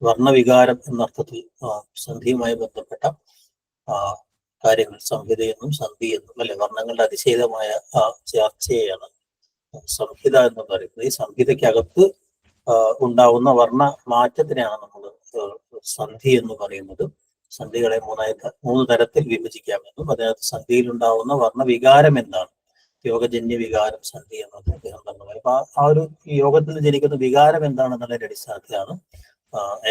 വർണ്ണവികാരം എന്നർത്ഥത്തിൽ സന്ധിയുമായി ബന്ധപ്പെട്ട കാര്യങ്ങൾ സംഹിതയെന്നും സന്ധി എന്നും അല്ലെ വർണ്ണങ്ങളുടെ അതിശയമായ ചർച്ചയാണ് സംഹിത എന്ന് പറയുന്നത്. ഈ സംഹിതയ്ക്കകത്ത് ഉണ്ടാവുന്ന വർണ്ണ മാറ്റത്തിനെയാണ് നമ്മൾ സന്ധി എന്ന് പറയുന്നത്. സന്ധികളെ മൂന്ന് തരത്തിൽ വിഭജിക്കാമെന്നും അതിനകത്ത് സന്ധിയിൽ ഉണ്ടാവുന്ന വർണ്ണവികാരം എന്താണ്, യോഗജന്യ വികാരം സന്ധി എന്നത് അദ്ദേഹം പറഞ്ഞു. അപ്പൊ ആ ഒരു യോഗത്തിൽ ജനിക്കുന്ന വികാരം എന്താണെന്നുള്ളതിന്റെ അടിസ്ഥാനത്തിലാണ്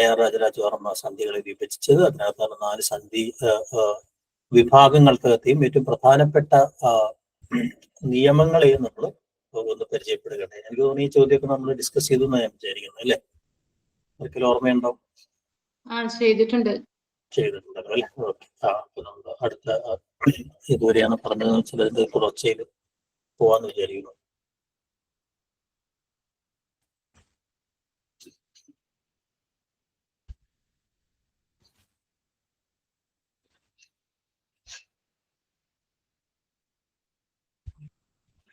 AR രാജരാജവർമ്മ സന്ധികളെ വിഭജിച്ചത്. അതിനകത്താണ് 4 സന്ധി വിഭാഗങ്ങൾക്കകത്തെയും ഏറ്റവും പ്രധാനപ്പെട്ട നിയമങ്ങളെയും നമ്മൾ ഒന്ന് പരിചയപ്പെടുകട്ടെ. എനിക്ക് തോന്നുന്നു ഈ ചോദ്യമൊക്കെ നമ്മൾ ഡിസ്കസ് ചെയ്തു ഞാൻ വിചാരിക്കുന്നു, അല്ലേ? ഒരിക്കലും ഓർമ്മയുണ്ടോ? ചെയ്തിട്ടുണ്ടല്ലോ അല്ലെ? ഓക്കെ. അപ്പൊ നമ്മൾ അടുത്ത ഇതുവരെയാണ് പറഞ്ഞത്, ചിലതിന്റെ തുടർച്ചയിൽ പോവാന്ന് വിചാരിക്കുന്നു.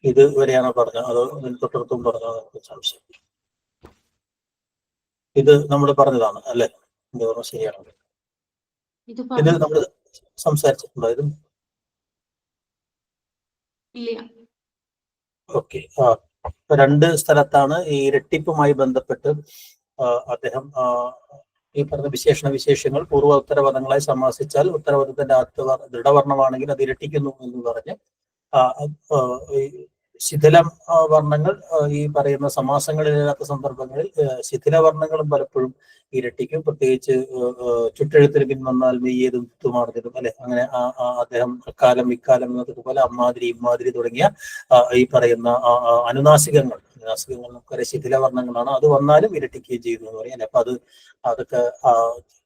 ഇത് വരെയാണ് പറഞ്ഞത് അതോ തൊട്ടടുത്തും പറഞ്ഞത്? സംശയം. ഇത് നമ്മൾ പറഞ്ഞതാണ് അല്ലെ? എന്റെ ഓർമ്മ ശരിയാണ്. ഇത് നമ്മൾ സംസാരിച്ചിട്ടുണ്ടോ? ഇത് ഓക്കെ. 2 സ്ഥലത്താണ് ഈ ഇരട്ടിപ്പുമായി ബന്ധപ്പെട്ട് അദ്ദേഹം ഈ പറഞ്ഞ വിശേഷങ്ങൾ പൂർവ്വ ഉത്തരപദങ്ങളായി സമാസിച്ചാൽ ഉത്തരപദത്തിന്റെ ദൃഢവർണ്ണമാണെങ്കിൽ അത് ഇരട്ടിക്കുന്നു എന്ന് പറഞ്ഞ് ശിഥിലം വർണ്ണങ്ങൾ ഈ പറയുന്ന സമാസങ്ങളില്ലാത്ത സന്ദർഭങ്ങളിൽ ശിഥിലവർണ്ണങ്ങളും പലപ്പോഴും ഇരട്ടിക്കും. പ്രത്യേകിച്ച് ചുട്ടെഴുത്തിന് പിൻവന്നാൽ മെയ്യേതും തുമാർന്നതും അല്ലെ, അങ്ങനെ അദ്ദേഹം അക്കാലം ഇക്കാലം എന്നതുപോലെ അമ്മാതിരി ഇമ്മാതിരി തുടങ്ങിയ ഈ പറയുന്ന അനുനാസികങ്ങൾ നമുക്കറിയാം ശിഥിലവർണ്ണങ്ങളാണ്. അത് വന്നാലും ഇരട്ടിക്കുകയും ചെയ്യുന്നു എന്ന് പറയാം. അപ്പൊ അതൊക്കെ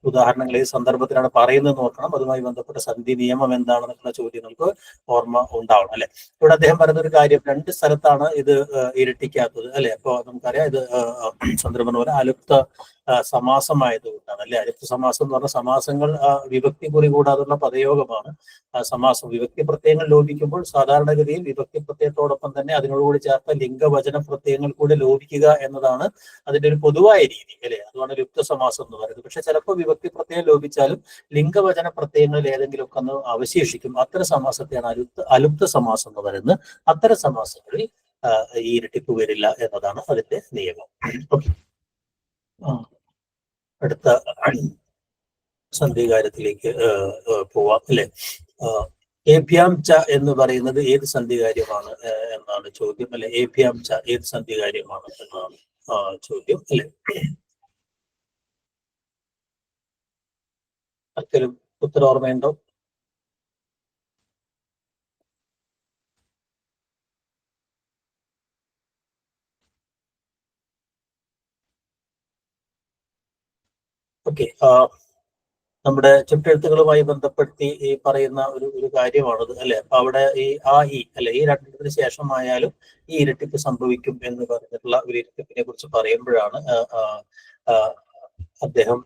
ഉദാഹരണങ്ങൾ ഏത് സന്ദർഭത്തിലാണ് പറയുന്നത് നോക്കണം. അതുമായി ബന്ധപ്പെട്ട സന്ധി നിയമം എന്താണെന്നുള്ള ചോദ്യങ്ങൾക്ക് ഓർമ്മ ഉണ്ടാവണം അല്ലെ. ഇവിടെ അദ്ദേഹം പറയുന്ന ഒരു കാര്യം, 2 സ്ഥലത്താണ് ഇത് ഇരട്ടിക്കാത്തത് അല്ലെ. അപ്പൊ നമുക്കറിയാം ഇത് സന്ദർഭം പോലെ അലുപ്ത സമാസമായതുകൊണ്ടാണ് അല്ലെ. അലുപ്ത സമാസം എന്ന് പറഞ്ഞ സമാസങ്ങൾ വിഭക്തി കുറി കൂടാതുള്ള പദയോഗമാണ് സമാസം. വിഭക്തി പ്രത്യയങ്ങൾ ലോപിക്കുമ്പോൾ സാധാരണഗതിയിൽ വിഭക്തി പ്രത്യയത്തോടൊപ്പം തന്നെ അതിനോടുകൂടി ചേർത്ത ലിംഗവചന പ്രത്യയങ്ങൾ കൂടി ലോപിക്കുക എന്നതാണ് അതിന്റെ ഒരു പൊതുവായ രീതി അല്ലെ. അതുമാണ് ലുപ്ത സമാസം എന്ന് പറയുന്നത്. പക്ഷെ ചിലപ്പോൾ വിഭക്തി പ്രത്യയം ലോപിച്ചാലും ലിംഗവചന പ്രത്യയങ്ങളിൽ ഏതെങ്കിലുമൊക്കെ ഒന്ന് അവശേഷിക്കും. അത്തരം സമാസത്തെയാണ് അലുപ്ത സമാസം എന്ന് പറയുന്നത്. അത്തരം സമാസങ്ങളിൽ ഈ ഇരട്ടിപ്പ് വരില്ല എന്നതാണ് അതിന്റെ നിയമം. ഓക്കെ. അടുത്ത സന്ധികാര്യത്തിലേക്ക് പോവാം അല്ലെ. ഏഭ്യാം ച എന്ന് പറയുന്നത് ഏത് സന്ധികാര്യമാണ് എന്നാണ് ചോദ്യം അല്ലെ. ഏഭ്യാം ച ഏത് സന്ധികാര്യമാണ് എന്നാണ് ചോദ്യം അല്ലെ. ആർക്കെങ്കിലും ഉത്തരം ഓർമ്മയുണ്ടോ? ഓക്കെ. നമ്മുടെ ചുട്ടെഴുത്തുകളുമായി ബന്ധപ്പെടുത്തി ഈ പറയുന്ന ഒരു കാര്യമാണത് അല്ലെ. അപ്പൊ അവിടെ ഈ അല്ലെ ഈ 2 ശേഷമായാലും ഈ ഇരട്ടിപ്പ് സംഭവിക്കും എന്ന് പറഞ്ഞിട്ടുള്ള ഒരു ഇരട്ടിപ്പിനെ കുറിച്ച് പറയുമ്പോഴാണ് അദ്ദേഹം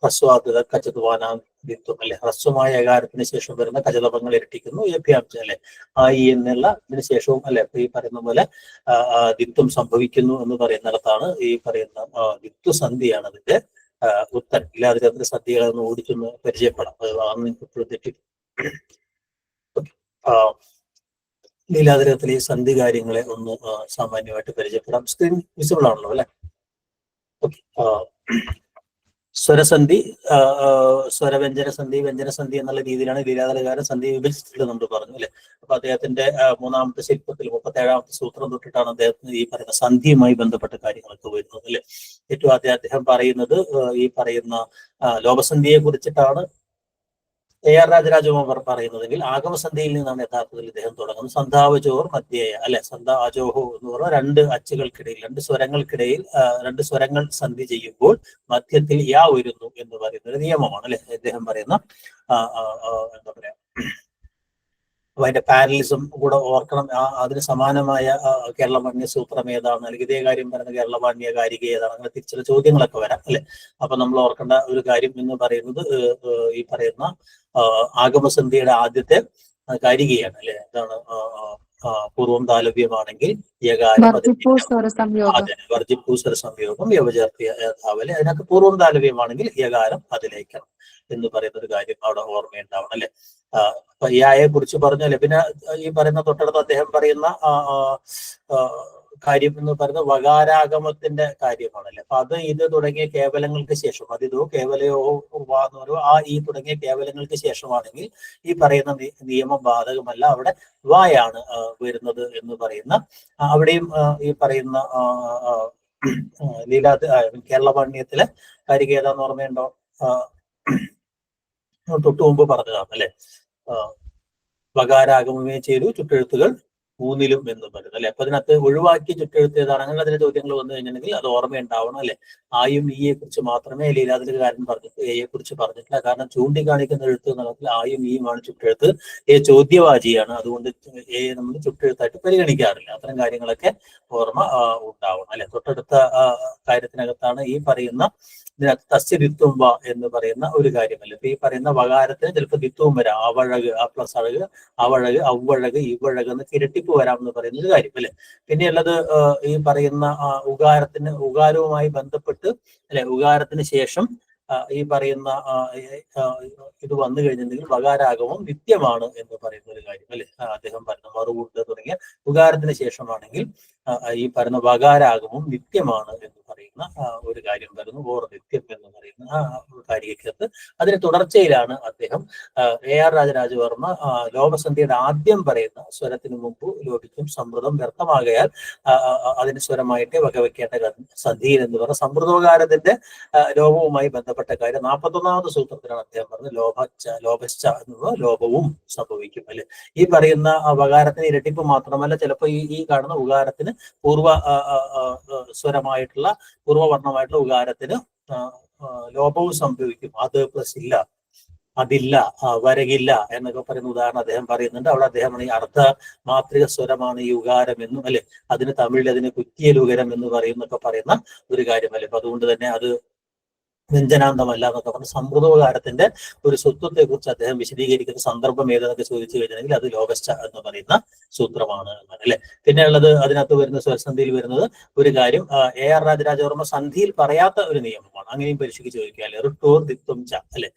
ഹ്രസ്വാദിത കചത്വാനാദിത്വം അല്ലെ, ഹ്രസ്വമായ ഏകാരത്തിന് ശേഷം വരുന്ന കചതപങ്ങൾ ഇരട്ടിക്കുന്നു. ഏഭ്യാംച അല്ലെ എന്നുള്ള ഇതിന് ശേഷവും അല്ലെ ഈ പറയുന്ന പോലെ ദിത്വം സംഭവിക്കുന്നു എന്ന് പറയുന്നിടത്താണ് ഈ പറയുന്ന ദിത്വസന്ധിയാണ് അതിന്റെ ഉത്തരം. ഇല്ലാതിരുന്ന സന്ധികളെ ഒന്ന് ഓടിച്ചൊന്ന് പരിചയപ്പെടാം. അത് നിങ്ങൾക്ക് തെറ്റി. ലീലാതിരകത്തിലെ ഈ സന്ധി കാര്യങ്ങളെ ഒന്ന് സാമാന്യമായിട്ട് പരിചയപ്പെടാം. സ്ക്രീൻ വിസിബിൾ ആണല്ലോ അല്ലെ. ഓക്കെ. സ്വരസന്ധി, സ്വരവ്യഞ്ജനസന്ധി, വ്യഞ്ജനസന്ധി എന്നുള്ള രീതിയിലാണ് ലീലാതിരകാരൻ സന്ധി വിഭജിച്ചിട്ടുള്ളത് നമ്മൾ പറഞ്ഞു അല്ലെ. അപ്പൊ അദ്ദേഹത്തിന്റെ 3ാമത്തെ ശില്പത്തിൽ 37ാമത്തെ സൂത്രം തൊട്ടിട്ടാണ് അദ്ദേഹത്തിന് ഈ പറയുന്ന സന്ധിയുമായി ബന്ധപ്പെട്ട കാര്യങ്ങളൊക്കെ വരുന്നത് അല്ലെ. ഏറ്റവും ആദ്യം അദ്ദേഹം പറയുന്നത് ഈ പറയുന്ന ലോപസന്ധിയെ കുറിച്ചിട്ടാണ് AR രാജരാജവർമ്മ പറയുന്നതെങ്കിൽ ആഗമസന്ധിയിൽ നിന്നാണ് യഥാർത്ഥത്തിൽ ഇദ്ദേഹം തുടങ്ങുന്നത്. സന്ധാവജോർ മധ്യേയ അല്ലെ, സന്ധാജോഹോ എന്ന് പറഞ്ഞാൽ 2 അച്ചുകൾക്കിടയിൽ 2 സ്വരങ്ങൾക്കിടയിൽ 2 സ്വരങ്ങൾ സന്ധി ചെയ്യുമ്പോൾ മധ്യത്തിൽ യാ വരുന്നു എന്ന് പറയുന്ന ഒരു നിയമമാണ് അല്ലെ അദ്ദേഹം പറയുന്ന എന്താ പറയാ. അപ്പൊ അതിന്റെ പാരലിസം കൂടെ ഓർക്കണം. അതിന് സമാനമായ കേരളവാണ്യ സൂത്രം ഏതാണ്, അല്ലെങ്കിൽ ഇതേ കാര്യം പറയുന്ന കേരളവാണ്യ കാരിക ഏതാണ്, അങ്ങനെ തിരിച്ചുള്ള ചോദ്യങ്ങളൊക്കെ വരാം അല്ലെ. അപ്പൊ നമ്മൾ ഓർക്കേണ്ട ഒരു കാര്യം എന്ന് പറയുന്നത് ഈ പറയുന്ന ആഗമസന്ധിയുടെ ആദ്യത്തെ കാരികയാണ് അല്ലെ. എന്താണ് പൂർവം താലവ്യമാണെങ്കിൽ യകാരം വർജിപ്പൂ സ്വര സംയോഗം യവചേർത്തിയ ധാവല്. അതിനകത്ത് പൂർവം താലവ്യമാണെങ്കിൽ യകാരം അതിലേക്കണം എന്ന് പറയുന്ന ഒരു കാര്യം അവിടെ ഓർമ്മയുണ്ടാവണം അല്ലെ. അപ്പൊ യായെ കുറിച്ച് പറഞ്ഞല്ലേ. പിന്നെ ഈ പറയുന്ന തൊട്ടടുത്ത് അദ്ദേഹം പറയുന്ന കാര്യം എന്ന് പറയുന്നത് വകാരാഗമത്തിന്റെ കാര്യമാണല്ലേ. അപ്പൊ അത് ഇത് തുടങ്ങിയ കേവലങ്ങൾക്ക് ശേഷം അതിതോ കേവലയോ എന്ന് പറയുമോ ഈ തുടങ്ങിയ കേവലങ്ങൾക്ക് ശേഷമാണെങ്കിൽ ഈ പറയുന്ന നിയമം ബാധകമല്ല. അവിടെ വായാണ് വരുന്നത് എന്ന് പറയുന്ന അവിടെയും ഈ പറയുന്ന കേരള പാണ്ഡ്യത്തിലെ കാരിക ഏതാന്ന് ഓർമ്മയുണ്ടോ? തൊട്ടു മുമ്പ് പറഞ്ഞതാണ് അല്ലെ. വകാരാഗമേ ചെയ്തു ചുട്ടെഴുത്തുകൾ മൂന്നിലും എന്ന് പറയുന്നത് അല്ലെ. അപ്പൊ അതിനകത്ത് ഒഴിവാക്കി ചുട്ടെഴുത്ത് ഏതാണ്? അങ്ങനെ അതിന്റെ ചോദ്യങ്ങൾ വന്നു കഴിഞ്ഞിട്ടുണ്ടെങ്കിൽ അത് ഓർമ്മയുണ്ടാവണം അല്ലെ. ആയും ഈയെ കുറിച്ച് മാത്രമേ ലീലാതികാരൻ പറഞ്ഞിട്ട് എയെ കുറിച്ച് പറഞ്ഞിട്ടില്ല. കാരണം ചൂണ്ടിക്കാണിക്കുന്ന എഴുത്ത് എന്നുള്ളതിൽ ആയും ഈയുമാണ് ചുട്ടെഴുത്ത്. ചോദ്യവാചിയാണ്. അതുകൊണ്ട് എയെ നമ്മൾ ചുട്ടെഴുത്തായിട്ട് പരിഗണിക്കാറില്ല. അത്തരം കാര്യങ്ങളൊക്കെ ഓർമ്മ ഉണ്ടാവണം അല്ലെ. തൊട്ടടുത്ത കാര്യത്തിനകത്താണ് ഈ പറയുന്ന ഇതിനകത്ത് തസ്യ ദിത്വം എന്ന് പറയുന്ന ഒരു കാര്യമല്ല. ഇപ്പൊ ഈ പറയുന്ന വകാരത്തിന് ചിലപ്പോൾ ദിത്വം വരാം. അവഴക്, പ്ലസ് അഴക്, അവഴക്, ഔവഴക്, ഇവഴക് എന്ന് ഇരട്ടിപ്പ് വരാം എന്ന് പറയുന്ന ഒരു കാര്യം അല്ലെ. പിന്നെയുള്ളത് ഈ പറയുന്ന ഉകാരവുമായി ബന്ധപ്പെട്ട് അല്ലെ, ഉകാരത്തിന് ശേഷം ഈ പറയുന്ന ഇത് വന്നു കഴിഞ്ഞിട്ടുണ്ടെങ്കിൽ വകാരാഗമം നിത്യമാണ് എന്ന് പറയുന്ന ഒരു കാര്യം അല്ലെ. അദ്ദേഹം പറയുന്ന മറുകൂട്ട് തുടങ്ങിയ ഉകാരത്തിന് ശേഷമാണെങ്കിൽ ഈ പറയുന്ന വകാരാഗമം നിത്യമാണ് എന്ന് പറയുന്ന ഒരു കാര്യം വരുന്നു. ഓർ നിത്യം എന്ന് പറയുന്ന കാര്യക്കകത്ത് അതിന് തുടർച്ചയിലാണ് അദ്ദേഹം AR രാജരാജവർമ്മ ലോപസന്ധിയുടെ ആദ്യം പറയുന്ന സ്വരത്തിന് മുമ്പ് ലോപിക്കും സമൃദ്ധം വ്യർത്ഥമാകയാൽ അതിന് സ്വരമായിട്ട് വകവെക്കേണ്ട സന്ധിയിൽ എന്ന് പറഞ്ഞ സമൃദ്ധോകാരത്തിന്റെ ലോപവുമായി ബന്ധപ്പെട്ട കാര്യം 41ാമത്തെ സൂത്രത്തിലാണ് അദ്ദേഹം പറഞ്ഞത് ലോപശ്ച എന്നത് ലോപവും സംഭവിക്കും അല്ലെ. ഈ പറയുന്ന വകാരത്തിന് ഇരട്ടിപ്പ് മാത്രമല്ല, ചിലപ്പോൾ ഈ കാണുന്ന ഉകാരത്തിന് സ്വരമായിട്ടുള്ള പൂർവ്വവർണ്ണമായിട്ടുള്ള ഉകാരത്തിന് ലോപവും സംഭവിക്കും. അത് പ്ലസ് ഇല്ല, അതില്ല, വരകില്ല എന്നൊക്കെ പറയുന്ന ഉദാഹരണം അദ്ദേഹം പറയുന്നുണ്ട്. അവിടെ അദ്ദേഹം ഈ അർദ്ധ മാത്രിക സ്വരമാണ് ഈ ഉകാരം എന്നും അല്ലെ, അതിന് തമിഴിൽ അതിന് കുറ്റിയൽ ഉകരം എന്ന് പറയുന്നൊക്കെ പറയുന്ന ഒരു കാര്യമല്ലേ. അപ്പൊ അതുകൊണ്ട് തന്നെ അത് വ്യഞ്ജനാന്തമല്ല എന്നൊക്കെ പറഞ്ഞ സമൃദ്ധോകാരത്തിന്റെ ഒരു സ്വത്വത്തെ കുറിച്ച് അദ്ദേഹം വിശദീകരിക്കുന്ന സന്ദർഭം ഏതെന്നൊക്കെ ചോദിച്ചു കഴിഞ്ഞിട്ടുണ്ടെങ്കിൽ അത് ലോകശ്ച എന്ന് പറയുന്ന സൂത്രമാണ് എന്നാണ് അല്ലെ. പിന്നെ ഉള്ളത് അതിനകത്ത് വരുന്ന സ്വരസന്ധിയിൽ വരുന്നത് ഒരു കാര്യം AR രാജരാജവർമ്മ സന്ധിയിൽ പറയാത്ത ഒരു നിയമമാണ്. അങ്ങനെയും പരീക്ഷയ്ക്ക് ചോദിക്കുക അല്ലെ. ഋട്ടോർ ദിത്വം ച അല്ലെ,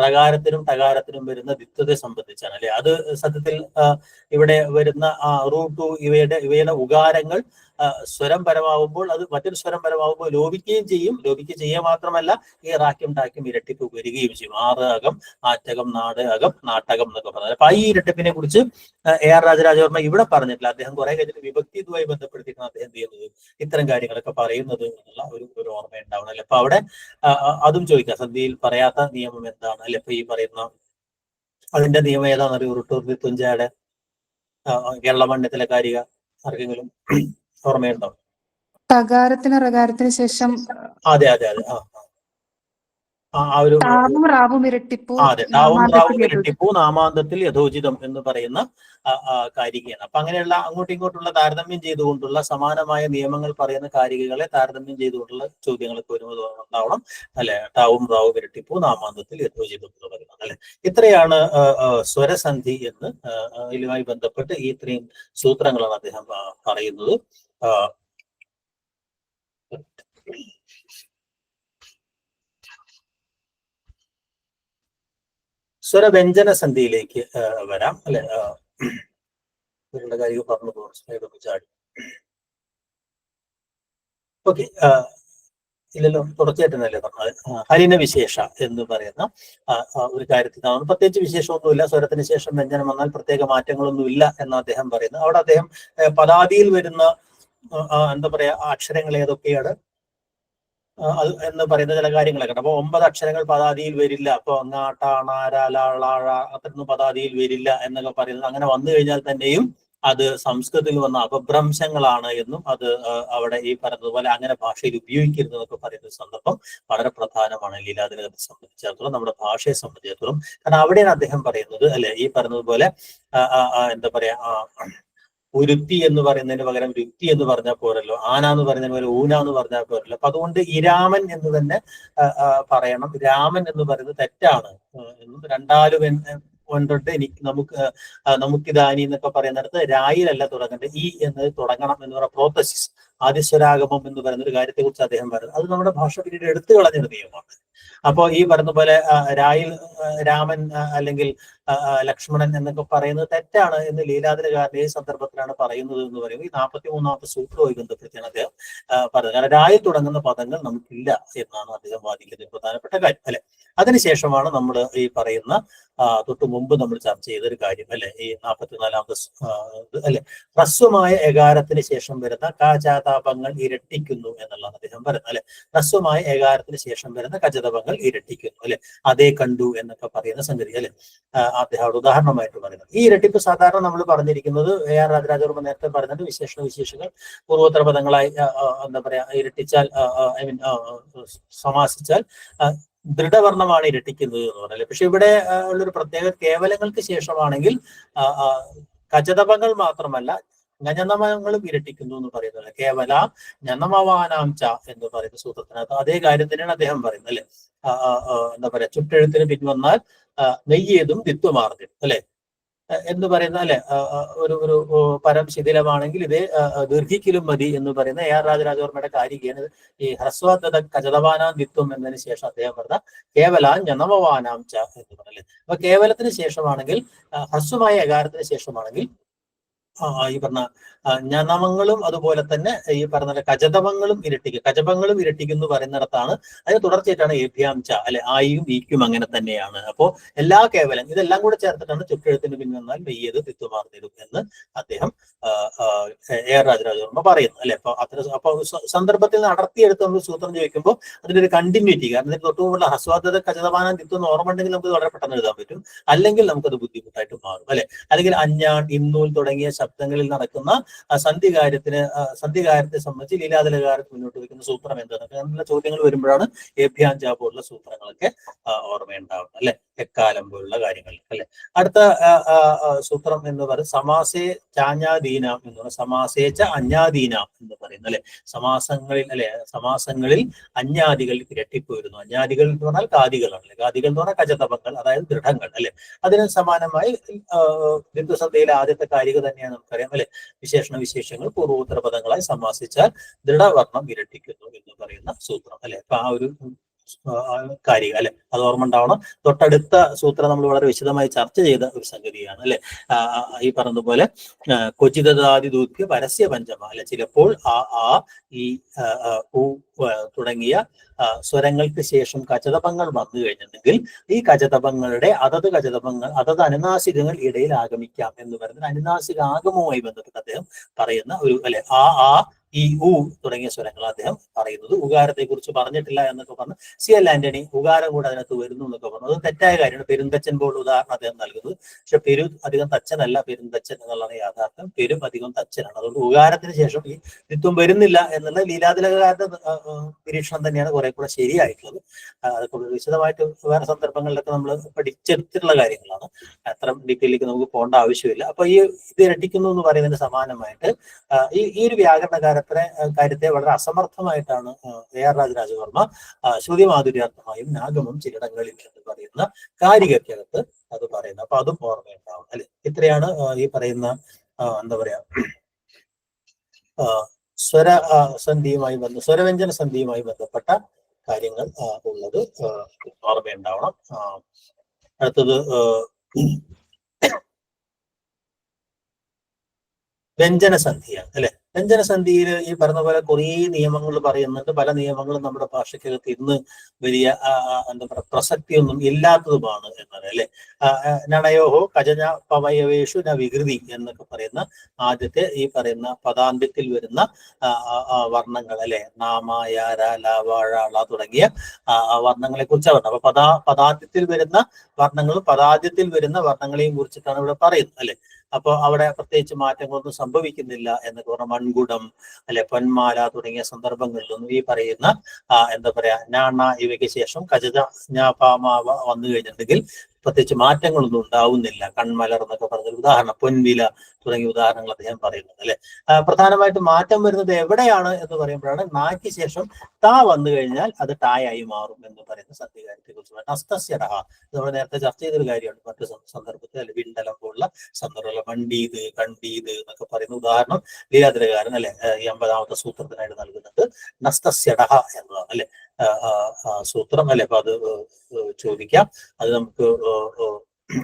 റകാരത്തിനും ടകാരത്തിനും വരുന്ന ദിത്വത്തെ സംബന്ധിച്ചാണ് അല്ലെ. അത് സത്യത്തിൽ ഇവിടെ വരുന്ന റൂട്ടു ഇവയുടെ ഉകാരങ്ങൾ സ്വരം പരമാവുമ്പോൾ അത് മറ്റൊരു സ്വരം പരമാവുമ്പോൾ ലോപിക്കുകയും ചെയ്യും. ലോപിക്കുക ചെയ്യുക മാത്രമല്ല ഈ റാക്യം ടാക്യം ഇരട്ടിപ്പ് വരികയും ചെയ്യും. ആറ് അകം, ആറ്റകം, നാട് അകം, നാട്ടകം എന്നൊക്കെ പറഞ്ഞത്. അപ്പൊ ഈ ഇരട്ടിപ്പിനെ കുറിച്ച് AR രാജരാജവർമ്മ ഇവിടെ പറഞ്ഞിട്ടില്ല. അദ്ദേഹം കുറെ കഴിഞ്ഞിട്ട് വിഭക്തി ഇതുമായി ബന്ധപ്പെടുത്തിയിട്ടാണ് അദ്ദേഹം ചെയ്യുന്നത് ഇത്തരം കാര്യങ്ങളൊക്കെ പറയുന്നത് എന്നുള്ള ഒരു ഓർമ്മ ഉണ്ടാവണല്ലേ. അപ്പൊ അവിടെ അതും ചോദിക്കാം, സന്ധിയിൽ പറയാത്ത നിയമം എന്താണ് അല്ലെ. ഇപ്പൊ ഈ പറയുന്ന അതിന്റെ നിയമം ഏതാണെന്നറിയോ? ഋട്ടൂർ തുഞ്ചയുടെ കേരള മണ്ഡലത്തിലെ കാരിക ആർക്കെങ്കിലും ഓർമ്മയുണ്ടോ? തകാരത്തിന് റകാരത്തിന് ശേഷം അതെ അതെ അതെ ഒരു ടാവും റാവും ഇരട്ടിപ്പു, അതെ, ടാവും റാവും ഇരട്ടിപ്പു നാമാന്തത്തിൽ യഥോചിതം എന്ന് പറയുന്ന കാരികയാണ്. അപ്പൊ അങ്ങനെയുള്ള അങ്ങോട്ടും ഇങ്ങോട്ടുള്ള താരതമ്യം ചെയ്തുകൊണ്ടുള്ള സമാനമായ നിയമങ്ങൾ പറയുന്ന കാരികകളെ താരതമ്യം ചെയ്തുകൊണ്ടുള്ള ചോദ്യങ്ങളൊക്കെ വരുമ്പോൾ ഉണ്ടാവണം അല്ലെ. ടാവും റാവും ഇരട്ടിപ്പു നാമാന്തത്തിൽ യഥോചിതം എന്ന് പറയുന്നത് അല്ലെ. ഇത്രയാണ് സ്വരസന്ധി എന്ന് ഇതിലുമായി ബന്ധപ്പെട്ട് ഈ ഇത്രയും സൂത്രങ്ങളാണ് അദ്ദേഹം പറയുന്നത്. സ്വരവ്യഞ്ജന സന്ധിയിലേക്ക് വരാം അല്ലെ. കാര്യം പറഞ്ഞു പോകും, സ്ലൈഡൊക്കെ ചാടി. ഓക്കെ, ഇല്ലല്ലോ, തുടർച്ചയായിട്ടല്ലേ പറഞ്ഞത്. ഹരിന വിശേഷ എന്ന് പറയുന്ന ഒരു കാര്യത്തിനാണ് പ്രത്യേകിച്ച് വിശേഷമൊന്നുമില്ല. സ്വരത്തിന് ശേഷം വ്യഞ്ജനം വന്നാൽ പ്രത്യേക മാറ്റങ്ങളൊന്നും ഇല്ല എന്ന് അദ്ദേഹം പറയുന്നത്. അവിടെ അദ്ദേഹം പദാദിയിൽ വരുന്ന എന്താ പറയാ അക്ഷരങ്ങൾ ഏതൊക്കെയാണ് അത് എന്ന് പറയുന്ന ചില കാര്യങ്ങളൊക്കെ. അപ്പൊ 9 അക്ഷരങ്ങൾ പദാദിയിൽ വരില്ല. അപ്പൊ അത്രയൊന്നും പദാദിയിൽ വരില്ല എന്നൊക്കെ പറയുന്നത്. അങ്ങനെ വന്നു കഴിഞ്ഞാൽ തന്നെയും അത് സംസ്കൃതത്തിൽ വന്ന അപഭ്രംശങ്ങളാണ് എന്നും അത് അവിടെ ഈ പറഞ്ഞതുപോലെ അങ്ങനെ ഭാഷയിൽ ഉപയോഗിക്കരുതെന്നൊക്കെ പറയുന്ന ഒരു സന്ദർഭം വളരെ പ്രധാനമാണ് ലീലാതിലകത്തെ സംബന്ധിച്ചിടത്തോളം, നമ്മുടെ ഭാഷയെ സംബന്ധിച്ചിടത്തോളം. കാരണം അവിടെയാണ് അദ്ദേഹം പറയുന്നത് അല്ലെ, ഈ പറഞ്ഞതുപോലെ എന്താ പറയാ ഉരുത്തി എന്ന് പറയുന്നതിന് പകരം രുക്തി എന്ന് പറഞ്ഞാൽ പോരല്ലോ, ആന എന്ന് പറയുന്നതിന് പകരം ഊന എന്ന് പറഞ്ഞാൽ പോരല്ലോ. അപ്പൊ അതുകൊണ്ട് ഇരാമൻ എന്ന് തന്നെ പറയണം. രാമൻ എന്ന് പറയുന്നത് തെറ്റാണ് എന്നും രണ്ടാലും കൊണ്ടിട്ട് നമുക്കിതാനി എന്നൊക്കെ പറയുന്നിടത്ത് രായിലല്ല തുടങ്ങേണ്ടത്, ഈ എന്നത് തുടങ്ങണം എന്ന് പറയുന്ന പ്രോത്തസിസ്, ആദിസ്വരാഗമം എന്ന് പറയുന്ന ഒരു കാര്യത്തെ കുറിച്ച് അദ്ദേഹം പറയുന്നത്. അത് നമ്മുടെ ഭാഷ പിന്നീട് എടുത്തു കളഞ്ഞൊരു നിയമമാണ്. അപ്പോൾ ഈ പറഞ്ഞ പോലെ രായിൽ രാമൻ അല്ലെങ്കിൽ ലക്ഷ്മണൻ എന്നൊക്കെ പറയുന്നത് തെറ്റാണ് എന്ന് ലീലാതിരകാരൻ ഏത് സന്ദർഭത്തിലാണ് പറയുന്നത് എന്ന് പറയുമ്പോൾ ഈ 43ാമത്തെ സൂത്രവുമായി ബന്ധപ്പെടുത്തിയാണ് അദ്ദേഹം പറയുന്നത്. കാരണം രായിൽ തുടങ്ങുന്ന പദങ്ങൾ നമുക്കില്ല എന്നാണ് അദ്ദേഹം വാദിക്കുന്നത് പ്രധാനപ്പെട്ട കാര്യം, അല്ലെ. അതിനുശേഷമാണ് നമ്മൾ ഈ പറയുന്ന തൊട്ടു മുമ്പ് നമ്മൾ ചർച്ച ചെയ്തൊരു കാര്യം, അല്ലെ, ഈ 44ാമത്തെ അല്ലെ, ഹ്രസ്വമായ എകാരത്തിന് ശേഷം വരുന്ന കാചാതാപങ്ങൾ ഇരട്ടിക്കുന്നു എന്നുള്ളതാണ് അദ്ദേഹം പറയുന്നത്, അല്ലെ. ഹ്രസ്വമായ എകാരത്തിന് ശേഷം വരുന്ന കചതപങ്ങൾ ഇരട്ടിക്കുന്നു, അല്ലെ. അതേ കണ്ടു എന്നൊക്കെ പറയുന്ന സംഗതി, അല്ലെ, അദ്ദേഹം ഉദാഹരണമായിട്ട് പറയുന്നത്. ഈ ഇരട്ടിപ്പ് സാധാരണ നമ്മൾ പറഞ്ഞിരിക്കുന്നത് AR രാജരാജവർമ്മ നേരത്തെ പറഞ്ഞത് വിശേഷങ്ങൾ പൂർവോത്തര പദങ്ങളായി എന്താ പറയാ ഇരട്ടിച്ചാൽ സമാസിച്ചാൽ ദൃഢവർണ്ണമാണ് ഇരട്ടിക്കുന്നത് എന്ന് പറഞ്ഞാൽ. പക്ഷെ ഇവിടെ ഉള്ളൊരു പ്രത്യേക കേവലങ്ങൾക്ക് ശേഷമാണെങ്കിൽ കചതപങ്ങൾ മാത്രമല്ല ഗജനമങ്ങളും ഇരട്ടിക്കുന്നു എന്ന് പറയുന്നത്. കേവല ജനമവാനാം ച എന്ന് പറയുന്ന സൂത്രത്തിനകത്ത് അതേ കാര്യം തന്നെയാണ് അദ്ദേഹം പറയുന്നത്, അല്ലെ. എന്താ പറയാ, ചുട്ടെഴുത്തിന് പിൻവന്നാൽ നെയ്യേതും ദിത്വമാർദ്യം, അല്ലെ, എന്ന് പറയുന്ന, അല്ലെ, ഒരു പരം ശിഥിലമാണെങ്കിൽ ഇതേ ദീർഘിക്കലും മതി എന്ന് പറയുന്ന AR രാജരാജവർമ്മയുടെ കാരികയാണ് ഈ ഹ്രസ്വ കചതവാനാം ദിത്വം എന്നതിന് ശേഷം അദ്ദേഹം പറഞ്ഞ കേവലാം ജനമവാനാം ച എന്ന് പറഞ്ഞത്. അപ്പൊ കേവലത്തിന് ശേഷമാണെങ്കിൽ, ഹ്രസ്വമായ എകാരത്തിന് ശേഷമാണെങ്കിൽ ഈ പറഞ്ഞ ജ്ഞനമങ്ങളും അതുപോലെ തന്നെ ഈ പറഞ്ഞ കചതപങ്ങളും ഇരട്ടിക്കും, കചപങ്ങളും ഇരട്ടിക്കും എന്ന് പറയുന്നിടത്താണ് അതിന് തുടർച്ചയായിട്ടാണ് ഏഭ്യാംച, അല്ലെ, ആയും ഈക്കും അങ്ങനെ തന്നെയാണ്. അപ്പോ എല്ലാ കേവലം ഇതെല്ലാം കൂടെ ചേർത്തിട്ടാണ് ചുട്ടെഴുത്തിന് പിൻവന്നാൽ മെയ്യത് തിത്വമാർന്നിടും എന്ന് അദ്ദേഹം AR രാജരാജവർമ്മ പറയുന്നു, അല്ലെ. അപ്പൊ സന്ദർഭത്തിൽ നിന്ന് അടർത്തിയെടുത്ത് നമ്മൾ സൂത്രം ചോദിക്കുമ്പോൾ അതിന്റെ ഒരു കണ്ടിന്യൂറ്റി, കാരണം ഇതിന് തൊട്ടുമുള്ള ഹസ്വാദത കചതമാനം തിത്വം ഓർമ്മ ഉണ്ടെങ്കിൽ നമുക്ക് വളരെ പെട്ടെന്ന് എഴുതാൻ പറ്റും, അല്ലെങ്കിൽ നമുക്കത് ബുദ്ധിമുട്ടായിട്ട് മാറും, അല്ലെ. അല്ലെങ്കിൽ അഞ്ഞാൺ, ഇന്നൂൽ തുടങ്ങിയ ശബ്ദങ്ങളിൽ നടക്കുന്ന സന്ധികാരത്തെ സംബന്ധിച്ച് ലീലാതിലകാരത്ത് മുന്നോട്ട് വയ്ക്കുന്ന സൂത്രം എന്താണ് അങ്ങനെയുള്ള ചോദ്യങ്ങൾ വരുമ്പോഴാണ് ഏഭ്യാഞ്ച പോലുള്ള സൂത്രങ്ങളൊക്കെ ഓർമ്മയുണ്ടാവുന്നത്, അല്ലെ, എക്കാലം പോലുള്ള കാര്യങ്ങൾ, അല്ലെ. അടുത്ത സൂത്രം എന്ന് പറയുന്നത് സമാസേ ചാഞ്ഞാദീനാം എന്ന് പറയുന്നത് സമാസേച്ച അഞ്ഞാദീനാം എന്ന് പറയുന്നത്, അല്ലെ. സമാസങ്ങളിൽ, അല്ലെ, സമാസങ്ങളിൽ അഞ്ഞാദികൾ ഇരട്ടിപ്പ് വരുന്നു. അഞ്ഞാദികൾ എന്ന് പറഞ്ഞാൽ കാദികളാണ്, അല്ലെ. കാദികൾ എന്ന് പറഞ്ഞാൽ കചതപങ്ങൾ, അതായത് ദൃഢങ്ങൾ, അല്ലെ. അതിന് സമാനമായി ദ്വിത്വസന്ധിയിലെ ആദ്യത്തെ കാരിക തന്നെയാണ് നമുക്കറിയാം, അല്ലെ. വിശേഷങ്ങൾ പൂർവോത്തര പദങ്ങളായി സമാസിച്ചാൽ ദൃഢവർണ്ണം ഇരട്ടിക്കുന്നു എന്ന് പറയുന്ന സൂത്രം, അല്ലെ. അപ്പൊ ആ ഒരു കാര്യം, അല്ലെ, അത് ഓർമ്മ ഉണ്ടാവണം. തൊട്ടടുത്ത സൂത്രം നമ്മൾ വളരെ വിശദമായി ചർച്ച ചെയ്ത ഒരു സംഗതിയാണ്, അല്ലെ. ഈ പറഞ്ഞതുപോലെ ക്വചിതാദിദൂത്യ പരസ്യ പഞ്ചമ, അല്ലെ. ചിലപ്പോൾ ഈ തുടങ്ങിയ സ്വരങ്ങൾക്ക് ശേഷം കചതപങ്ങൾ വന്നു കഴിഞ്ഞിട്ടുണ്ടെങ്കിൽ ഈ കചതപങ്ങളുടെ അതത് അനുനാസികങ്ങൾ ഇടയിൽ ആഗമിക്കാം എന്ന് പറയുന്നത് അനുനാസിക ആഗമവുമായി ബന്ധപ്പെട്ട് അദ്ദേഹം പറയുന്ന ഒരു, അല്ലെ, ഈ തുടങ്ങിയ സ്വരങ്ങൾ അദ്ദേഹം പറയുന്നത്. ഉകാരത്തെ കുറിച്ച് പറഞ്ഞിട്ടില്ല എന്നൊക്കെ പറഞ്ഞു CL ആന്റണി ഉകാരം കൂടെ അതിനകത്ത് വരുന്നു എന്നൊക്കെ പറഞ്ഞു. അത് തെറ്റായ കാര്യമാണ്. പെരുന്തച്ചൻ പോലുള്ള ഉദാഹരണം അദ്ദേഹം നൽകുന്നത്. പക്ഷെ പെരു അധികം തച്ചനല്ല, പെരുന്തച്ചൻ എന്നുള്ളതാണ് യാഥാർത്ഥ്യം. പെരും അധികം തച്ചനാണ്. അതുകൊണ്ട് ഉകാരത്തിന് ശേഷം ഈ ദ്വിത്വം വരുന്നില്ല എന്നുള്ള ലീലാതിലകാരുടെ നിരീക്ഷണം തന്നെയാണ് കുറെ കൂടെ ശരിയായിട്ടുള്ളത്. അതൊക്കെ വിശദമായിട്ട് വേറെ സന്ദർഭങ്ങളിലൊക്കെ നമ്മൾ പഠിച്ചെടുത്തിട്ടുള്ള കാര്യങ്ങളാണ്. അത്ര ഡീറ്റെയിലേക്ക് നമുക്ക് പോകേണ്ട ആവശ്യമില്ല. അപ്പൊ ഇത് ഇരട്ടിക്കുന്നു എന്ന് പറയുന്നതിന് സമാനമായിട്ട് ഈ ഒരു കാര്യത്തെ വളരെ അസമർത്ഥമായിട്ടാണ് AR രാജരാജവർമ്മ ശ്രുതി മാധുര്യാർത്ഥമായും നാഗമം ചിലടങ്ങളിൽ എന്ന് പറയുന്ന കാരികയ്ക്കകത്ത് അത് പറയുന്നത്. അപ്പൊ അതും ഓർമ്മയുണ്ടാവും, അല്ലെ. ഇത്രയാണ് ഈ പറയുന്ന എന്താ പറയാ സ്വരവ്യഞ്ജന സന്ധിയുമായി ബന്ധപ്പെട്ട കാര്യങ്ങൾ ഉള്ളത് ഓർമ്മയുണ്ടാവണം. അടുത്തത് വ്യഞ്ജനസന്ധിയാണ്, അല്ലെ. വ്യഞ്ജനസന്ധിയിൽ ഈ പറഞ്ഞ പോലെ കുറേ നിയമങ്ങൾ പറയുന്നുണ്ട്. പല നിയമങ്ങളും നമ്മുടെ ഭാഷയ്ക്കകത്ത് ഇന്ന് വലിയ എന്താ പറയുക പ്രസക്തിയൊന്നും ഇല്ലാത്തതുമാണ് എന്നാണ്, അല്ലെ. നണയോഹോ കജന പവയവേഷു ന വികൃതി എന്നൊക്കെ പറയുന്ന ആദ്യത്തെ ഈ പറയുന്ന പദാന്ത്യത്തിൽ വരുന്ന വർണ്ണങ്ങൾ, അല്ലെ. നാമ, യാര, ല, വാഴ, ള തുടങ്ങിയ വർണ്ണങ്ങളെ കുറിച്ചാണ് പറഞ്ഞത്. അപ്പൊ പദാദ്യത്തിൽ വരുന്ന വർണ്ണങ്ങളും പദാദ്യത്തിൽ വരുന്ന വർണ്ണങ്ങളെയും കുറിച്ചിട്ടാണ് ഇവിടെ പറയുന്നത്, അല്ലെ. അപ്പൊ അവിടെ പ്രത്യേകിച്ച് മാറ്റങ്ങളൊന്നും സംഭവിക്കുന്നില്ല എന്നൊക്കെ പറഞ്ഞ മൺകുടം, അല്ലെ, പൊന്മാല തുടങ്ങിയ സന്ദർഭങ്ങളിലൊന്നും ഈ പറയുന്ന എന്താ പറയാ നാണ ഇവയ്ക്ക് ശേഷം കജ, വന്നു കഴിഞ്ഞിട്ടുണ്ടെങ്കിൽ പ്രത്യേകിച്ച് മാറ്റങ്ങളൊന്നും ഉണ്ടാവുന്നില്ല. കൺമലർ എന്നൊക്കെ പറഞ്ഞ ഉദാഹരണം, പൊൻവില തുടങ്ങിയ ഉദാഹരണങ്ങൾ അദ്ദേഹം പറയുന്നത് അല്ലെ. പ്രധാനമായിട്ടും മാറ്റം വരുന്നത് എവിടെയാണ് എന്ന് പറയുമ്പോഴാണ് നായ്ക്ക് ശേഷം താ വന്നു കഴിഞ്ഞാൽ അത് ടായായി മാറും എന്ന് പറയുന്ന സന്ധികാരത്തെ കുറിച്ച്. നസ്തസ്യടഹ നമ്മൾ നേരത്തെ ചർച്ച ചെയ്തൊരു കാര്യമാണ് മറ്റു സന്ദർഭത്തിൽ, അല്ലെ വിണ്ടലം പോലുള്ള സന്ദർഭം, മണ്ടീത് കണ്ടീത് എന്നൊക്കെ പറയുന്ന ഉദാഹരണം ലീലാതിരകാരൻ അല്ലെ ഈ 50ാമത്തെ സൂത്രത്തിനായിട്ട് നൽകുന്നുണ്ട്. നസ്തസ്യടഹ എന്നതാണ് അല്ലെ സൂത്രം അല്ലെ. അപ്പൊ അത് ചോദിക്കാം. അത് നമുക്ക്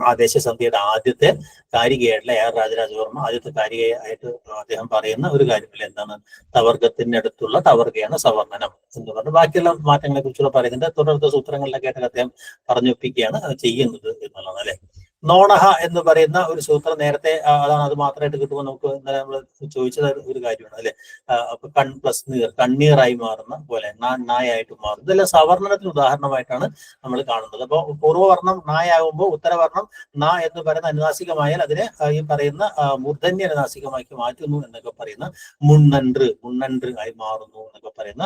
ആദേശസന്ധിയുടെ ആദ്യത്തെ കാരികയായിട്ടുള്ള AR രാജരാജവർമ്മ ആദ്യത്തെ കാരികയായിട്ട് അദ്ദേഹം പറയുന്ന ഒരു കാര്യമില്ല. എന്താണ്? തവർഗത്തിന്റെ അടുത്തുള്ള തവർഗയാണ് സവർണനം എന്ന് പറഞ്ഞു. ബാക്കിയുള്ള മാറ്റങ്ങളെ കുറിച്ചുള്ള പറയുന്നുണ്ട്. തുടർത്ത സൂത്രങ്ങളിലൊക്കെ ആയിട്ട് അദ്ദേഹം പറഞ്ഞൊപ്പിക്കുകയാണ് ചെയ്യുന്നത് എന്നുള്ളതാണ് അല്ലെ. നോണഹ എന്ന് പറയുന്ന ഒരു സൂത്രം നേരത്തെ അതാണ്, അത് മാത്രമായിട്ട് കിട്ടുമ്പോൾ നമുക്ക് ഇന്നലെ നമ്മൾ ചോദിച്ചത് ഒരു കാര്യമാണ് അല്ലെ. അപ്പൊ കൺ പ്ലസ് നീർ, കണ്ണീറായി മാറുന്ന പോലെ നായായിട്ട് മാറും. ഇതെല്ലാം സവർണനത്തിന് ഉദാഹരണമായിട്ടാണ് നമ്മൾ കാണുന്നത്. അപ്പൊ പൂർവ്വവർണ്ണം നായാകുമ്പോൾ ഉത്തരവർണ്ണം നാ എന്ന് പറയുന്ന അനുനാസികമായാൽ അതിനെ ഈ പറയുന്ന മൂർധന്യ അനുനാസികമാക്കി മാറ്റുന്നു എന്നൊക്കെ പറയുന്ന മുണ്ണൻറ് ആയി മാറുന്നു എന്നൊക്കെ പറയുന്ന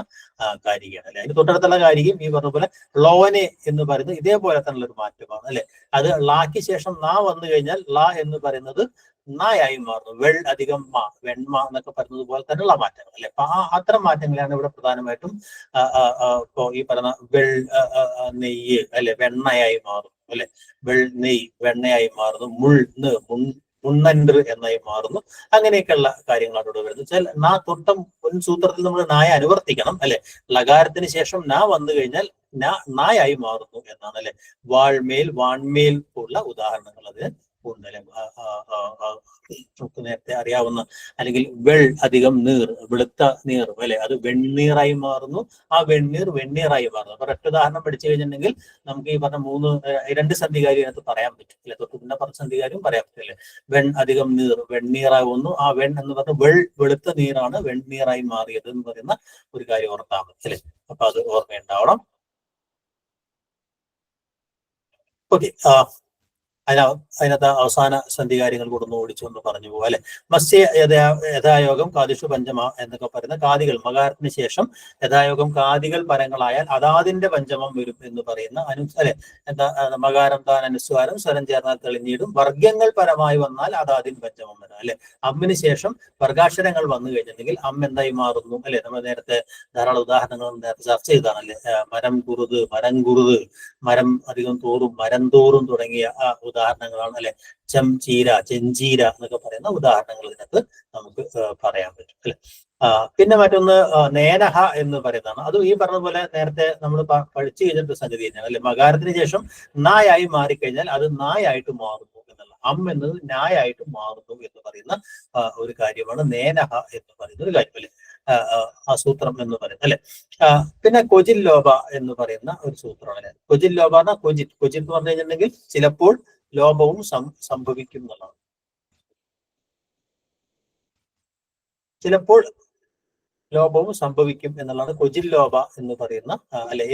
കാരികയാണ് അല്ലെ. അതിന് തൊട്ടടുത്തുള്ള കാരികയും ഈ പറഞ്ഞ പോലെ ലോനെ എന്ന് പറയുന്നത് ഇതേപോലെ തന്നെ ഒരു മാറ്റമാണ് അല്ലെ. അത് ലാക്ക് ശേഷം നാ വന്നു കഴിഞ്ഞാൽ ലാ എന്ന് പറയുന്നത് നായായി മാറുന്നു. വെൾ അധികം മാ, വെൺമ എന്നൊക്കെ പറയുന്നത് പോലെ തന്നെയുള്ള മാറ്റങ്ങൾ അല്ലെ. അപ്പൊ അത്തരം മാറ്റങ്ങളാണ് ഇവിടെ പ്രധാനമായിട്ടും ഇപ്പോ ഈ പറയുന്ന നെയ്യ് അല്ലെ വെണ്ണയായി മാറുന്നു അല്ലെ. നെയ്യ് വെണ്ണയായി മാറുന്നു. മുണ്ണൻറ് എന്നായി മാറുന്നു. അങ്ങനെയൊക്കെയുള്ള കാര്യങ്ങളാണ് ഇവിടെ വരുന്നത്. വെച്ചാൽ നാ തൊട്ടം മുൻ സൂത്രത്തിൽ നമ്മൾ നായ അനുവർത്തിക്കണം അല്ലെ. ലകാരത്തിന് ശേഷം നാ വന്നു കഴിഞ്ഞാൽ നായായി മാറുന്നു എന്നാണ് അല്ലെ. വാൾമേൽ വാൺമേൽ ഉള്ള ഉദാഹരണങ്ങൾ അതിന് ഉണ്ട്. നമുക്ക് നേരത്തെ അറിയാവുന്ന, അല്ലെങ്കിൽ അധികം നീർ, വെളുത്ത നീർ അല്ലെ, അത് വെണ്ണീറായി മാറുന്നു. ആ വെണ്ണീറായി മാറുന്നു. അപ്പൊ ഒറ്റ ഉദാഹരണം പഠിച്ചു കഴിഞ്ഞിട്ടുണ്ടെങ്കിൽ നമുക്ക് ഈ പറഞ്ഞ രണ്ട് സന്ധികാരി അതിനകത്ത് പറയാൻ പറ്റും അല്ലെ. തൊട്ട് പിന്നെ പറഞ്ഞ സന്ധികാരിയും പറയാൻ പറ്റും അല്ലെ. അധികം നീർ വെണ്ണീറാകുന്നു. ആ എന്ന് പറഞ്ഞ വെളുത്ത നീറാണ് വെണ്ണീറായി മാറിയത് എന്ന് പറയുന്ന ഒരു കാര്യം ഓർത്താൽ മതി അല്ലെ. അപ്പൊ അത് ഓർമ്മയുണ്ടാവണം. ഓക്കെ. അതിനകത്ത് അവസാന സന്ധികാര്യങ്ങൾ കൂടെ ഒന്ന് ഓടിച്ചു പറഞ്ഞു പോകും അല്ലെ. മത്സ്യ യഥായോഗം കാദിഷു പഞ്ചമ എന്നൊക്കെ പറയുന്ന കാദികൾ മകാരത്തിന് ശേഷം യഥായോഗം കാദികൾ പരങ്ങളായാൽ അതാതിന്റെ പഞ്ചമം വരും എന്ന് പറയുന്ന അല്ലെ. എന്താ മകാരം താൻ അനുസ്വാരം സ്വരം ചേർന്നാൽ തെളിഞ്ഞിടും. വർഗ്ഗങ്ങൾ പരമായി വന്നാൽ അതാതിൻ പഞ്ചമം വരാം അല്ലെ. അമ്മിന് ശേഷം വർഗാക്ഷരങ്ങൾ വന്നു കഴിഞ്ഞിട്ടുണ്ടെങ്കിൽ എന്തായി മാറുന്നു അല്ലെ. നമ്മൾ നേരത്തെ ധാരാളം ഉദാഹരണങ്ങൾ നേരത്തെ ചർച്ച ചെയ്താണല്ലേ. മരം കുറുത്, മരം അധികം തോറും, മരം തോറും തുടങ്ങിയ ഉദാഹരണങ്ങളാണ് അല്ലെ. ചെഞ്ചീര എന്നൊക്കെ പറയുന്ന ഉദാഹരണങ്ങൾ ഇതിനകത്ത് നമുക്ക് പറയാൻ പറ്റും അല്ലെ. പിന്നെ മറ്റൊന്ന് നേനഹ എന്ന് പറയുന്നതാണ്. അത് ഈ പറഞ്ഞ പോലെ നേരത്തെ നമ്മൾ പഠിച്ചു കഴിഞ്ഞിട്ട് സംഗതി തന്നെയാണ് അല്ലെ. മകാരത്തിന് ശേഷം നായായി മാറിക്കഴിഞ്ഞാൽ അത് നായായിട്ട് മാറുന്നു എന്നുള്ള. എന്നത് നായായിട്ട് മാറുന്നു എന്ന് പറയുന്ന ഒരു കാര്യമാണ് നേനഹ എന്ന് പറയുന്ന ഒരു കാര്യം അല്ലെ. ആ സൂത്രം എന്ന് പറയുന്നത് അല്ലെ. പിന്നെ കൊജിൽ ലോബ എന്ന് പറയുന്ന ഒരു സൂത്രമാണ് അല്ലെ. കൊജിൽ ലോബ എന്ന കൊജിറ്റ് എന്ന് പറഞ്ഞു കഴിഞ്ഞിട്ടുണ്ടെങ്കിൽ ചിലപ്പോൾ ലോപവും സംഭവിക്കും എന്നുള്ളതാണ്. ചിലപ്പോൾ ലോപവും സംഭവിക്കും എന്നുള്ളതാണ് കൊജിൽ ലോപ എന്ന് പറയുന്ന അല്ലെ.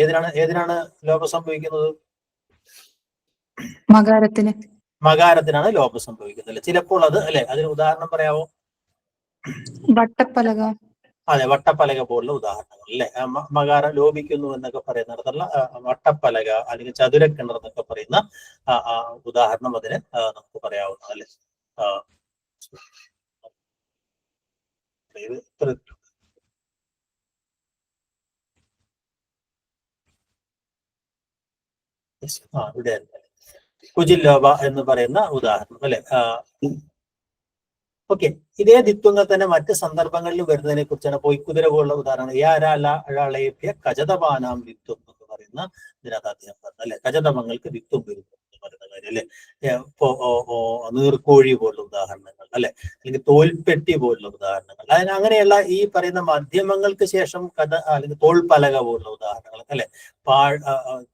ഏതിനാണ് ലോപം സംഭവിക്കുന്നത്? മകാരത്തിനാണ് ലോപം സംഭവിക്കുന്നത് അല്ലെ. ചിലപ്പോൾ അത് അല്ലെ. അതിന് ഉദാഹരണം പറയാമോ? വട്ടപ്പലക. അതെ, വട്ടപ്പലക പോലുള്ള ഉദാഹരണങ്ങൾ അല്ലെ. മകാരം ലോപിക്കുന്നു എന്നൊക്കെ പറയുന്നിടത്തുള്ള വട്ടപ്പലക അല്ലെങ്കിൽ ചതുരക്കിണർ എന്നൊക്കെ പറയുന്ന ഉദാഹരണം അതിന് നമുക്ക് പറയാവുന്ന അല്ലെ. ഇവിടെ കുജിൽ ലോപ എന്ന് പറയുന്ന ഉദാഹരണം അല്ലെ. ഓക്കെ. ഇതേ ദിത്വങ്ങൾ തന്നെ മറ്റ് സന്ദർഭങ്ങളിലും വരുന്നതിനെ കുറിച്ചാണ്. പൊയ്ക്കുതിര പോലുള്ള ഉദാഹരണം യാരാളേപ്യ കജതപാനാം ദിത്വം എന്ന് പറയുന്ന ഇതിനകത്ത് അദ്ദേഹം പറഞ്ഞു അല്ലെ. കജതമങ്ങൾക്ക് ദിത്വം വരുന്നു എന്ന് പറയുന്ന കാര്യം അല്ലെ. നീർക്കോഴി പോലുള്ള ഉദാഹരണങ്ങൾ അല്ലെ, അല്ലെങ്കിൽ തോൽപ്പെട്ടി പോലുള്ള ഉദാഹരണങ്ങൾ. അങ്ങനെയുള്ള ഈ പറയുന്ന മാധ്യമങ്ങൾക്ക് ശേഷം അല്ലെങ്കിൽ തോൾപ്പലക പോലുള്ള ഉദാഹരണങ്ങൾ അല്ലെ.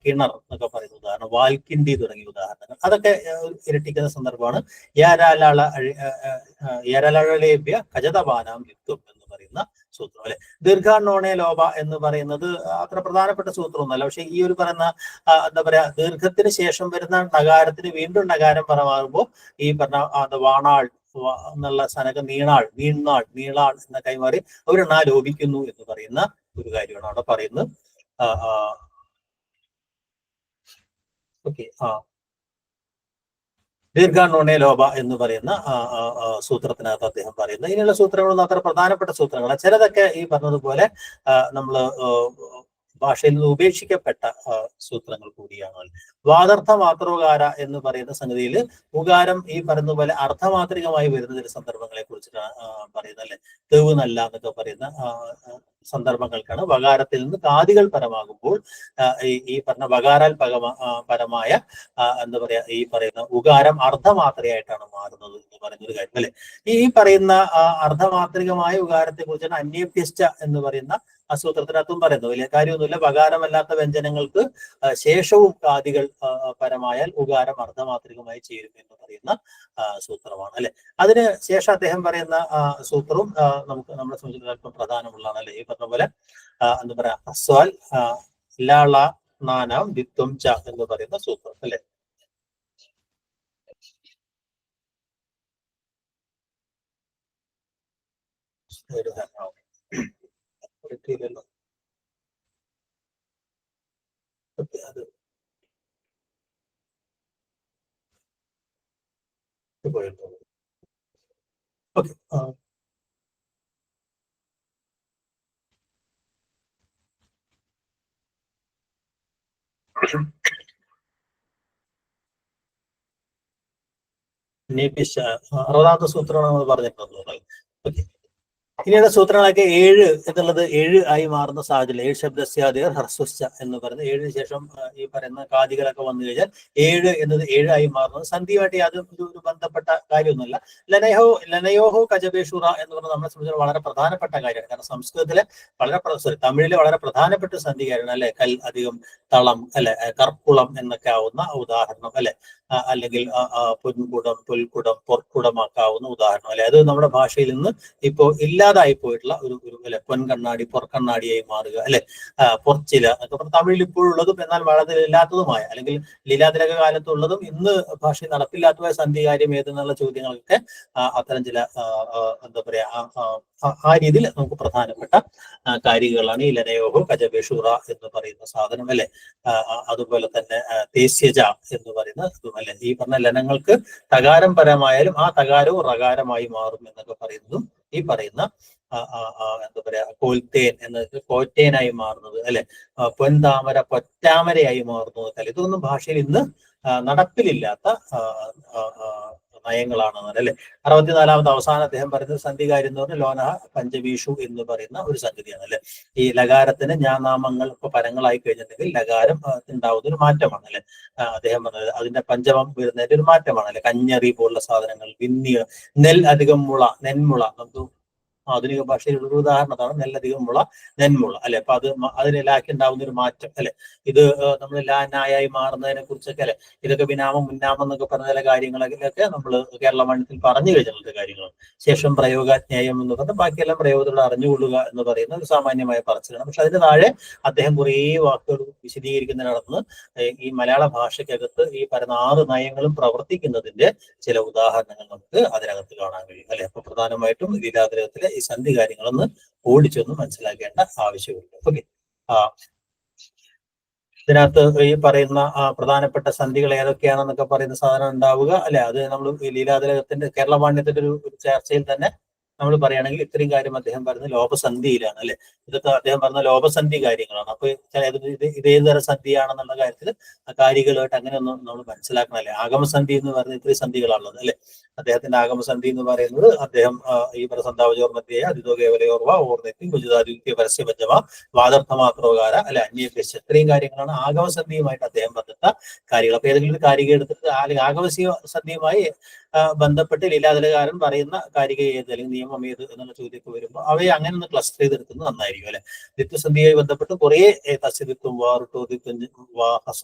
കിണർ എന്നൊക്കെ പറയുന്ന ഉദാഹരണം, വാൽക്കിണ്ടി തുടങ്ങിയ ഉദാഹരണങ്ങൾ, അതൊക്കെ ഇരട്ടിക്കുന്ന സന്ദർഭമാണ് യാരാലേപ്യ കജതപാനാം യുക്തം എന്ന് പറയുന്ന സൂത്രം അല്ലെ. ദീർഘാണോണേ ലോപ എന്ന് പറയുന്നത് അത്ര പ്രധാനപ്പെട്ട സൂത്രമൊന്നുമല്ല. പക്ഷെ ഈ ഒരു പറയുന്ന എന്താ പറയാ, ദീർഘത്തിന് ശേഷം വരുന്ന നഗാരത്തിന് വീണ്ടും നഗാരം പറമാകുമ്പോൾ ഈ പറഞ്ഞ വാണാൾ എന്നുള്ള സനക നീണാൾ എന്ന കൈമാറി ഒരെണ്ണ ലോപിക്കുന്നു എന്ന് പറയുന്ന ഒരു കാര്യമാണ് അവിടെ പറയുന്നത്. ഓക്കെ. ദീർഘാണോണേ ലോപ എന്ന് പറയുന്ന സൂത്രത്തിനകത്ത് അദ്ദേഹം പറയുന്നത്. ഇനിയുള്ള സൂത്രങ്ങളൊന്നും അത്ര പ്രധാനപ്പെട്ട സൂത്രങ്ങളാണ്. ചിലതൊക്കെ ഈ പറഞ്ഞതുപോലെ നമ്മൾ ഭാഷയിൽ നിന്ന് ഉപേക്ഷിക്കപ്പെട്ട സൂത്രങ്ങൾ കൂടിയാണ്. വാദർത്ഥമാതൃകാര എന്ന് പറയുന്ന സംഗതിയിൽ ഉകാരം ഈ പറയുന്ന പോലെ അർത്ഥമാത്രികമായി വരുന്ന ചില സന്ദർഭങ്ങളെ കുറിച്ചിട്ടാണ് പറയുന്നത്, അല്ലെ. തെവ് നല്ല എന്നൊക്കെ പറയുന്ന സന്ദർഭങ്ങൾക്കാണ് വകാരത്തിൽ നിന്ന് കാദികൾ പരമാകുമ്പോൾ ഈ പറഞ്ഞ വകാരാൽ പരമായ എന്താ പറയാ ഈ പറയുന്ന ഉകാരം അർദ്ധമാത്രയായിട്ടാണ് മാറുന്നത് എന്ന് പറയുന്ന ഒരു കാര്യം, അല്ലെ. ഈ പറയുന്ന അർദ്ധമാത്രികമായ ഉകാരത്തെ കുറിച്ചാണ് അന്യഭ്യസ്ത എന്ന് പറയുന്ന ആ സൂത്രത്തിനകത്തും പറയുന്നത്. വലിയ കാര്യമൊന്നുമില്ല. വകാരമല്ലാത്ത വ്യഞ്ജനങ്ങൾക്ക് ശേഷവും കാദികൾ പരമായാൽ ഉകാരം അർദ്ധമാത്രികമായി ചേരും എന്ന് പറയുന്ന സൂത്രമാണ്, അല്ലെ. അതിന് ശേഷം അദ്ദേഹം പറയുന്ന സൂത്രവും നമുക്ക് നമ്മളെ സംബന്ധിച്ച് അല്പം പ്രധാനമുള്ളതാണ്, അല്ലെ. ഈ പറഞ്ഞ പോലെ എന്താ പറയാ ഹസ്വാൽ ലാള നാനാം ദിത്വം ച എന്ന് പറയുന്ന സൂത്രം, അല്ലെ. കിട്ടിയില്ലല്ലോ. അത് പോയിട്ടുള്ളൂ. ഓക്കെ. അറുപതാമത്തെ സൂത്രമാണ് നമ്മൾ പറഞ്ഞിട്ടുള്ളത്. ഓക്കെ. ഇനിയുള്ള സൂത്രങ്ങളൊക്കെ 7 എന്നുള്ളത് 7 ആയി മാറുന്ന സാഹചര്യം. 7 ശബ്ദസ്യാദികൾ ഹ്രസ്വസ്ഥ എന്ന് പറയുന്നത് 7 ശേഷം ഈ പറയുന്ന കാദികളൊക്കെ വന്നു കഴിഞ്ഞാൽ 7 എന്നത് 7 ആയി മാറുന്നത് സന്ധിയുമായിട്ട് യാതൊരു ബന്ധപ്പെട്ട കാര്യമൊന്നുമില്ല. ലനയോഹോ കജപേഷുറ എന്ന് പറയുന്നത് നമ്മളെ സംബന്ധിച്ച് വളരെ പ്രധാനപ്പെട്ട കാര്യമാണ്. കാരണം സംസ്കൃതത്തിലെ തമിഴിലെ വളരെ പ്രധാനപ്പെട്ട സന്ധി കാര്യമാണ്, അല്ലെ. കൽ അധികം തളം, അല്ലെ. കർക്കുളം എന്നൊക്കെ ആവുന്ന ഉദാഹരണം, അല്ലെ. അല്ലെങ്കിൽ പൊൻകുടം, പുൽക്കുടം, പൊർക്കുടമാക്കാവുന്ന ഉദാഹരണം, അല്ലെ. അത് നമ്മുടെ ഭാഷയിൽ നിന്ന് ഇപ്പോൾ ഇല്ലാതായി പോയിട്ടുള്ള ഒരു അല്ലെ പൊൻകണ്ണാടി പൊർക്കണ്ണാടിയായി മാറുക, അല്ലെ. പൊർച്ചില എന്നൊക്കെ തമിഴിൽ ഇപ്പോഴുള്ളതും എന്നാൽ വളരെ ഇല്ലാത്തതുമായ അല്ലെങ്കിൽ ലീലാതിലക കാലത്തുള്ളതും ഇന്ന് ഭാഷയിൽ നടപ്പില്ലാത്തതായ സന്ധികാര്യം ഏതെന്നുള്ള ചോദ്യങ്ങളൊക്കെ അത്തരം ചില എന്താ പറയാ ആ രീതിയിൽ നമുക്ക് പ്രധാനപ്പെട്ട കാരികളാണ് ഈ ലനയോഹോ കജപേഷൂറ എന്ന് പറയുന്ന സാധനം, അല്ലെ. അതുപോലെ തന്നെ തേസ്യജ എന്ന് പറയുന്ന ഇതും, അല്ലെ. ഈ പറഞ്ഞ ലനങ്ങൾക്ക് തകാരം പരമായാലും ആ തകാരവും റകാരമായി മാറും എന്നൊക്കെ പറയുന്നതും ഈ പറയുന്ന എന്താ പറയാ കോൽത്തേൻ എന്നത് കോറ്റേനായി മാറുന്നത്, അല്ലെ. പൊൻതാമര പൊറ്റാമരയായി മാറുന്നത്, അല്ലെ. ഇതൊന്നും ഭാഷയിൽ ഇന്ന് നടപ്പിലില്ലാത്ത നയങ്ങളാണ്, അല്ലെ. 64ാമത്തെ അവസാനം അദ്ദേഹം പറയുന്നത് സന്ധികാര്യം എന്ന് പറഞ്ഞാൽ ലോന പഞ്ചവീഷു എന്ന് പറയുന്ന ഒരു സംഗതിയാണ്, അല്ലെ. ഈ ലകാരത്തിന് നാമങ്ങൾ ഇപ്പൊ പരങ്ങളായി കഴിഞ്ഞിട്ടുണ്ടെങ്കിൽ ലകാരം ഉണ്ടാവുന്ന ഒരു മാറ്റമാണ്, അല്ലെ. അദ്ദേഹം പറഞ്ഞത് അതിന്റെ പഞ്ചമം വരുന്നതിന്റെ ഒരു മാറ്റമാണ്, അല്ലെ. കഞ്ഞറി പോലുള്ള സാധനങ്ങൾ, വിന്നിയ, നെൽ അധികം മുള, നെന്മുള, നമുക്ക് ആധുനിക ഭാഷയിലുള്ള ഒരു ഉദാഹരണത്താണ് നെല്ലധികമുള്ള നെന്മുള, അല്ലെ. അപ്പൊ അതിന് ലാക്കി ഉണ്ടാവുന്ന ഒരു മാറ്റം, അല്ലെ. ഇത് നമ്മൾ ലാനായി മാറുന്നതിനെ കുറിച്ചൊക്കെ, അല്ലെ. ഇതൊക്കെ വിനാമം മുന്നാമം എന്നൊക്കെ പറഞ്ഞ ചില കാര്യങ്ങളൊക്കെ നമ്മൾ കേരള മണ്ഡലത്തിൽ പറഞ്ഞു കഴിഞ്ഞിട്ടുള്ള കാര്യങ്ങളാണ്. ശേഷം പ്രയോഗാജ്ഞേയം എന്ന് പറഞ്ഞാൽ ബാക്കിയെല്ലാം പ്രയോഗത്തോടെ അറിഞ്ഞുകൊള്ളുക എന്ന് പറയുന്ന ഒരു സാമാന്യമായ പറച്ചിലാണ്. പക്ഷെ അതിന് താഴെ അദ്ദേഹം കുറേ വാക്കുകൾ വിശദീകരിക്കുന്നതിനടന്ന് ഈ മലയാള ഭാഷയ്ക്കകത്ത് ഈ പറയുന്ന 6 നയങ്ങളും പ്രവർത്തിക്കുന്നതിന്റെ ചില ഉദാഹരണങ്ങൾ നമുക്ക് അതിനകത്ത് കാണാൻ കഴിയും, അല്ലെ. അപ്പൊ പ്രധാനമായിട്ടും ലീലാതിലകത്തിലെ ഈ സന്ധി കാര്യങ്ങളൊന്ന് ഓടിച്ചൊന്ന് മനസ്സിലാക്കേണ്ട ആവശ്യമുണ്ട്. ഓക്കെ. ഇതിനകത്ത് ഈ പറയുന്ന പ്രധാനപ്പെട്ട സന്ധികൾ ഏതൊക്കെയാണെന്നൊക്കെ പറയുന്ന സാധനം ഉണ്ടാവുക, അല്ലെ. അത് നമ്മൾ ലീലാതിലകത്തിന്റെ കേരള പാണ്ഡ്യത്തിന്റെ ഒരു ചർച്ചയിൽ തന്നെ നമ്മൾ പറയുകയാണെങ്കിൽ ഇത്രയും കാര്യം അദ്ദേഹം പറയുന്നത് ലോപസന്ധിയിലാണ്, അല്ലെ. ഇതൊക്കെ അദ്ദേഹം പറഞ്ഞ ലോപസന്ധി കാര്യങ്ങളാണ്. അപ്പൊ ഇത് ഏത് തരം സന്ധിയാണെന്നുള്ള കാര്യത്തിൽ കാരികളുമായിട്ട് അങ്ങനെയൊന്നും നമ്മൾ മനസ്സിലാക്കണം, അല്ലെ. ആഗമസന്ധി എന്ന് പറയുന്ന ഇത്രയും സന്ധികളാണുള്ളത്, അല്ലെ. അദ്ദേഹത്തിന്റെ ആഗമസന്ധി എന്ന് പറയുന്നത് അദ്ദേഹം ഈ പ്രസന്താവജോർമധ്യയ അതിഥോ കേവലയോർവ ഓർന്നെത്തി ഗുജുതാദിത്യ പരസ്യ പഞ്ചമ വാദർത്ഥമാത്രോകാര, അല്ലെ. അന്യഭ്യസ്യ ഇത്രയും കാര്യങ്ങളാണ് ആഗമസന്ധിയുമായിട്ട് അദ്ദേഹം ബന്ധപ്പെട്ട കാര്യങ്ങൾ. അപ്പൊ ഏതെങ്കിലും ഒരു കാരിക എടുത്തിട്ട് ആഗമസന്ധിയുമായി ബന്ധപ്പെട്ട് ലീലാതിലകാരൻ പറയുന്ന കാരിക ഏത് അല്ലെങ്കിൽ നിയമം ഏത് എന്നുള്ള ചോദ്യമൊക്കെ വരുമ്പോൾ അവയെ അങ്ങനെ ഒന്ന് ക്ലസ്റ്റർ ചെയ്തെടുക്കുന്നത് നന്നായിരിക്കും, അല്ലെ. ദിത്വസന്ധിയുമായി ബന്ധപ്പെട്ട് കുറെ തസ്യദിത്വം വാറുട്ടോദിത്വം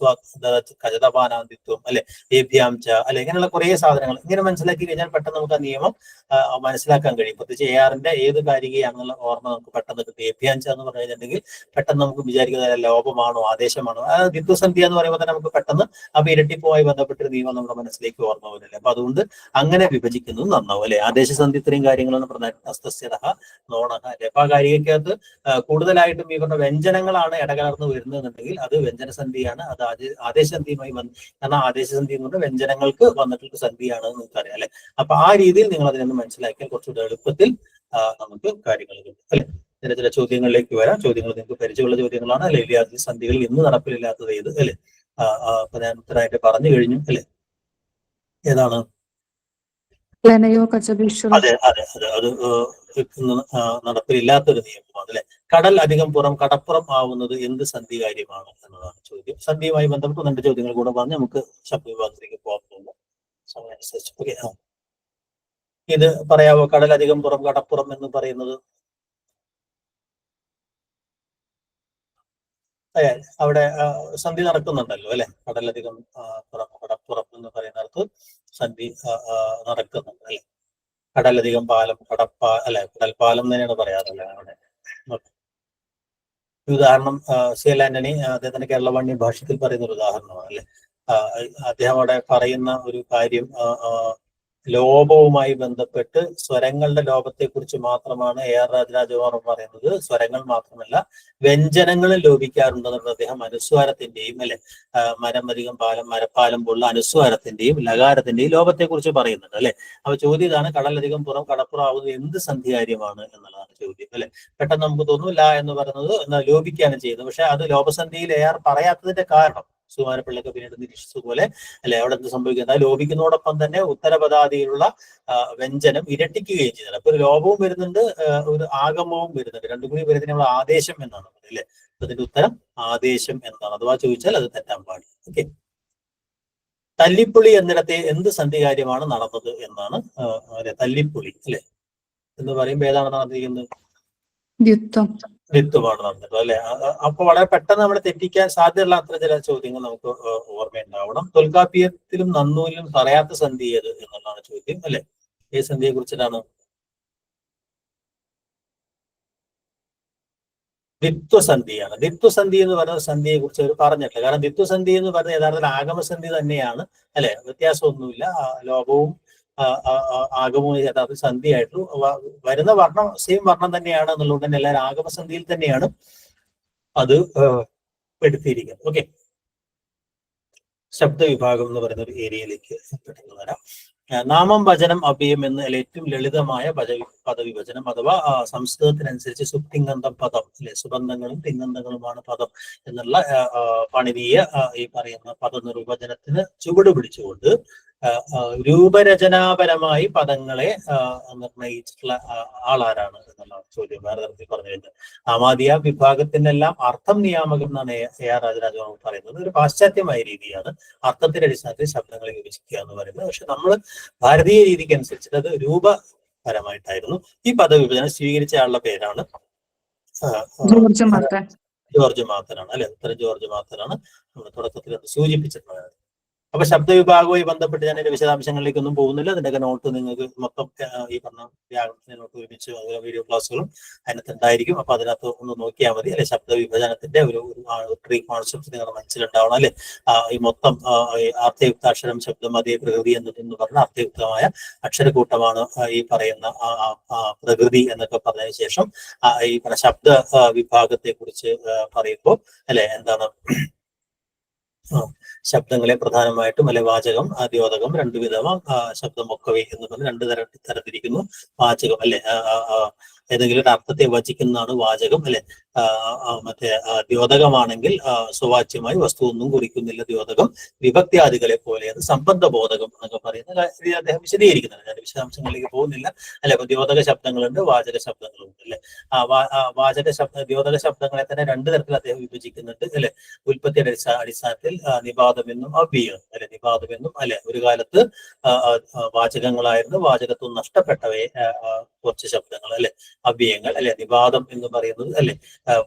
കജതപാനാദിത്വം, അല്ലെ. ഏഭ്യാംച, അല്ലെ. ഇങ്ങനെയുള്ള കുറെ സാധനങ്ങൾ ഇങ്ങനെ മനസ്സിലാക്കി കഴിഞ്ഞാൽ പെട്ടെന്ന് നമുക്ക് ആ നിയമം മനസ്സിലാക്കാൻ കഴിയും. പ്രത്യേകിച്ച് ARന്റെ ഏത് കാരികയാണെന്നുള്ള ഓർമ്മ നമുക്ക് പെട്ടെന്ന് കിട്ടും. ഏഭ്യാംച എന്ന് പറഞ്ഞു കഴിഞ്ഞിട്ടുണ്ടെങ്കിൽ പെട്ടെന്ന് നമുക്ക് വിചാരിക്കുന്നത് ലോപമാണോ ആദേശമാണോ. ദിത്വസന്ധ്യ എന്ന് പറയുമ്പോൾ തന്നെ നമുക്ക് നമുക്ക് പെട്ടെന്ന് അപ്പൊ ഇരട്ടിപ്പുമായി ബന്ധപ്പെട്ടൊരു നിയമം നമ്മുടെ മനസ്സിലേക്ക് ഓർമ്മ വരുന്നില്ല. അപ്പൊ അതുകൊണ്ട് അങ്ങനെ വിഭജിക്കുന്നത് നന്നാവും അല്ലെ. ആദേശസന്ധി ഇത്രയും കാര്യങ്ങളാണ് പ്രധാന നോണഹ അല്ലെ. അപ്പൊ ആ കാര്യക്കകത്ത് കൂടുതലായിട്ടും ഈ പറഞ്ഞ വ്യഞ്ജനങ്ങളാണ് ഇടകലർന്ന് വരുന്നതെന്നുണ്ടെങ്കിൽ അത് വ്യഞ്ജനസന്ധിയാണ്. അത് ആദേശസന്ധിയുമായി കാരണം ആദേശസന്ധി എന്ന് പറഞ്ഞാൽ വ്യഞ്ജനങ്ങൾക്ക് വന്നിട്ടുള്ള സന്ധിയാണ് എന്ന് നമുക്കറിയാം അല്ലെ. അപ്പൊ ആ രീതിയിൽ നിങ്ങൾ അതിനൊന്ന് മനസ്സിലാക്കിയാൽ കുറച്ചുകൂടെ എളുപ്പത്തിൽ നമുക്ക് കാര്യങ്ങൾ കിട്ടും അല്ലെ. ചില ചില ചോദ്യങ്ങളിലേക്ക് വരാം. ചോദ്യങ്ങൾ നിങ്ങൾക്ക് പരിചയമുള്ള ചോദ്യങ്ങളാണ് അല്ലെ. ഇല്ലാത്ത സന്ധികളിൽ ഇന്ന് നടപ്പിലില്ലാത്തത് ഏത് അല്ലെ. അപ്പൊ ഞാൻ ഉത്തരമായിട്ട് പറഞ്ഞു കഴിഞ്ഞു അല്ലെ. ഏതാണ്? ലനയോ കചബീശ്വരം. അതെ അതെ അതെ അത് നടപ്പിലില്ലാത്തൊരു നിയമമാണ് അല്ലെ. കടൽ അധികം പുറം കടപ്പുറം ആവുന്നത് എന്ത് സന്ധി കാര്യമാണ് എന്നതാണ് ചോദ്യം. സന്ധിയുമായി ബന്ധപ്പെട്ട് 2 ചോദ്യങ്ങൾ കൂടെ പറഞ്ഞ് നമുക്ക് ശബ്ദവിഭാഗത്തിലേക്ക് പോകാൻ പോകുന്നു സമയം അനുസരിച്ച്. ഓക്കെ, ഇത് പറയാവോ? കടൽ അധികം പുറം കടപ്പുറം എന്ന് പറയുന്നത് അവിടെ സന്ധി നടക്കുന്നുണ്ടല്ലോ അല്ലെ. കടലധികം പുറം കടപ്പുറം എന്ന് പറയുന്നിടത്ത് സന്ധി നടക്കുന്നുണ്ട് അല്ലെ. കടലധികം പാലം അല്ലെ കടൽപ്പാലം തന്നെയാണ് പറയാറല്ലേ അവിടെ. ഉദാഹരണം സി എൽ ആന്റണി അദ്ദേഹത്തിന്റെ കേരളവാണി ഭാഷത്തിൽ പറയുന്ന ഒരു ഉദാഹരണമാണ് അല്ലെ. അദ്ദേഹം അവിടെ പറയുന്ന ഒരു കാര്യം ലോപവുമായി ബന്ധപ്പെട്ട് സ്വരങ്ങളുടെ ലോപത്തെക്കുറിച്ച് മാത്രമാണ് AR രാജരാജവർമ്മ പറയുന്നത്. സ്വരങ്ങൾ മാത്രമല്ല വ്യഞ്ജനങ്ങളും ലോപിക്കാറുണ്ടെന്നുള്ളത് അദ്ദേഹം അനുസ്വാരത്തിന്റെയും അല്ലെ മരം അധികം പാലം മരപ്പാലം പോലുള്ള അനുസ്വാരത്തിന്റെയും ലകാരത്തിന്റെയും ലോപത്തെക്കുറിച്ച് പറയുന്നുണ്ട് അല്ലെ. അപ്പൊ ചോദ്യം ഇതാണ്, കടലധികം പുറം കടപ്പുറം ആവുന്നത് എന്ത് സന്ധികാര്യമാണ് എന്നുള്ളതാണ് ചോദ്യം അല്ലെ. പെട്ടെന്ന് നമുക്ക് തോന്നും ല എന്ന് പറയുന്നത് ലോപിക്കുകയാണ് ചെയ്യുന്നത്. പക്ഷെ അത് ലോപസന്ധിയിൽ AR പറയാത്തതിന്റെ കാരണം സുകുമാരപിള്ളക്ക് പിന്നീട് നിരീക്ഷിച്ചതുപോലെ അല്ലെ അവിടെ എന്ത് സംഭവിക്കുന്നത്, ലോപിക്കുന്നതോടൊപ്പം തന്നെ ഉത്തരപദാദിയിലുള്ള വ്യഞ്ജനം ഇരട്ടിക്കുകയും ചെയ്യുന്നത്. അപ്പൊ ഒരു ലോപവും വരുന്നുണ്ട്, ഒരു ആഗമവും വരുന്നുണ്ട്. രണ്ടും കൂടി വരുന്നതിന് നമ്മൾ ആദേശം എന്നാണ് പറയുന്നത് അല്ലെ. അതിന്റെ ഉത്തരം ആദേശം എന്നാണ്. അഥവാ ചോദിച്ചാൽ അത് തെറ്റാൻ പാടില്ല. ഓക്കെ. തല്ലിപ്പുളി എന്നിടത്തെ എന്ത് സന്ധികാര്യമാണ് നടന്നത് എന്നാണ് തല്ലിപ്പുളി അല്ലെ എന്ന് പറയുമ്പോൾ ഏതാണ് നടന്നിരിക്കുന്നത്? ദ്വിത്വമാണ് നടന്നത് അല്ലെ. അപ്പൊ വളരെ പെട്ടെന്ന് നമ്മൾ തെറ്റിക്കാൻ സാധ്യതയുള്ള അത്ര ചില ചോദ്യങ്ങൾ നമുക്ക് ഓർമ്മയുണ്ടാവണം. തൊൽക്കാപ്പിയത്തിലും നന്നൂലിലും പറയാത്ത സന്ധി ഏത് എന്നുള്ളതാണ് ചോദ്യം അല്ലെ. ഏത് സന്ധിയെ കുറിച്ചിട്ടാണ്? ദ്വിത്വസന്ധിയാണ്. ദ്വിത്വസന്ധി എന്ന് പറയുന്ന സന്ധിയെ കുറിച്ച് അവർ പറഞ്ഞിട്ടില്ല. കാരണം ദ്വിത്വസന്ധി എന്ന് പറയുന്നത് യഥാർത്ഥത്തിൽ ആഗമസന്ധി തന്നെയാണ് അല്ലെ. വ്യത്യാസമൊന്നുമില്ല. ലോപവും ആഗമവും യഥാർത്ഥ സന്ധിയായിട്ടു വരുന്ന വർണ്ണം സെയിം വർണ്ണം തന്നെയാണ് എന്നുള്ളത് തന്നെ എല്ലാവരും ആഗമസന്ധിയിൽ തന്നെയാണ് അത് പെടുത്തിയിരിക്കുന്നത്. ഓക്കെ. ശബ്ദവിഭാഗം എന്ന് പറയുന്ന ഒരു ഏരിയയിലേക്ക് പെട്ടെന്ന് വരാം. നാമം വചനം അവ്യയം എന്ന ഏറ്റവും ലളിതമായ പദവിഭജനം അഥവാ സംസ്കൃതത്തിനനുസരിച്ച് സുപ്തിങ്ങന്തം പദം അല്ലെ. സുബന്ധങ്ങളും തിങ്ങന്തങ്ങളുമാണ് പദം എന്നുള്ള പണിതീയ ഈ പറയുന്ന പദനിർവചനത്തിന് ചുവട് പിടിച്ചുകൊണ്ട് രൂപരചനാപരമായി പദങ്ങളെ നിർണയിച്ചിട്ടുള്ള ആളാരാണ് എന്നുള്ള ചോദ്യം വേറെ തരത്തിൽ പറഞ്ഞു കഴിഞ്ഞാൽ ആമാദിയ വിഭാഗത്തിനെല്ലാം അർത്ഥം നിയാമകം എന്നാണ് AR രാജരാജവർമ്മ പറയുന്നത്. ഒരു പാശ്ചാത്യമായ രീതിയാണ് അർത്ഥത്തിന്റെ അടിസ്ഥാനത്തിൽ ശബ്ദങ്ങളെ വിഭജിക്കുക എന്ന് പറയുന്നത്. പക്ഷെ നമ്മൾ ഭാരതീയ രീതിക്ക് അനുസരിച്ചിട്ട് അത് രൂപപരമായിട്ടായിരുന്നു. ഈ പദവിഭജനം സ്വീകരിച്ച ആളുടെ പേരാണ് ജോർജ് മാത്തനാണ് അല്ലെ. ഉത്തരം ജോർജ് മാത്തനാണ് നമ്മൾ തുടക്കത്തിൽ സൂചിപ്പിച്ചിട്ടുള്ളത്. അപ്പൊ ശബ്ദവിഭാഗവുമായി ബന്ധപ്പെട്ട് ഞാൻ എന്റെ വിശദാംശങ്ങളിലേക്കൊന്നും പോകുന്നില്ല. അതിന്റെ നോട്ട് നിങ്ങൾക്ക് മൊത്തം ഈ പറഞ്ഞ വ്യാകരണത്തിന്റെ നോട്ട് ഒരുമിച്ച് വീഡിയോ ക്ലാസ്സുകളും അതിനകത്ത് ഉണ്ടായിരിക്കും. അപ്പൊ അതിനകത്ത് ഒന്ന് നോക്കിയാൽ മതി അല്ലെ. ശബ്ദവിഭജനത്തിന്റെ ഒരു ട്രീ കോൺസെപ്റ്റ് നിങ്ങളുടെ മനസ്സിലുണ്ടാവണം അല്ലെ. ഈ മൊത്തം അർത്ഥയുക്താക്ഷരം ശബ്ദം അതേ പ്രകൃതി എന്ന് പറഞ്ഞ അർത്ഥയുക്തമായ അക്ഷരക്കൂട്ടമാണ് ഈ പറയുന്ന പ്രകൃതി എന്നൊക്കെ പറഞ്ഞതിന് ശേഷം ഈ പറഞ്ഞ ശബ്ദ വിഭാഗത്തെ കുറിച്ച് പറയുമ്പോൾ അല്ലെ എന്താണ് ശബ്ദങ്ങളെ പ്രധാനമായിട്ടും അല്ലെ വാചകം ദ്യോതകം 2 വിധം ശബ്ദമൊക്കവേ എന്ന് പറഞ്ഞ് 2 തരത്തിരിക്കുന്നു. വാചകം അല്ലെ ഏതെങ്കിലും ഒരു അർത്ഥത്തെ വചിക്കുന്നതാണ് വാചകം അല്ലെ. മറ്റേ ദ്യോതകമാണെങ്കിൽ സ്വവാച്യമായി വസ്തു ഒന്നും കുറിക്കുന്നില്ല ദ്യോതകം. വിഭക്തിയാദികളെ പോലെയാണ് സംബന്ധബോധകം എന്നൊക്കെ പറയുന്ന അദ്ദേഹം വിശദീകരിക്കുന്നുണ്ട്. ഞാൻ വിശദാംശങ്ങളിലേക്ക് പോകുന്നില്ല അല്ലെ. അപ്പൊ ദ്യോതക ശബ്ദങ്ങളുണ്ട്, വാചക ശബ്ദങ്ങളുണ്ട് അല്ലെ. ദ്യോതക ശബ്ദങ്ങളെ തന്നെ 2 തരത്തിൽ അദ്ദേഹം വിഭജിക്കുന്നുണ്ട് അല്ലെ. ഉൽപ്പത്തിയുടെ അടിസ്ഥാനത്തിൽ നിപാതമെന്നും അവ്യയം അല്ലെ. നിപാതമെന്നും അല്ലെ ഒരു കാലത്ത് വാചകങ്ങളായിരുന്നു, വാചകത്വം നഷ്ടപ്പെട്ടവയെ കുറച്ച് ശബ്ദങ്ങൾ അല്ലെ അവ്യയങ്ങൾ അല്ലെ. നിപാതം എന്ന് പറയുന്നത് അല്ലെ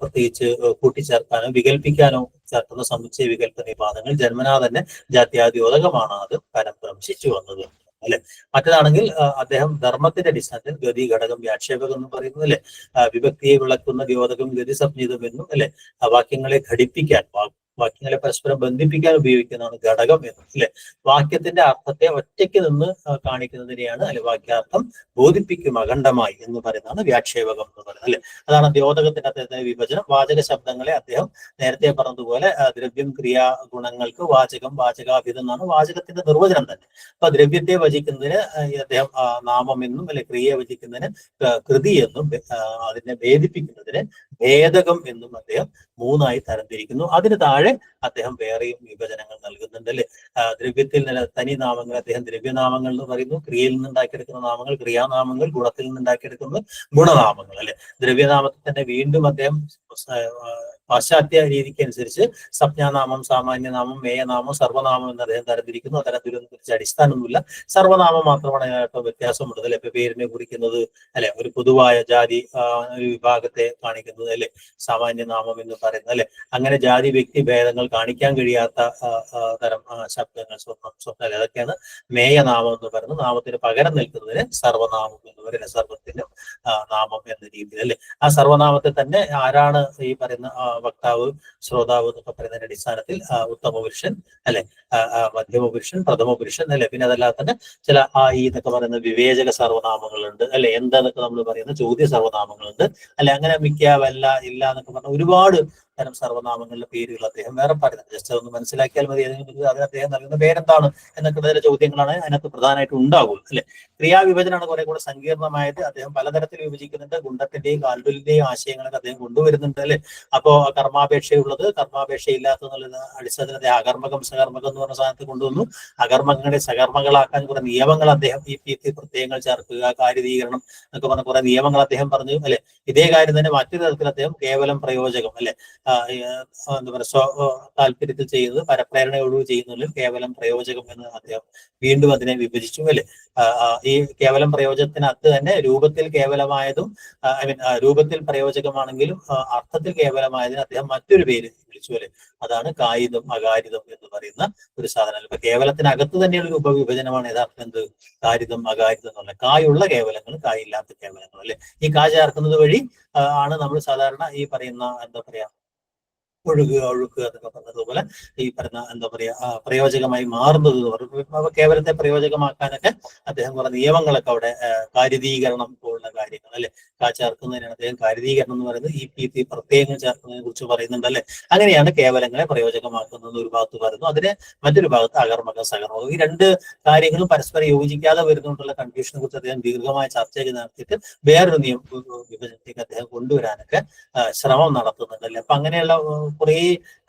പ്രത്യേകിച്ച് കൂട്ടിച്ചേർക്കാനോ വികല്പിക്കാനോ ചേർക്കുന്ന സമുച്ചയ വികല്പ നിപാതങ്ങൾ ജന്മനാ തന്നെ ജാത്യാദ്യോതകമാണ് അത് പരമ്പരം ശിച്ചു വന്നത് അല്ലെ. മറ്റേതാണെങ്കിൽ അദ്ദേഹം ധർമ്മത്തിന്റെ അടിസ്ഥാനത്തിൽ ഗതി ഘടകം വ്യാക്ഷേപകം എന്ന് പറയുന്നത് അല്ലെ. വിഭക്തിയെ വിളക്കുന്ന ദ്യോതകം ഗതി സംജ്ഞിതം എന്നും അല്ലെ. വാക്യങ്ങളെ ഘടിപ്പിക്കാൻ വാക്യങ്ങളെ പരസ്പരം ബന്ധിപ്പിക്കാൻ ഉപയോഗിക്കുന്നതാണ് ഘടകം എന്ന്, അല്ലെ. വാക്യത്തിന്റെ അർത്ഥത്തെ ഒറ്റയ്ക്ക് നിന്ന് കാണിക്കുന്നതിനെയാണ്, അല്ലെ, വാക്യാർത്ഥം ബോധിപ്പിക്കും അഖണ്ഡമായി എന്ന് പറയുന്നതാണ് വ്യാക്ഷേപകം എന്ന് പറയുന്നത്, അല്ലെ. അതാണ് ദ്യോതകത്തിന്റെ അദ്ദേഹത്തിന്റെ വിഭജനം. വാചക ശബ്ദങ്ങളെ അദ്ദേഹം നേരത്തെ പറഞ്ഞതുപോലെ ദ്രവ്യം, ക്രിയാ, ഗുണങ്ങൾക്ക് വാചകം, വാചകാഭിധം എന്നാണ് വാചകത്തിന്റെ നിർവചനം തന്നെ. അപ്പൊ ദ്രവ്യത്തെ വചിക്കുന്നതിന് അദ്ദേഹം നാമം എന്നും, അല്ലെ, ക്രിയയെ വചിക്കുന്നതിന് കൃതി എന്നും, അതിനെ ഭേദിപ്പിക്കുന്നതിന് ഭേദകം എന്നും അദ്ദേഹം മൂന്നായി തരംതിരിക്കുന്നു. അതിന് താഴെ അദ്ദേഹം വേറെയും വിഭജനങ്ങൾ നൽകുന്നുണ്ട്, അല്ലെ. ദ്രവ്യത്തിൽ തനി നാമങ്ങൾ അദ്ദേഹം ദ്രവ്യനാമങ്ങൾ എന്ന് പറയുന്നു. ക്രിയയിൽ നിന്നുണ്ടാക്കിയെടുക്കുന്ന നാമങ്ങൾ ക്രിയാനാമങ്ങൾ, ഗുണത്തിൽ നിന്നുണ്ടാക്കിയെടുക്കുന്നത് ഗുണനാമങ്ങൾ, അല്ലെ. ദ്രവ്യനാമത്തിൽ തന്നെ വീണ്ടും അദ്ദേഹം പാശ്ചാത്യ രീതിക്ക് അനുസരിച്ച് സംജ്ഞാനാമം, സാമാന്യനാമം, മേയനാമം, സർവനാമം എന്ന് അദ്ദേഹം തരംതിരിക്കുന്നു. അത്തരത്തിലൊന്നും കുറിച്ച് അടിസ്ഥാനമൊന്നുമില്ല. സർവനാമം മാത്രമാണ് അതിനകത്ത് വ്യത്യാസമുള്ളത്, അല്ലെ. ഇപ്പൊ പേരിനെ കുറിക്കുന്നത്, അല്ലെ, ഒരു പൊതുവായ ജാതി ഒരു വിഭാഗത്തെ കാണിക്കുന്നത്, അല്ലെ, സാമാന്യനാമം എന്ന് പറയുന്നത്, അല്ലെ. അങ്ങനെ ജാതി വ്യക്തി ഭേദങ്ങൾ കാണിക്കാൻ കഴിയാത്ത തരം ശബ്ദങ്ങൾ, സ്വപ്നം അതൊക്കെയാണ് മേയനാമം എന്ന് പറയുന്നത്. നാമത്തിന് പകരം നിൽക്കുന്നതിന് സർവനാമം എന്ന് പറയുന്നത്, സർവത്തിനും നാമം എന്ന രീതിയിൽ, അല്ലെ. ആ സർവനാമത്തെ തന്നെ ആരാണ് ഈ പറയുന്ന വക്താവ്, ശ്രോതാവ് എന്നൊക്കെ പറയുന്നതിന്റെ അടിസ്ഥാനത്തിൽ ഉത്തമ പുരുഷൻ, അല്ലെ, മധ്യമ പുരുഷൻ, പ്രഥമ പുരുഷൻ, അല്ലെ. പിന്നെ അതല്ലാതെ തന്നെ ചില ഈ എന്നൊക്കെ പറയുന്ന വിവേചക സർവനാമങ്ങളുണ്ട്, അല്ലെ. എന്താന്നൊക്കെ നമ്മൾ പറയുന്ന ചോദ്യ സർവനാമങ്ങളുണ്ട്, അല്ലെ. അങ്ങനെ മിക്ക, വല്ല, ഇല്ല എന്നൊക്കെ പറഞ്ഞ ഒരുപാട് തരം സർവനാമങ്ങളുടെ പേരുകൾ അദ്ദേഹം വേറെ പറയുന്നത്. ജസ്റ്റ് അതൊന്ന് മനസ്സിലാക്കിയാൽ മതി. അത് അദ്ദേഹം നൽകുന്ന പേരെന്താണ് എന്നൊക്കെ ചില ചോദ്യങ്ങളാണ് അതിനകത്ത് പ്രധാനമായിട്ട് ഉണ്ടാകും, അല്ലെ. ക്രിയാവിഭജനമാണ് കുറെ കൂടെ സങ്കീർണമായത്. അദ്ദേഹം പലതരത്തിൽ വിഭജിക്കുന്നുണ്ട്. ഗുണ്ടത്തിന്റെയും കാൽബലിന്റെയും ആശയങ്ങളൊക്കെ അദ്ദേഹം കൊണ്ടുവരുന്നുണ്ട്, അല്ലെ. അപ്പോ കർമാപേക്ഷയുള്ളത്, കർമാപേക്ഷ ഇല്ലാത്തതെന്നുള്ള അടിസ്ഥാനത്തിൽ അദ്ദേഹം അകർമ്മകം, സകർമ്മകം എന്ന് പറഞ്ഞ സാധനത്തിൽ കൊണ്ടുവന്നു. അകർമ്മങ്ങളെ സകർമ്മകളാക്കാൻ കുറെ നിയമങ്ങൾ അദ്ദേഹം ഈ പ്രത്യയങ്ങൾ ചേർക്കുക, കാര്യതീകരണം എന്നൊക്കെ പറഞ്ഞ കുറെ നിയമങ്ങൾ അദ്ദേഹം പറഞ്ഞു, അല്ലെ. ഇതേ കാര്യം തന്നെ മറ്റൊരു തരത്തിൽ അദ്ദേഹം കേവലം പ്രയോജകം, അല്ലെ, എന്താ പറയുക, താല്പര്യത്തിൽ ചെയ്യുന്നത് പരപ്രേരണയോടുകൂടി ചെയ്യുന്നതിൽ കേവലം പ്രയോജകം എന്ന് അദ്ദേഹം വീണ്ടും അതിനെ വിഭജിച്ചു, അല്ലെ. ഈ കേവലം പ്രയോജനത്തിനകത്ത് തന്നെ രൂപത്തിൽ കേവലമായതും, രൂപത്തിൽ പ്രയോജകമാണെങ്കിലും അർത്ഥത്തിൽ കേവലമായതിന് അദ്ദേഹം മറ്റൊരു പേര് വിളിച്ചു, അല്ലെ. അതാണ് കായികം, അകാരിതം എന്ന് പറയുന്ന ഒരു സാധനം. ഇപ്പൊ കേവലത്തിനകത്ത് തന്നെയുള്ള ഒരു ഉപവിഭജനമാണ് യഥാർത്ഥം എന്ത്, കാരിതം, അകാരിതം എന്നുള്ള. കായുള്ള കേവലങ്ങൾ, കായില്ലാത്ത കേവലങ്ങൾ, അല്ലെ. ഈ കാ ചേർക്കുന്നത് വഴി ആണ് നമ്മൾ സാധാരണ ഈ പറയുന്ന എന്താ പറയാ ഒഴുകുക, ഒഴുക്കുക എന്നൊക്കെ പറഞ്ഞതുപോലെ ഈ പറയുന്ന എന്താ പറയാ പ്രയോജകമായി മാറുന്നത് എന്ന് പറഞ്ഞു. കേവലത്തെ പ്രയോജകമാക്കാനൊക്കെ അദ്ദേഹം കുറെ നിയമങ്ങളൊക്കെ അവിടെ, കാര്യതീകരണം പോലുള്ള കാര്യങ്ങൾ, അല്ലെ. ചേർക്കുന്നതിനാണ് അദ്ദേഹം കാര്യതീകരണം എന്ന് പറയുന്നത്. ഈ പ്രത്യയങ്ങൾ ചേർക്കുന്നതിനെ കുറിച്ച് പറയുന്നുണ്ട്, അല്ലെ. അങ്ങനെയാണ് കേവലങ്ങളെ പ്രയോജകമാക്കുന്നത് ഒരു ഭാഗത്ത് പറയുന്നു. അതിന് മറ്റൊരു ഭാഗത്ത് അകർമ്മകം, സകർമ്മകം. ഈ രണ്ട് കാര്യങ്ങളും പരസ്പരം യോജിക്കാതെ വരുന്നതുകൊണ്ടുള്ള കൺഫ്യൂഷനെ കുറിച്ച് അദ്ദേഹം ദീർഘമായ ചർച്ചയൊക്കെ നടത്തിയിട്ട് വേറൊരു വിഭജനത്തേക്ക് അദ്ദേഹം കൊണ്ടുവരാനൊക്കെ ശ്രമം നടത്തുന്നുണ്ട്, അല്ലെ. അപ്പൊ അങ്ങനെയുള്ള കുറേ